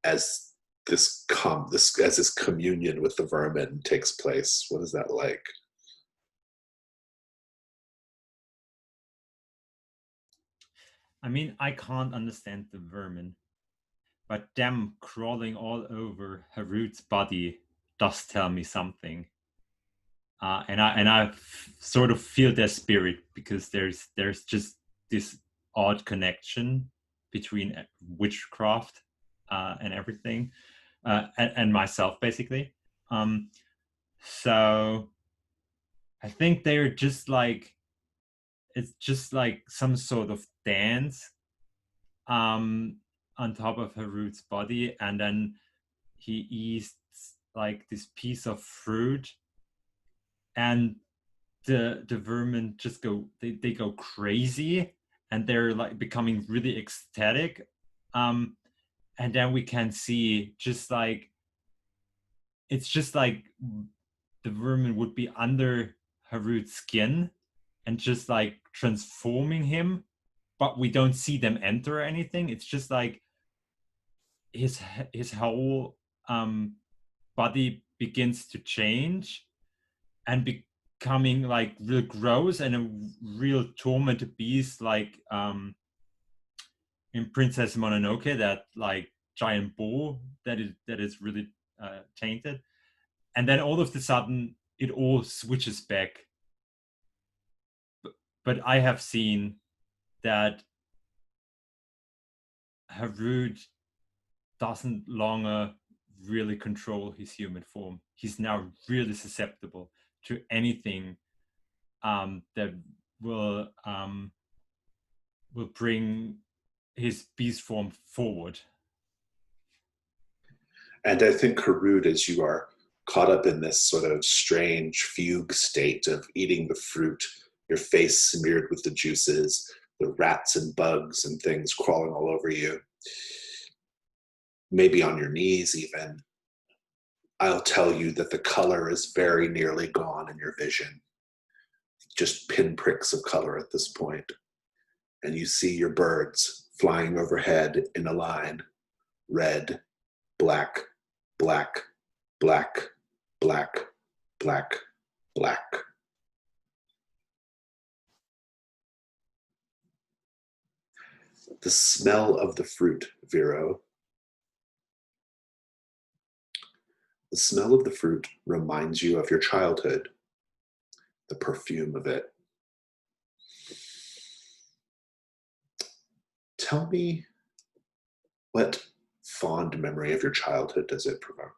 as this communion with the vermin takes place? What is that like? I mean, I can't understand the vermin, but them crawling all over Harut's body does tell me something. And I sort of feel their spirit, because there's just this odd connection between witchcraft and everything, and myself, basically. So I think they're just like, it's just like some sort of dance on top of Harut's body, and then he eats like this piece of fruit, and the vermin just they go crazy, and they're like becoming really ecstatic. And then we can see just like, it's just like the vermin would be under Harut's skin and just like transforming him, but we don't see them enter or anything. It's just like his whole body begins to change and becoming like real gross and a real tormented beast, like in Princess Mononoke, that like giant bull that is really tainted. And then all of a sudden it all switches back. But I have seen that Harut doesn't longer really control his human form. He's now really susceptible to anything that will bring his beast form forward. And I think Harut, as you are caught up in this sort of strange fugue state of eating the fruit, your face smeared with the juices, the rats and bugs and things crawling all over you, maybe on your knees even, I'll tell you that the color is very nearly gone in your vision. Just pinpricks of color at this point. And you see your birds flying overhead in a line. Red, black, black, black, black, black, black. The smell of the fruit, Vero. The smell of the fruit reminds you of your childhood, the perfume of it. Tell me, what fond memory of your childhood does it provoke?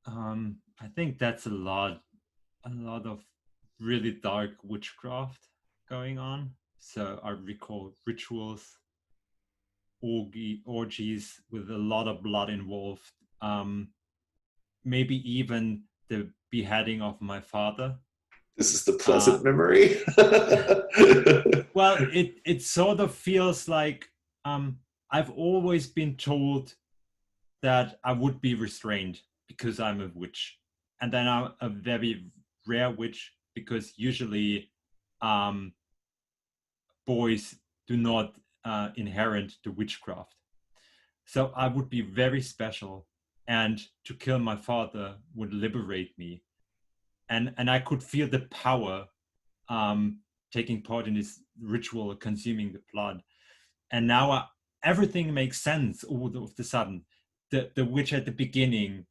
I think that's a lot of really dark witchcraft going on. So I recall rituals, orgies with a lot of blood involved. Maybe even the beheading of my father. This is the pleasant memory. Well, it sort of feels like I've always been told that I would be restrained because I'm a witch, and then I'm a very rare witch because usually boys do not inherit the witchcraft. So I would be very special, and to kill my father would liberate me, and I could feel the power taking part in this ritual, consuming the blood, and now everything makes sense all of a sudden. The witch at the beginning,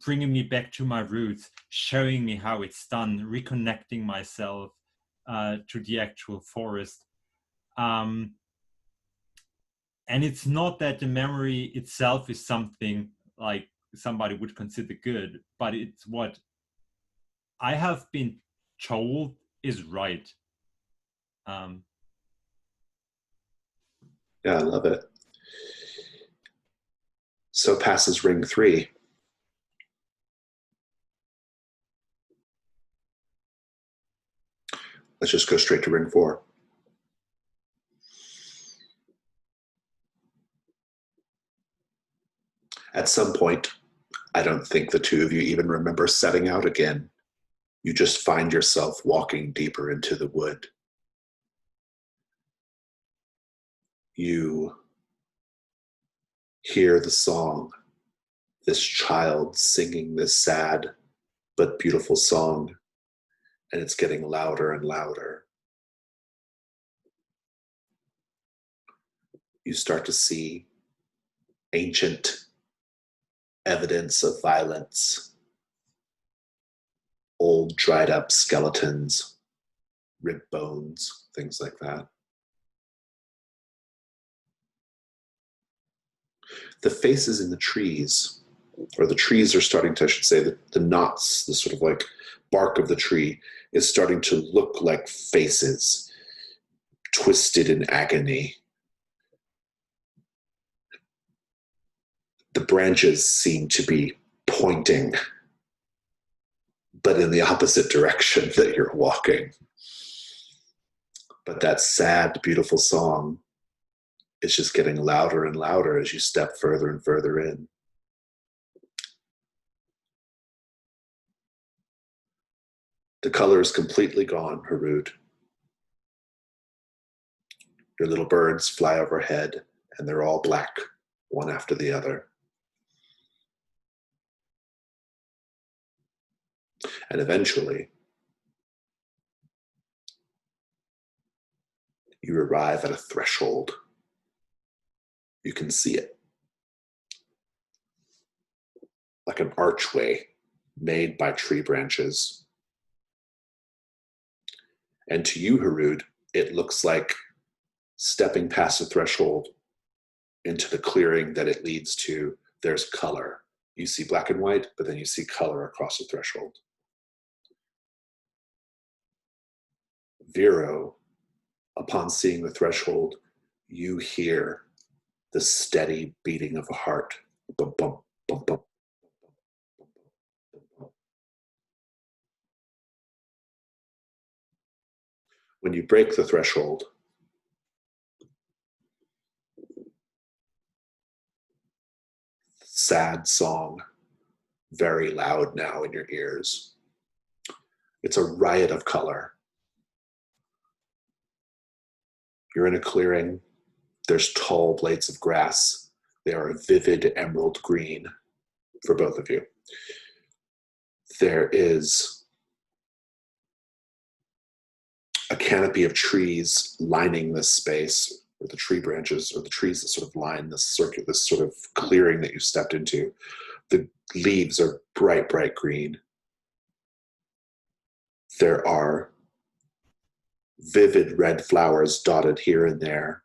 bringing me back to my roots, showing me how it's done, reconnecting myself to the actual forest. And it's not that the memory itself is something like somebody would consider good, but it's what I have been told is right. Yeah, I love it. So passes ring 3. Let's just go straight to ring 4. At some point, I don't think the two of you even remember setting out again. You just find yourself walking deeper into the wood. You hear the song, this child singing this sad but beautiful song, and it's getting louder and louder. You start to see ancient evidence of violence, old dried up skeletons, rib bones, things like that. The faces in the trees, or the trees are starting to, I should say, the knots, the sort of like bark of the tree is starting to look like faces, twisted in agony. The branches seem to be pointing, but in the opposite direction that you're walking. But that sad, beautiful song is just getting louder and louder as you step further and further in. The color is completely gone, Harud. Your little birds fly overhead, and they're all black, one after the other. And eventually, you arrive at a threshold. You can see it. Like an archway made by tree branches. And to you, Harud, it looks like stepping past the threshold into the clearing that it leads to. There's color. You see black and white, but then you see color across the threshold. Vero, upon seeing the threshold, you hear the steady beating of a heart. Bump, bump, bump, bump. When you break the threshold, sad song, very loud now in your ears. It's a riot of color. You're in a clearing. There's tall blades of grass. They are a vivid emerald green for both of you. There is a canopy of trees lining this space, or the tree branches, or the trees that sort of line this circuit, this sort of clearing that you stepped into. The leaves are bright, bright green. There are vivid red flowers dotted here and there.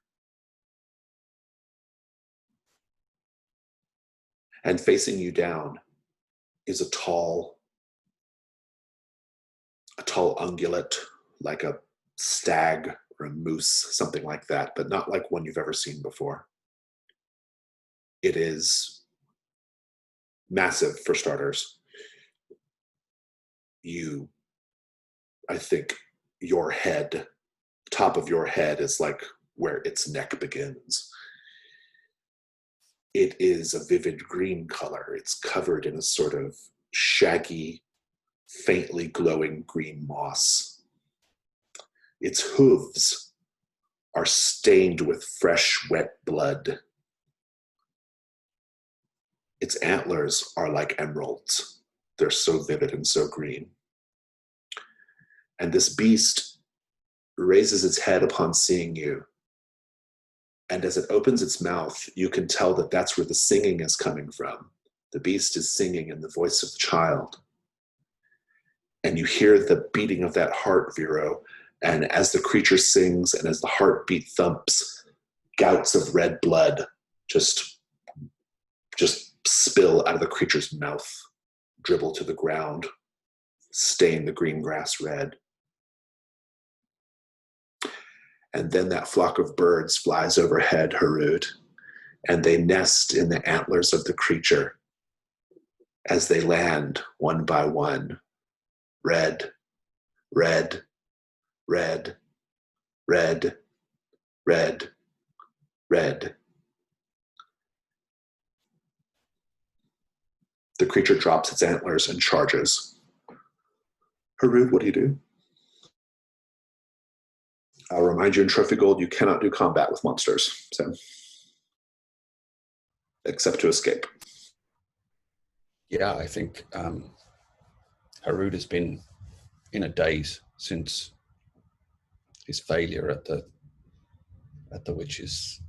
And facing you down, is a tall ungulate, like a stag or a moose, something like that, but not like one you've ever seen before. It is massive for starters. I think your head, top of your head is like where its neck begins. It is a vivid green color. It's covered in a sort of shaggy, faintly glowing green moss. Its hooves are stained with fresh, wet blood. Its antlers are like emeralds. They're so vivid and so green. And this beast raises its head upon seeing you. And as it opens its mouth, you can tell that that's where the singing is coming from. The beast is singing in the voice of the child. And you hear the beating of that heart, Vero. And as the creature sings and as the heartbeat thumps, gouts of red blood just spill out of the creature's mouth, dribble to the ground, stain the green grass red. And then that flock of birds flies overhead, Harud, and they nest in the antlers of the creature as they land one by one. Red, red, red, red, red, red. The creature drops its antlers and charges. Harud, what do you do? I'll remind you in Trophy Gold, you cannot do combat with monsters, so except to escape. Yeah, I think Harud has been in a daze since his failure at the witch's.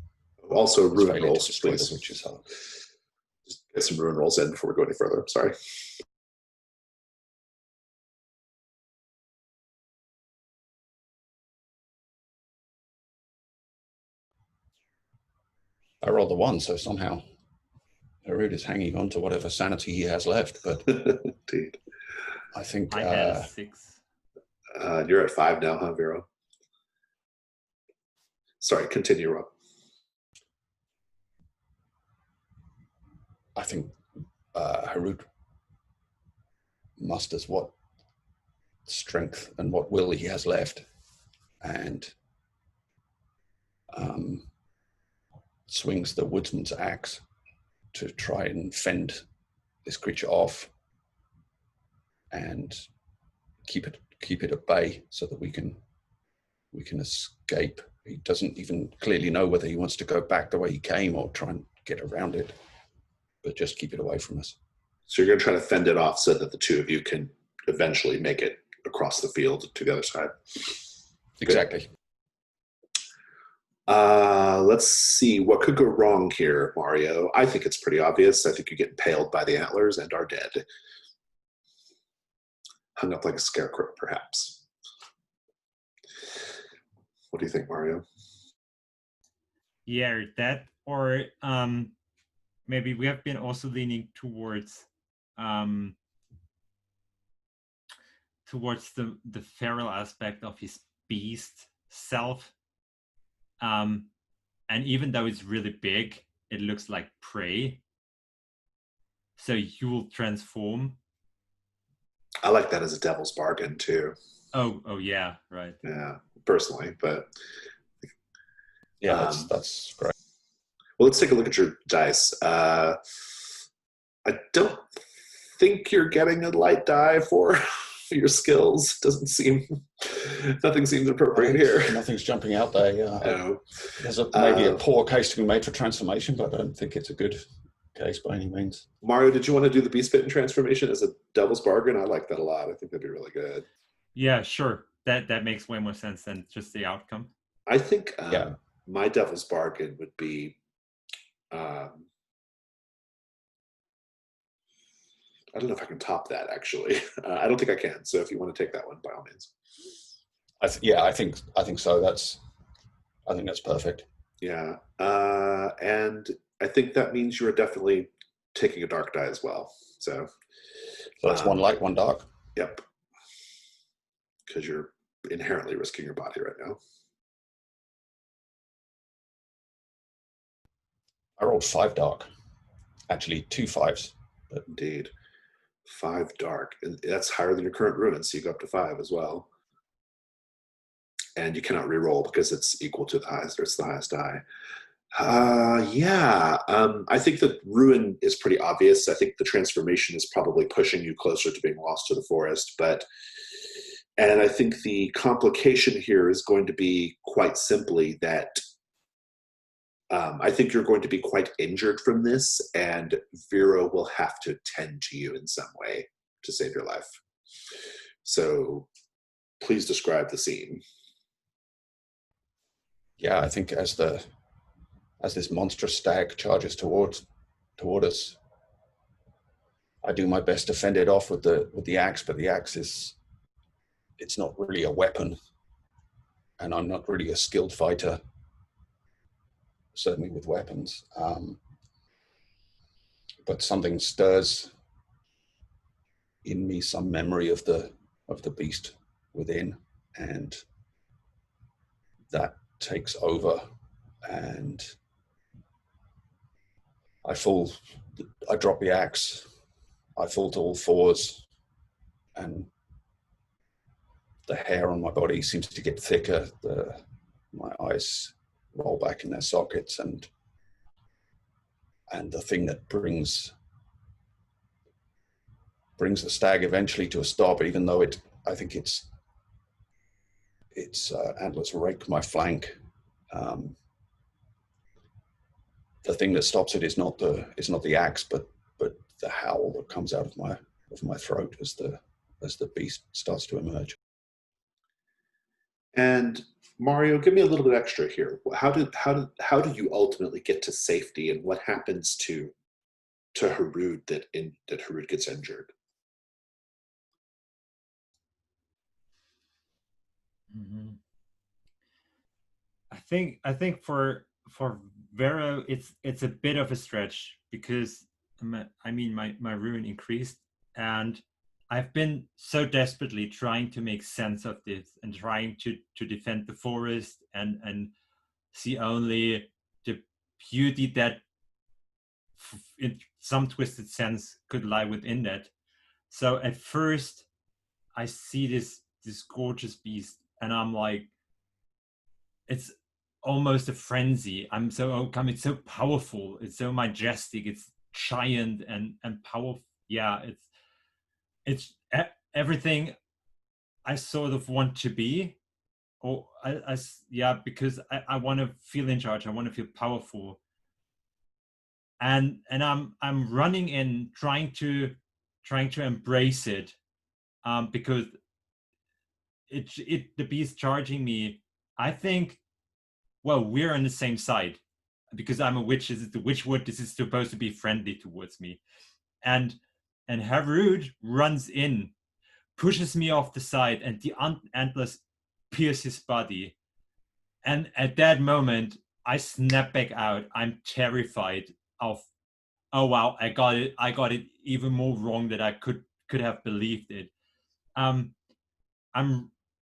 Also, his ruin failure rolls, to destroy please. the witch's heart. Just get some ruin rolls in before we go any further. Sorry. I rolled a 1, so somehow Harud is hanging on to whatever sanity he has left. But Indeed. I think I had a 6. You're at 5 now, huh, Vero? Sorry, continue, Rob. I think Harud musters what strength and what will he has left, and swings the woodsman's axe to try and fend this creature off and keep it at bay so that we can escape. He doesn't even clearly know whether he wants to go back the way he came or try and get around it, but just keep it away from us. So you're going to try to fend it off so that the two of you can eventually make it across the field to the other side. Exactly. Good. Let's see. What could go wrong here, Mario? I think it's pretty obvious. I think you get impaled by the antlers and are dead. Hung up like a scarecrow, perhaps. What do you think, Mario? Yeah, that, or maybe we have been also leaning towards the feral aspect of his beast self. And even though it's really big, it looks like prey. So you will transform. I like that as a devil's bargain too. Oh yeah, right. Yeah, personally, but Yeah, that's great. Well, let's take a look at your dice. I don't think you're getting a light die for your skills. Nothing seems appropriate here. Nothing's jumping out there. Yeah, No. There's maybe a poor case to be made for transformation, but I don't think it's a good case by any means. Mario, did you want to do the beast bitten transformation as a devil's bargain? I like that a lot. I think that'd be really good. Yeah, sure. That makes way more sense than just the outcome. I think my devil's bargain would be I don't know if I can top that, actually. I don't think I can. So if you want to take that one, by all means. I think so. I think that's perfect. Yeah. And I think that means you're definitely taking a dark die as well. So So that's one light, one dark. Yep. Because you're inherently risking your body right now. I rolled 5 dark. Actually, 2 5s. But Indeed. 5 dark. And that's higher than your current ruin, so you go up to 5 as well. And you cannot re-roll because it's equal to the highest, or it's the highest die. I think the ruin is pretty obvious. I think the transformation is probably pushing you closer to being lost to the forest. And I think the complication here is going to be quite simply that I think you're going to be quite injured from this, and Vero will have to tend to you in some way to save your life. So please describe the scene. yeah, I think as this monstrous stag charges toward us, I do my best to fend it off with the axe, but the axe it's not really a weapon, and I'm not really a skilled fighter, certainly with weapons. But something stirs in me, some memory of the beast within, and that takes over, and I drop the axe, I fall to all fours, and the hair on my body seems to get thicker. My eyes roll back in their sockets, and the thing that brings the stag eventually to a stop, even though I think its antlers rake my flank. The thing that stops it is not the axe, but the howl that comes out of my throat as the beast starts to emerge. And Mario, give me a little bit extra here. How do you ultimately get to safety, and what happens to Harud that Harud gets injured? Mm-hmm. I think for Vero, it's a bit of a stretch because my ruin increased, and I've been so desperately trying to make sense of this and trying to defend the forest and see only the beauty that in some twisted sense could lie within that. So at first I see this gorgeous beast and I'm like, it's almost a frenzy. It's so powerful, it's so majestic, it's giant and powerful. Yeah, it's everything I sort of want to be. Or because I want to feel in charge, I want to feel powerful, and I'm running in trying to embrace it, because the beast charging me, I think, well, we're on the same side because I'm a witch. This is the Witchwood. This is supposed to be friendly towards me. And Harud runs in, pushes me off the side, and the antlers pierce his body. And at that moment, I snap back out. I'm terrified of, oh wow, I got it even more wrong than I could have believed it. I'm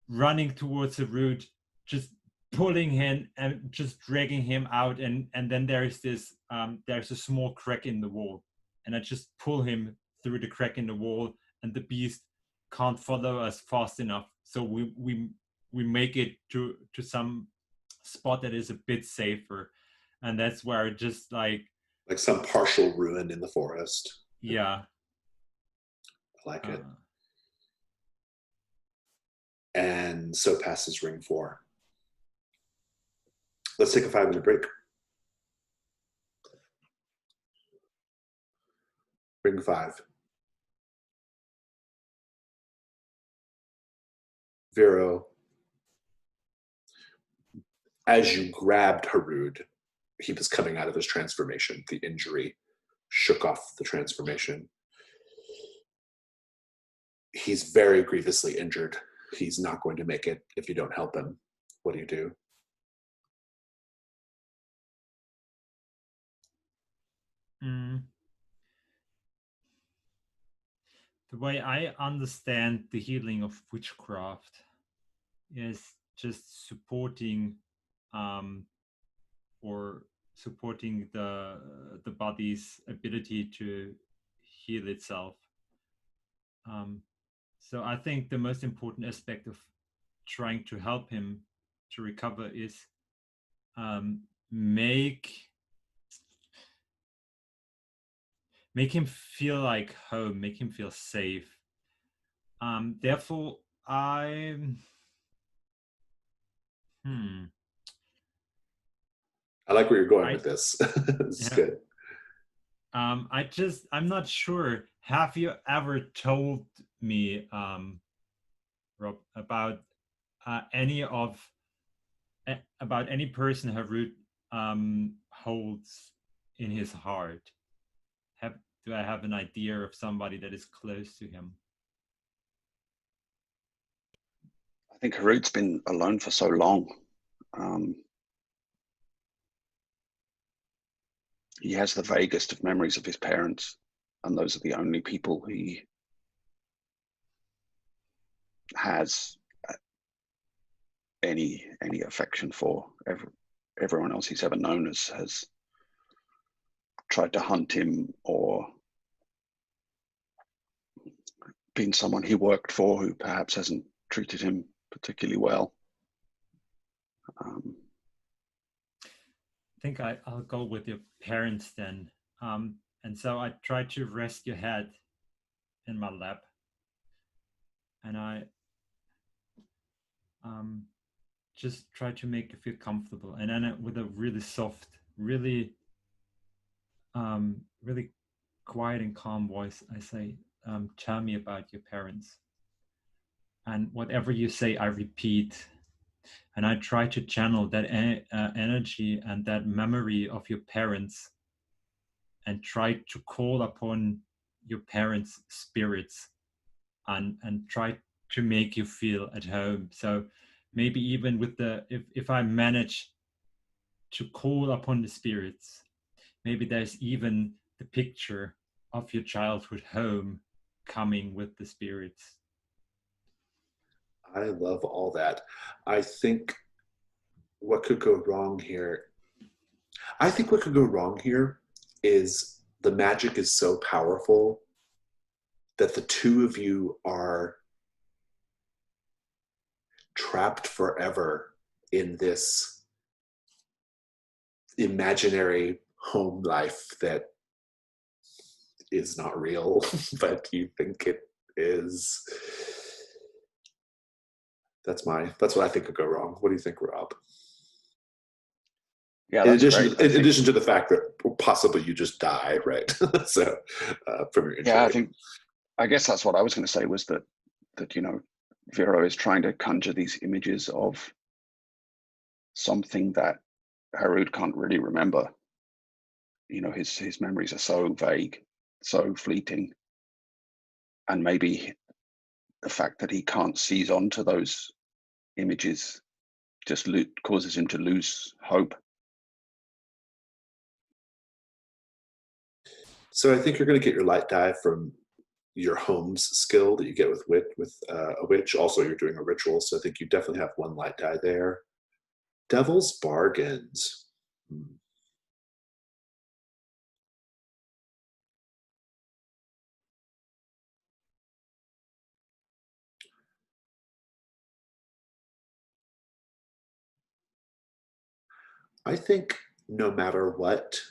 running towards Harud, just pulling him and just dragging him out, and then there's a small crack in the wall, and I just pull him through the crack in the wall, and the beast can't follow us fast enough, so we make it to some spot that is a bit safer, and that's where just like some partial ruin in the forest. Yeah, I like it. And so passes ring 4. Let's take a 5-minute break. Ring 5. Vero, as you grabbed Harud, he was coming out of his transformation. The injury shook off the transformation. He's very grievously injured. He's not going to make it if you don't help him. What do you do? the way I understand the healing of witchcraft is just supporting or supporting the body's ability to heal itself. So I think the most important aspect of trying to help him to recover is make him feel like home, make him feel safe. Therefore, I like where you're going with this. This is good. I'm not sure. Have you ever told me, Rob, about any person Harut holds in his heart? Do I have an idea of somebody that is close to him? I think Harut's been alone for so long. He has the vaguest of memories of his parents, and those are the only people he has any affection for. Everyone else he's ever known has tried to hunt him or been someone he worked for who perhaps hasn't treated him particularly well. I think I'll go with your parents then. And so I tried to rest your head in my lap, and I just try to make you feel comfortable. And then with a really soft, really quiet and calm voice, I say, tell me about your parents. And whatever you say, I repeat. And I try to channel that energy and that memory of your parents, and try to call upon your parents' spirits, and try to make you feel at home. So maybe even with if I manage to call upon the spirits, maybe there's even the picture of your childhood home coming with the spirits. I love all that. I think what could go wrong here is the magic is so powerful that the two of you are trapped forever in this imaginary home life that is not real, but you think it is. That's what I think could go wrong. What do you think, Rob? Yeah, in addition to the fact that possibly you just die, right? So from your injury. Yeah, I guess that's what I was going to say, was that Vero is trying to conjure these images of something that Harut can't really remember. His memories are so vague, so fleeting, and maybe the fact that he can't seize onto those images just causes him to lose hope. So I think you're going to get your light die from your home's skill that you get with a witch. Also, you're doing a ritual, so I think you definitely have one light die there. Devil's bargains. I think no matter what,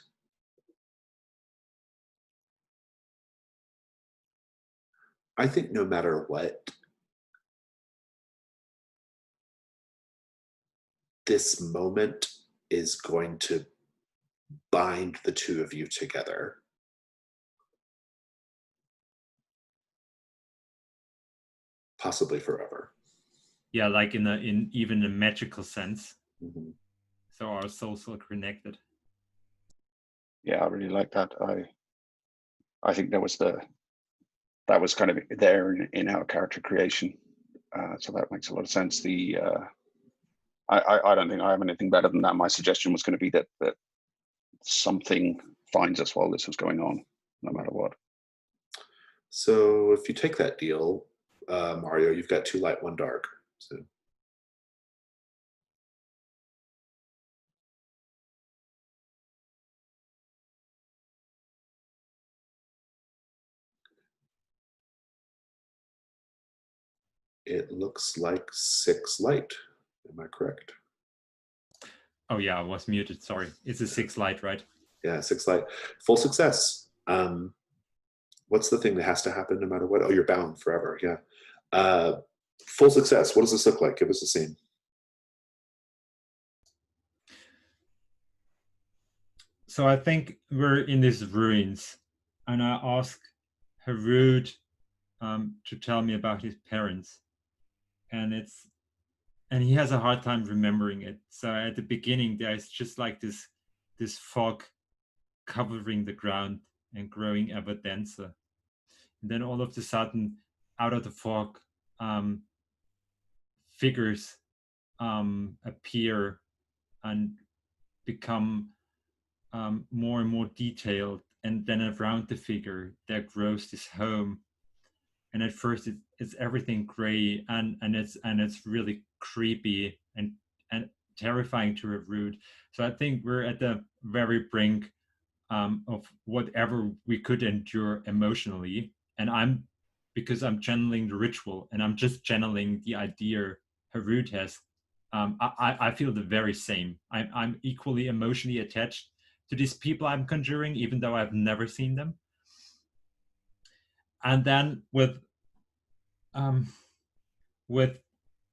this moment is going to bind the two of you together. Possibly forever. Yeah, like in even a magical sense. Mm-hmm. So our souls are connected. Yeah, I really like that. I think that was kind of there in our character creation. So that makes a lot of sense. I don't think I have anything better than that. My suggestion was going to be that something finds us while this was going on, no matter what. So if you take that deal, Mario, you've got 2 light, 1 dark. So it looks like 6 light. Am I correct? Oh yeah, I was muted. Sorry. It's a 6 light, right? Yeah, 6 light. Full success. What's the thing that has to happen no matter what? Oh, you're bound forever. Yeah. Full success. What does this look like? Give us a scene. So I think we're in these ruins, and I ask Harud to tell me about his parents, and he has a hard time remembering it. So at the beginning, there's just like this fog covering the ground and growing ever denser. And then all of a sudden, out of the fog, figures appear and become more and more detailed. And then around the figure, there grows this home. And at first, it's everything gray, and it's really creepy and terrifying to Harud. So I think we're at the very brink of whatever we could endure emotionally. And because I'm channeling the ritual and I'm just channeling the idea Harud has, I feel the very same. I'm equally emotionally attached to these people I'm conjuring, even though I've never seen them. And then with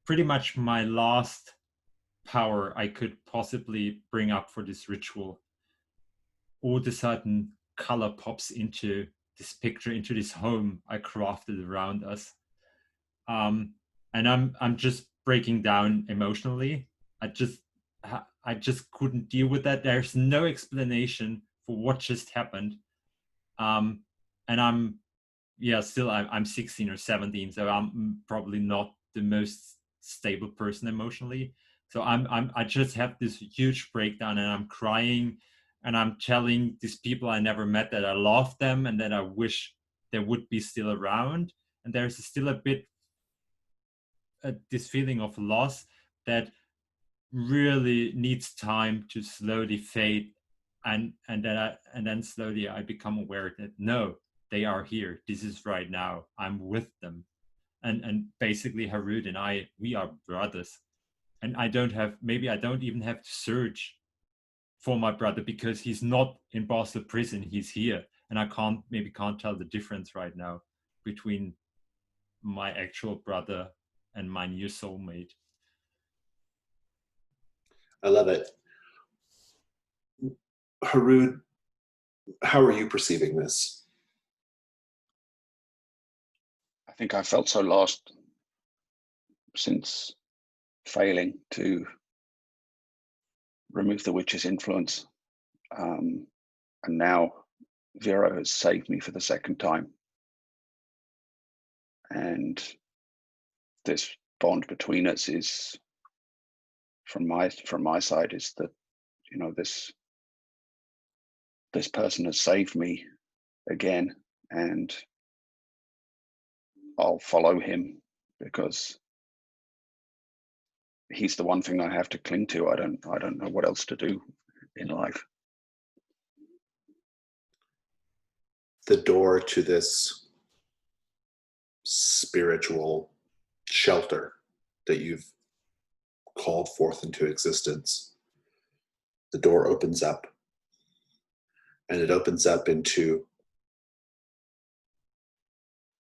pretty much my last power I could possibly bring up for this ritual, all of a sudden color pops into this picture, into this home I crafted around us. And I'm just breaking down emotionally. I just couldn't deal with that. There's no explanation for what just happened. And I'm 16 or 17, so I'm probably not the most stable person emotionally. So I just have this huge breakdown, and I'm crying, and I'm telling these people I never met that I love them and that I wish they would be still around. And there's still a bit this feeling of loss that really needs time to slowly fade, and then slowly I become aware that no, they are here. This is right now. I'm with them, and basically Harud and we are brothers, and I don't even have to search for my brother because he's not in Basel prison. He's here, and I can't tell the difference right now between my actual brother and my new soulmate. I love it. Harud, how are you perceiving this? I think I felt so lost since failing to remove the witch's influence. And now Vera has saved me for the second time. And this bond between us is, from my side, is that, you know, this person has saved me again, and I'll follow him because he's the one thing I have to cling to. I don't know what else to do in life. The door to this spiritual shelter that you've called forth into existence, the door opens up, and it opens up into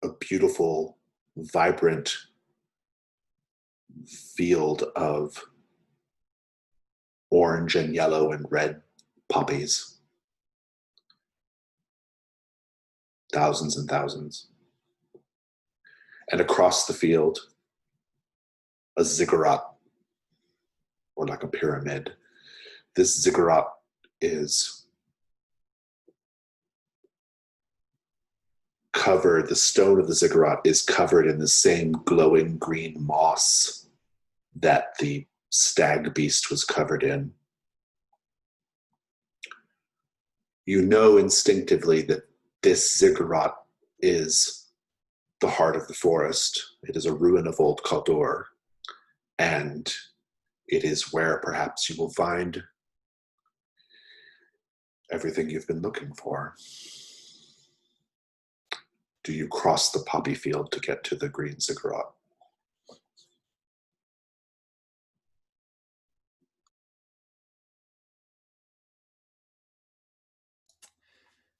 a beautiful, vibrant field of orange and yellow and red poppies. Thousands and thousands. And across the field, a ziggurat, or like a pyramid. This ziggurat is covered, the stone of the ziggurat is covered in the same glowing green moss that the stag beast was covered in. You know instinctively that this ziggurat is the heart of the forest. It is a ruin of old Kaldor, and it is where perhaps you will find everything you've been looking for. Do you cross the poppy field to get to the green ziggurat?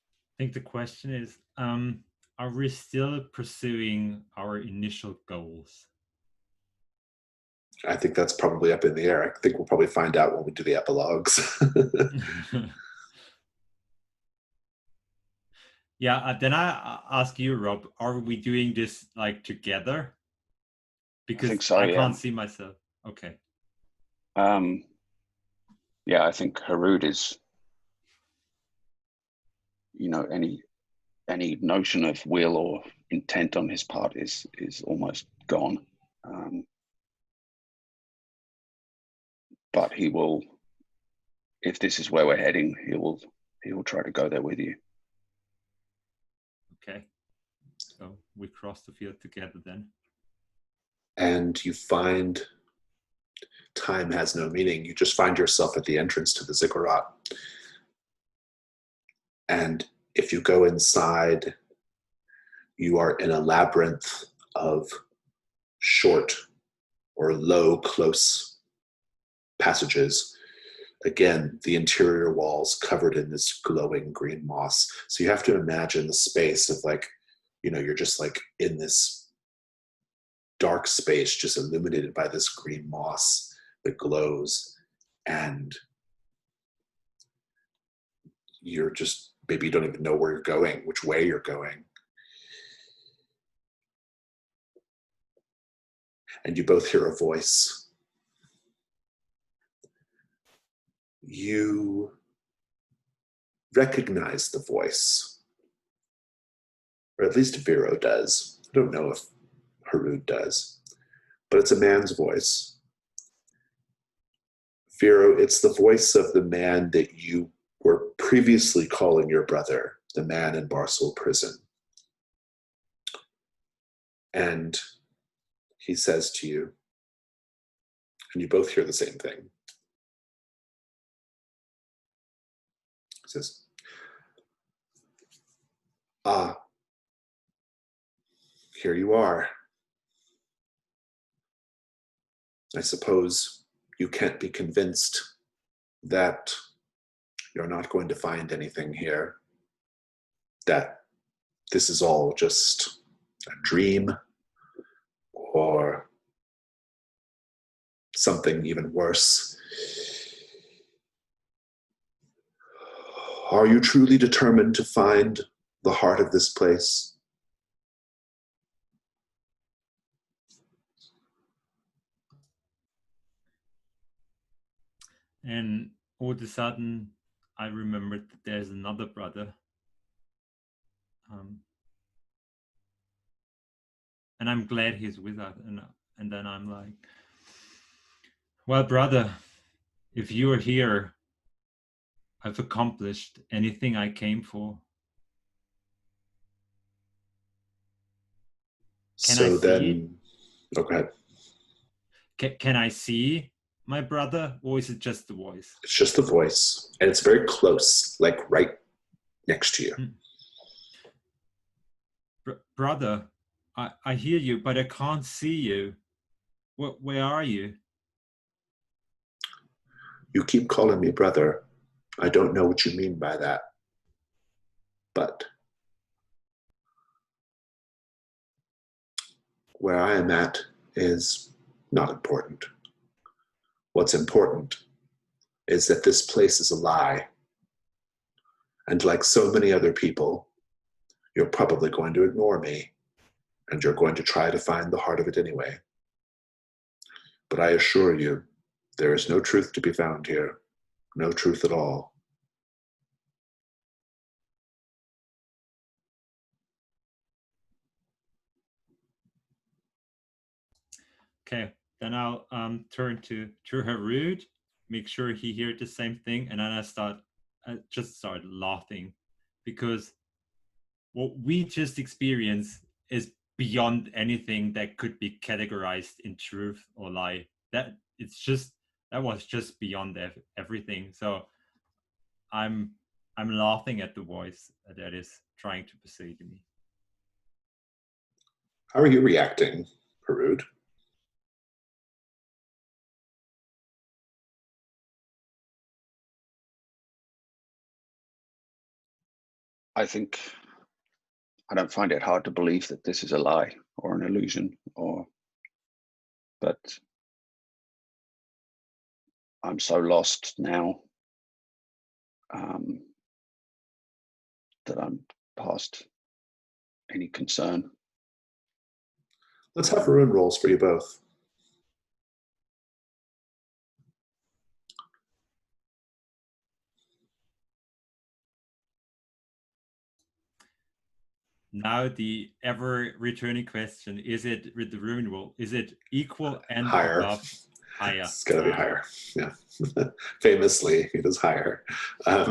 I think the question is, are we still pursuing our initial goals? I think that's probably up in the air. I think we'll probably find out when we do the epilogues. Yeah, then I ask you, Rob, are we doing this like together? Because think so, I yeah. can't see myself. Okay. Yeah, I think Harud is, any notion of will or intent on his part is almost gone. But he will, if this is where we're heading, he will try to go there with you. Okay. So we cross the field together then. And you find time has no meaning. You just find yourself at the entrance to the ziggurat. And if you go inside, you are in a labyrinth of short or low, close passages. Again, the interior walls covered in this glowing green moss. So you have to imagine the space of you're just in this dark space, just illuminated by this green moss that glows. And you're just, maybe you don't even know where you're going, which way you're going. And you both hear a voice. You recognize the voice, or at least Vero does. I don't know if Harud does, but it's a man's voice. Vero, it's the voice of the man that you were previously calling your brother, the man in Barcel prison. And he says to you, and you both hear the same thing. He says, here you are. I suppose you can't be convinced that you're not going to find anything here, that this is all just a dream or something even worse. Are you truly determined to find the heart of this place? And all of a sudden, I remembered that there's another brother. And I'm glad he's with us. And then I'm like, well, brother, if you are here, I've accomplished anything I came for. Okay. Can I see my brother, or is it just the voice? It's just the voice, and it's very close, like right next to you. Brother, I hear you, but I can't see you. Where are you? You keep calling me brother. I don't know what you mean by that. But where I am at is not important. What's important is that this place is a lie. And like so many other people, you're probably going to ignore me, and you're going to try to find the heart of it anyway. But I assure you, there is no truth to be found here. No truth at all. Okay, then I'll turn to Harud, make sure he heard the same thing, and then I just start laughing, because what we just experienced is beyond anything that could be categorized in truth or lie. That was just beyond everything. So I'm laughing at the voice that is trying to persuade me. How are you reacting, Harud? I think I don't find it hard to believe that this is a lie or an illusion, but I'm so lost now that I'm past any concern. Let's have ruin rolls for you both. Now the ever returning question, is it with the ruin roll, is it equal and Higher. above? Higher. It's got to be higher. Yeah. Famously, it is higher. I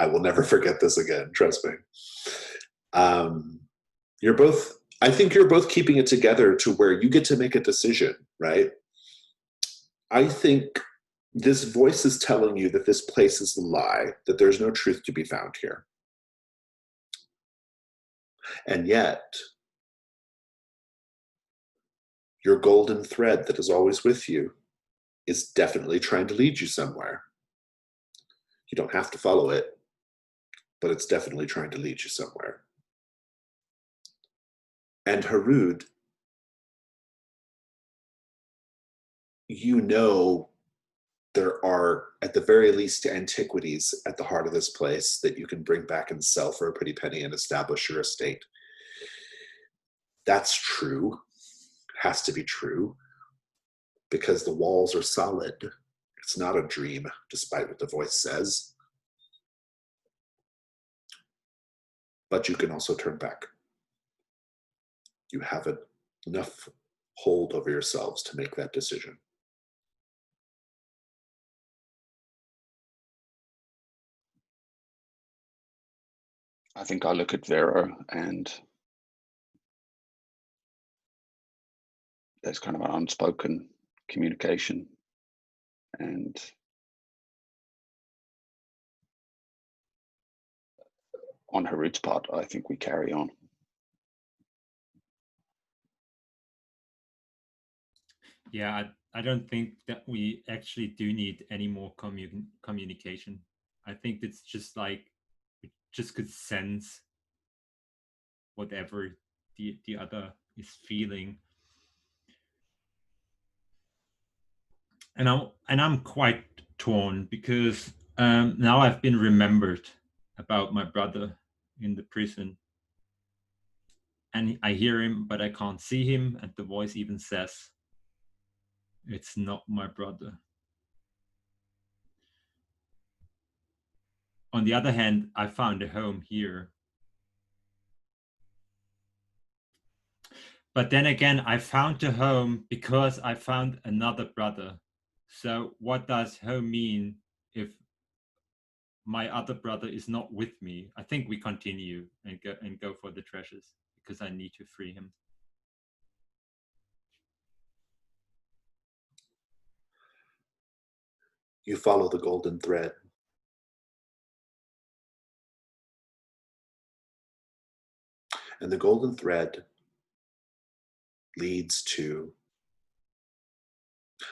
will never forget this again, trust me. I think you're both keeping it together to where you get to make a decision, right? I think this voice is telling you that this place is a lie, that there's no truth to be found here. And yet, your golden thread that is always with you is definitely trying to lead you somewhere. You don't have to follow it, but it's definitely trying to lead you somewhere. And Harud, you know there are, at the very least, antiquities at the heart of this place that you can bring back and sell for a pretty penny and establish your estate. That's true. Has to be true, because the walls are solid. It's not a dream, despite what the voice says. But you can also turn back. You have enough hold over yourselves to make that decision. I think I look at Vera and there's kind of an unspoken communication, and on Harud's part, I think we carry on. Yeah, I don't think that we actually do need any more communication. I think it's just like we just could sense whatever the other is feeling. And I'm quite torn because now I've been remembered about my brother in the prison. And I hear him, but I can't see him. And the voice even says, it's not my brother. On the other hand, I found a home here. But then again, I found a home because I found another brother. So what does home mean if my other brother is not with me? I think we continue and go for the treasures because I need to free him. You follow the golden thread. And the golden thread leads to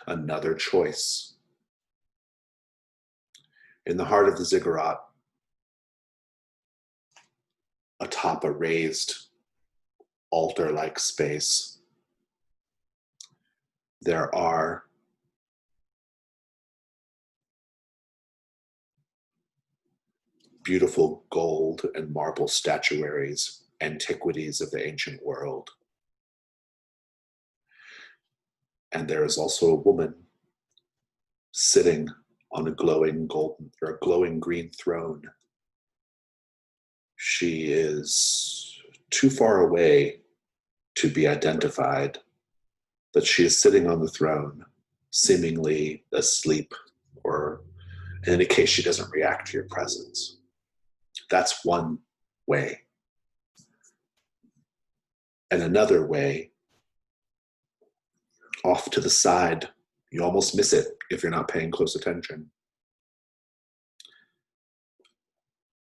another choice. In the heart of the ziggurat, atop a raised altar-like space, there are beautiful gold and marble statuaries, antiquities of the ancient world. And there is also a woman sitting on a glowing green throne. She is too far away to be identified, but she is sitting on the throne, seemingly asleep, or in any case, she doesn't react to your presence. That's one way. and another way off to the side. You almost miss it if you're not paying close attention.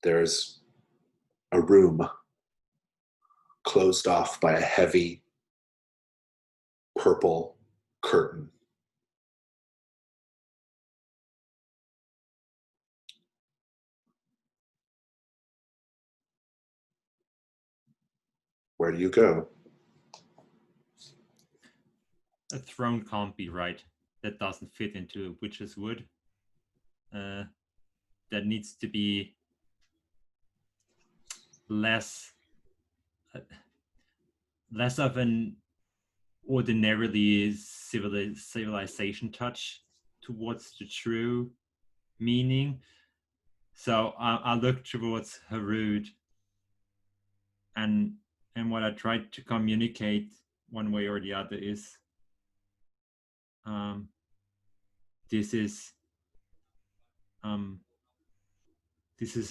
There's a room closed off by a heavy purple curtain. Where do you go? A throne can't be right. That doesn't fit into a witch's wood. That needs to be less of an ordinarily civilization touch towards the true meaning. So I look towards Harud, and what I tried to communicate one way or the other is this is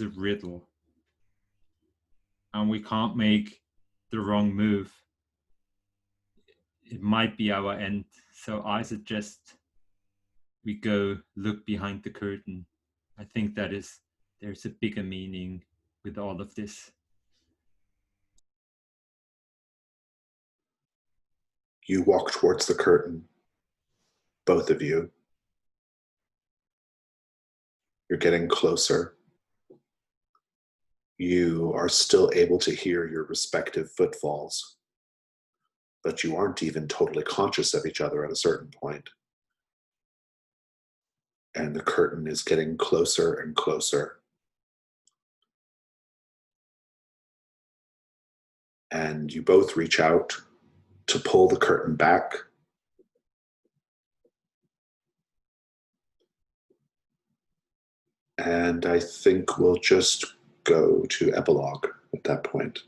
a riddle, and we can't make the wrong move. It might be our end. So I suggest we go look behind the curtain. I think there's a bigger meaning with all of this. You walk towards the curtain, both of you. You're getting closer. You are still able to hear your respective footfalls, but you aren't even totally conscious of each other at a certain point. And the curtain is getting closer and closer. And you both reach out to pull the curtain back. And I think we'll just go to epilogue at that point.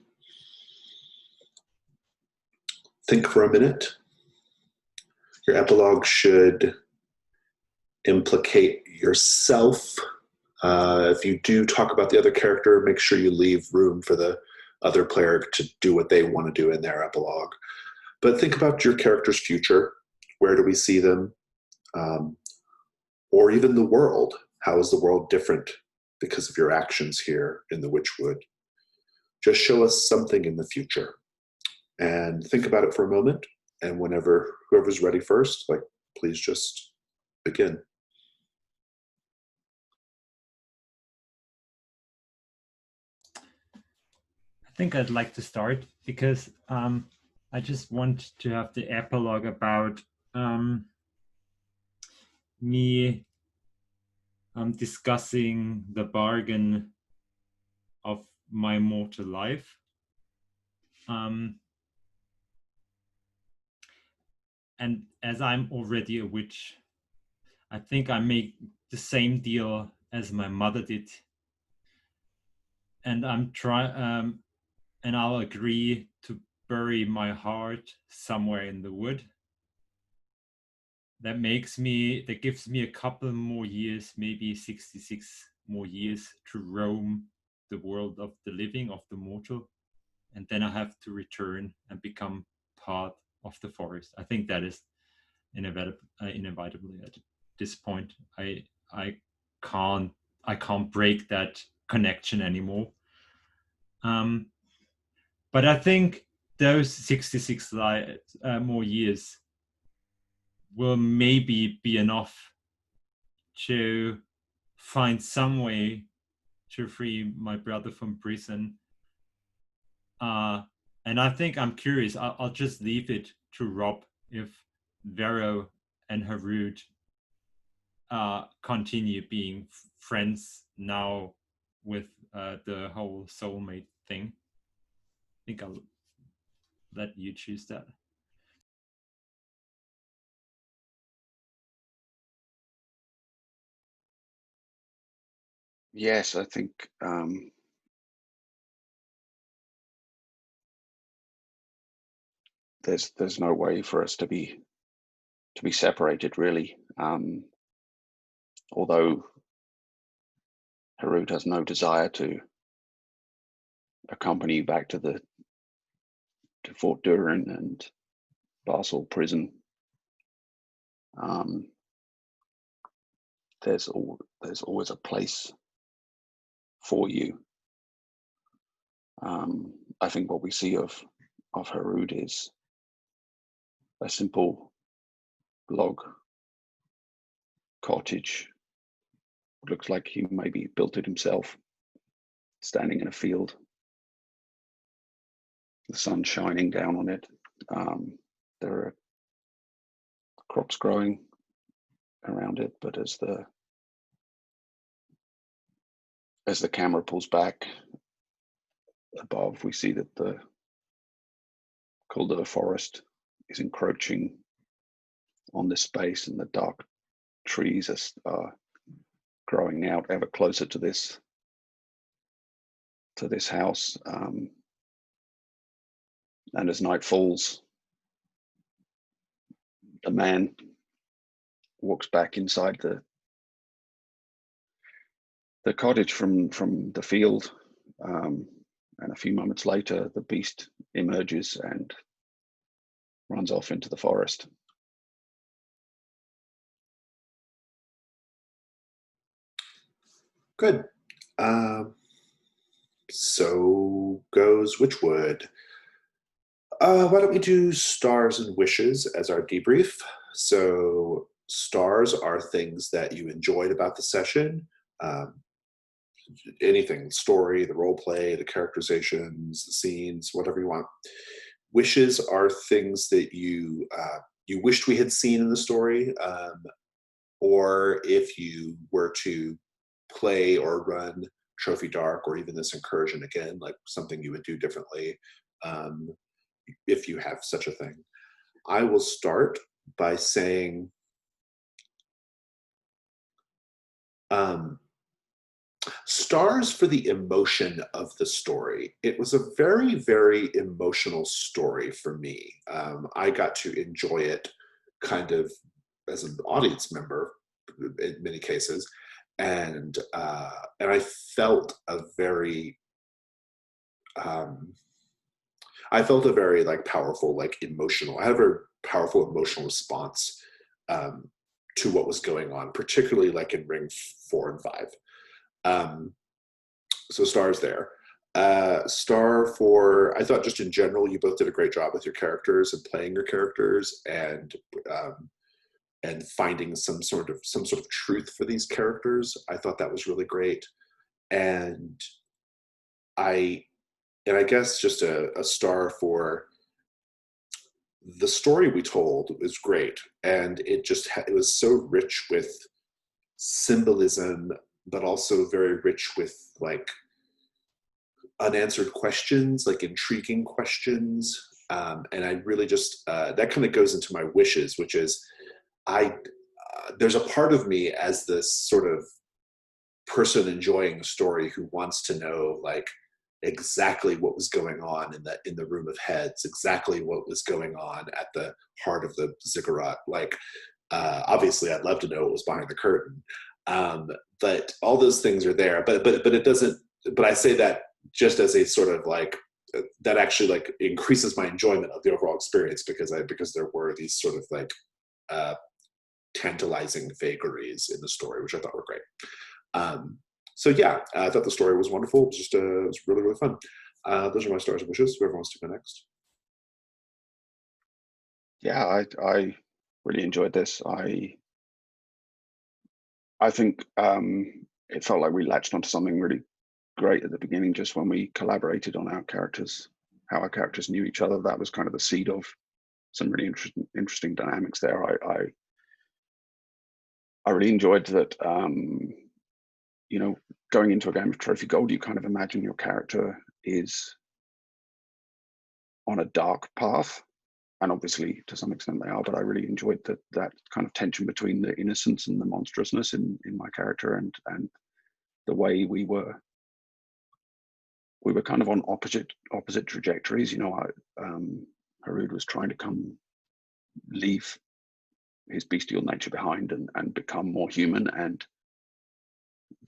Think for a minute. Your epilogue should implicate yourself. If you do talk about the other character, make sure you leave room for the other player to do what they want to do in their epilogue. But think about your character's future. Where do we see them? Or even the world. How is the world different because of your actions here in the Witchwood? Just show us something in the future. And think about it for a moment. And whenever whoever's ready first, please just begin. I think I'd like to start because I just want to have the epilogue about me discussing the bargain of my mortal life. And as I'm already a witch, I think I make the same deal as my mother did. And and I'll agree to bury my heart somewhere in the wood. That gives me a couple more years, maybe 66 more years to roam the world of the living, of the mortal. And then I have to return and become part of the forest. I think that is inevitably at this point. I can't break that connection anymore. But I think those 66 more years will maybe be enough to find some way to free my brother from prison. And I think I'm curious. I'll just leave it to Rob if Vero and Harud continue being friends now with the whole soulmate thing. I think I'll let you choose that. Yes, I think there's no way for us to be separated, really. Although Harut has no desire to accompany you back to to Fort Durin and Basel prison. There's always a place for you. I think what we see of Harud is a simple log cottage. It looks like he maybe built it himself, standing in a field. The sun shining down on it. There are crops growing around it, but as the camera pulls back above, we see that the Caldor forest is encroaching on this space, and the dark trees are growing out ever closer to this house. And as night falls, the man walks back inside the cottage from the field, and a few moments later, the beast emerges and runs off into the forest. Good. So goes Witchwood. Why don't we do stars and wishes as our debrief? So stars are things that you enjoyed about the session. Anything, story, the role play, the characterizations, the scenes, whatever you want. Wishes are things that you wished we had seen in the story, or if you were to play or run Trophy Dark or even this incursion again, like something you would do differently, if you have such a thing. I will start by saying stars for the emotion of the story. It was a very, very emotional story for me. I got to enjoy it kind of as an audience member in many cases. And I felt a very like powerful, like emotional. I had a very powerful emotional response to what was going on, particularly like in Ring 4 and 5. So stars there. Star for, I thought just in general, you both did a great job with your characters and playing your characters and finding some sort of truth for these characters. I thought that was really great. And I guess just a star for the story we told was great. And it was so rich with symbolism, but also very rich with like unanswered questions, like intriguing questions. And I really just, that kind of goes into my wishes, which is there's a part of me as this sort of person enjoying the story who wants to know like exactly what was going on in the room of heads, exactly what was going on at the heart of the ziggurat. Like, obviously I'd love to know what was behind the curtain. But all those things are there, but it doesn't, but I say that just as a sort of like, that actually like increases my enjoyment of the overall experience because there were these sort of like, tantalizing vagaries in the story, which I thought were great. So yeah, I thought the story was wonderful. It was just, it was really, really fun. Those are my stars and wishes. Whoever wants to go next. Yeah, I really enjoyed this. I think it felt like we latched onto something really great at the beginning, just when we collaborated on our characters, how our characters knew each other. That was kind of the seed of some really interesting dynamics there. I really enjoyed that. You know, going into a game of Trophy Gold, you kind of imagine your character is on a dark path, and obviously to some extent they are, but I really enjoyed that kind of tension between the innocence and the monstrousness in my character, and the way we were kind of on opposite trajectories. You know, Harud was trying to leave his bestial nature behind and become more human, and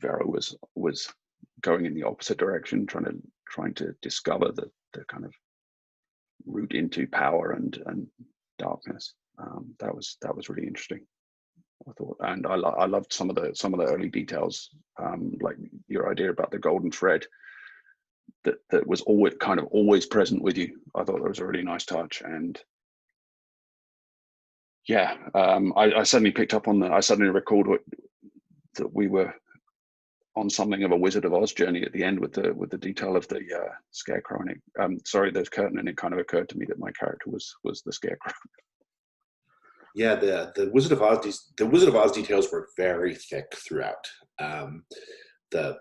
Vera was going in the opposite direction, trying to discover the kind of route into power and darkness. That was really interesting, I thought, and I loved some of the early details, like your idea about the golden thread that was always present with you. I thought that was a really nice touch, and yeah, I suddenly picked up on that. I suddenly recalled that we were on something of a Wizard of Oz journey at the end with the detail of the scarecrow, and the curtain, and it kind of occurred to me that my character was the scarecrow. Yeah, the Wizard of Oz details were very thick throughout. The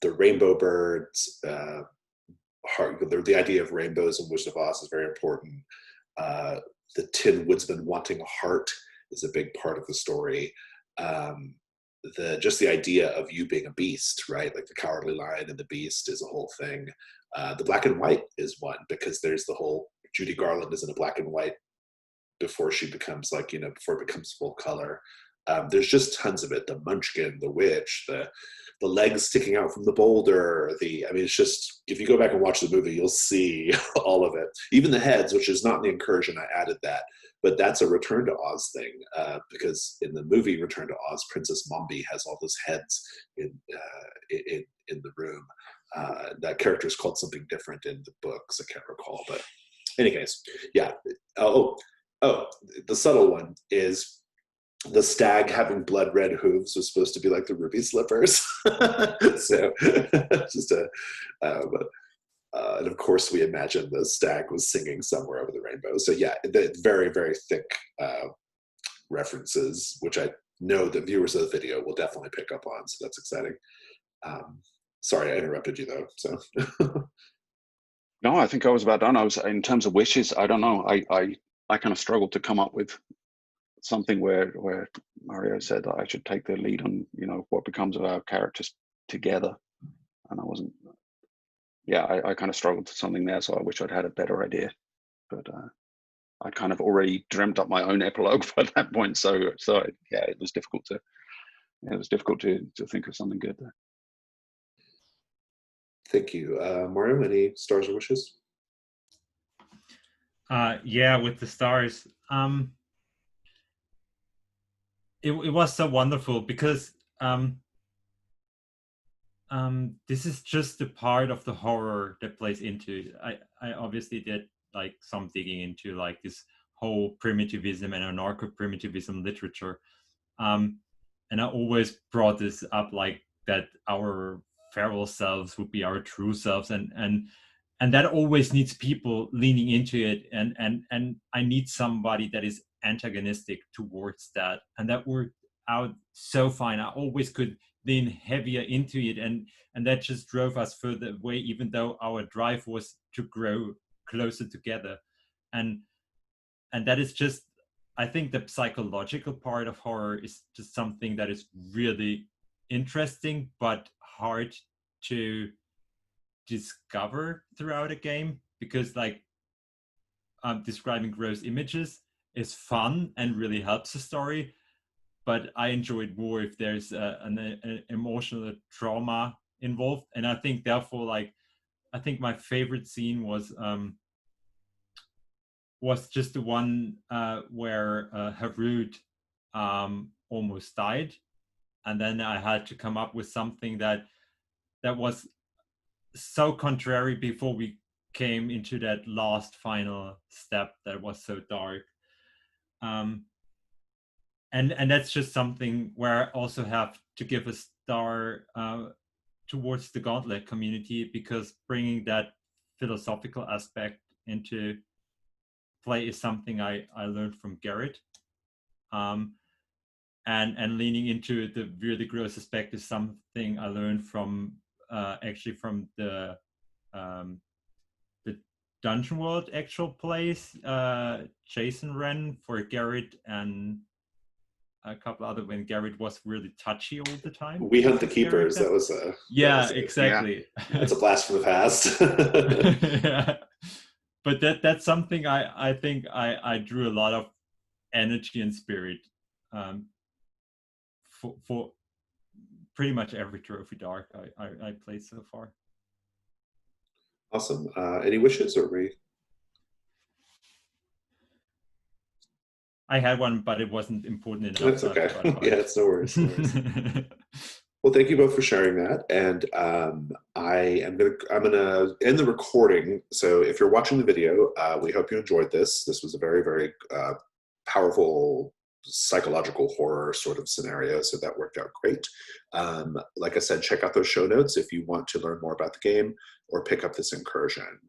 rainbow birds, the idea of rainbows in Wizard of Oz is very important. The Tin Woodsman wanting a heart is a big part of the story. Just the idea of you being a beast, right? Like the Cowardly Lion and the Beast is a whole thing. The black and white is one, because there's the whole Judy Garland is in a black and white before she becomes before it becomes full color. There's just tons of it. The Munchkin, the witch, the legs sticking out from the boulder. It's just, if you go back and watch the movie, you'll see all of it. Even the heads, which is not in the incursion, I added that. But that's a Return to Oz thing, because in the movie Return to Oz, Princess Mombi has all those heads in the room. That character is called something different in the books. I can't recall, but in any case, yeah. The subtle one is the stag having blood red hooves was supposed to be like the ruby slippers. So just and of course we imagine the stag was singing somewhere over the rainbow. So yeah, the very, very thick references, which I know the viewers of the video will definitely pick up on. So that's exciting. Sorry, I interrupted you though. So no, I think I was about done. I was, in terms of wishes, I don't know. I kind of struggled to come up with something where Mario said that I should take the lead on, what becomes of our characters together. And I wasn't, I kind of struggled to something there. So I wish I'd had a better idea, but I kind of already dreamt up my own epilogue by that point. So yeah, it was difficult to think of something good there. Thank you. Mario, any stars or wishes? With the stars, it was so wonderful because this is just the part of the horror that plays into it. I obviously did like some digging into like this whole primitivism and anarcho-primitivism literature, and I always brought this up, like that our feral selves would be our true selves, and that always needs people leaning into it, and I need somebody that is antagonistic towards that, and that worked out so fine. I always could lean heavier into it, and that just drove us further away, even though our drive was to grow closer together. And that is just, I think the psychological part of horror is just something that is really interesting but hard to discover throughout a game, because like describing gross images is fun and really helps the story, but I enjoy it more if there's an emotional trauma involved. And I think therefore, like, I think my favorite scene was just the one where Harut almost died, and then I had to come up with something that was so contrary before we came into that last final step that was so dark. And that's just something where I also have to give a star towards the Gauntlet community, because bringing that philosophical aspect into play is something I learned from Garrett. And leaning into the really gross aspect is something I learned from actually from the Dungeon World actual plays, Jason ran for Garrett and a couple other, when Garrett was really touchy all the time. We Hunt the Keepers. That was a exactly. That's a blast from the past. Yeah. But that's something I think I drew a lot of energy and spirit for pretty much every Trophy Dark I played so far. Awesome. Any wishes, or we? I had one, but it wasn't important enough. That's so I okay. forgot about Yeah, it. it's no worries. No worries. Well, thank you both for sharing that, and I'm gonna end the recording. So if you're watching the video, we hope you enjoyed this. This was a very, very powerful psychological horror sort of scenario, so that worked out great. Like I said, check out those show notes if you want to learn more about the game or pick up this incursion.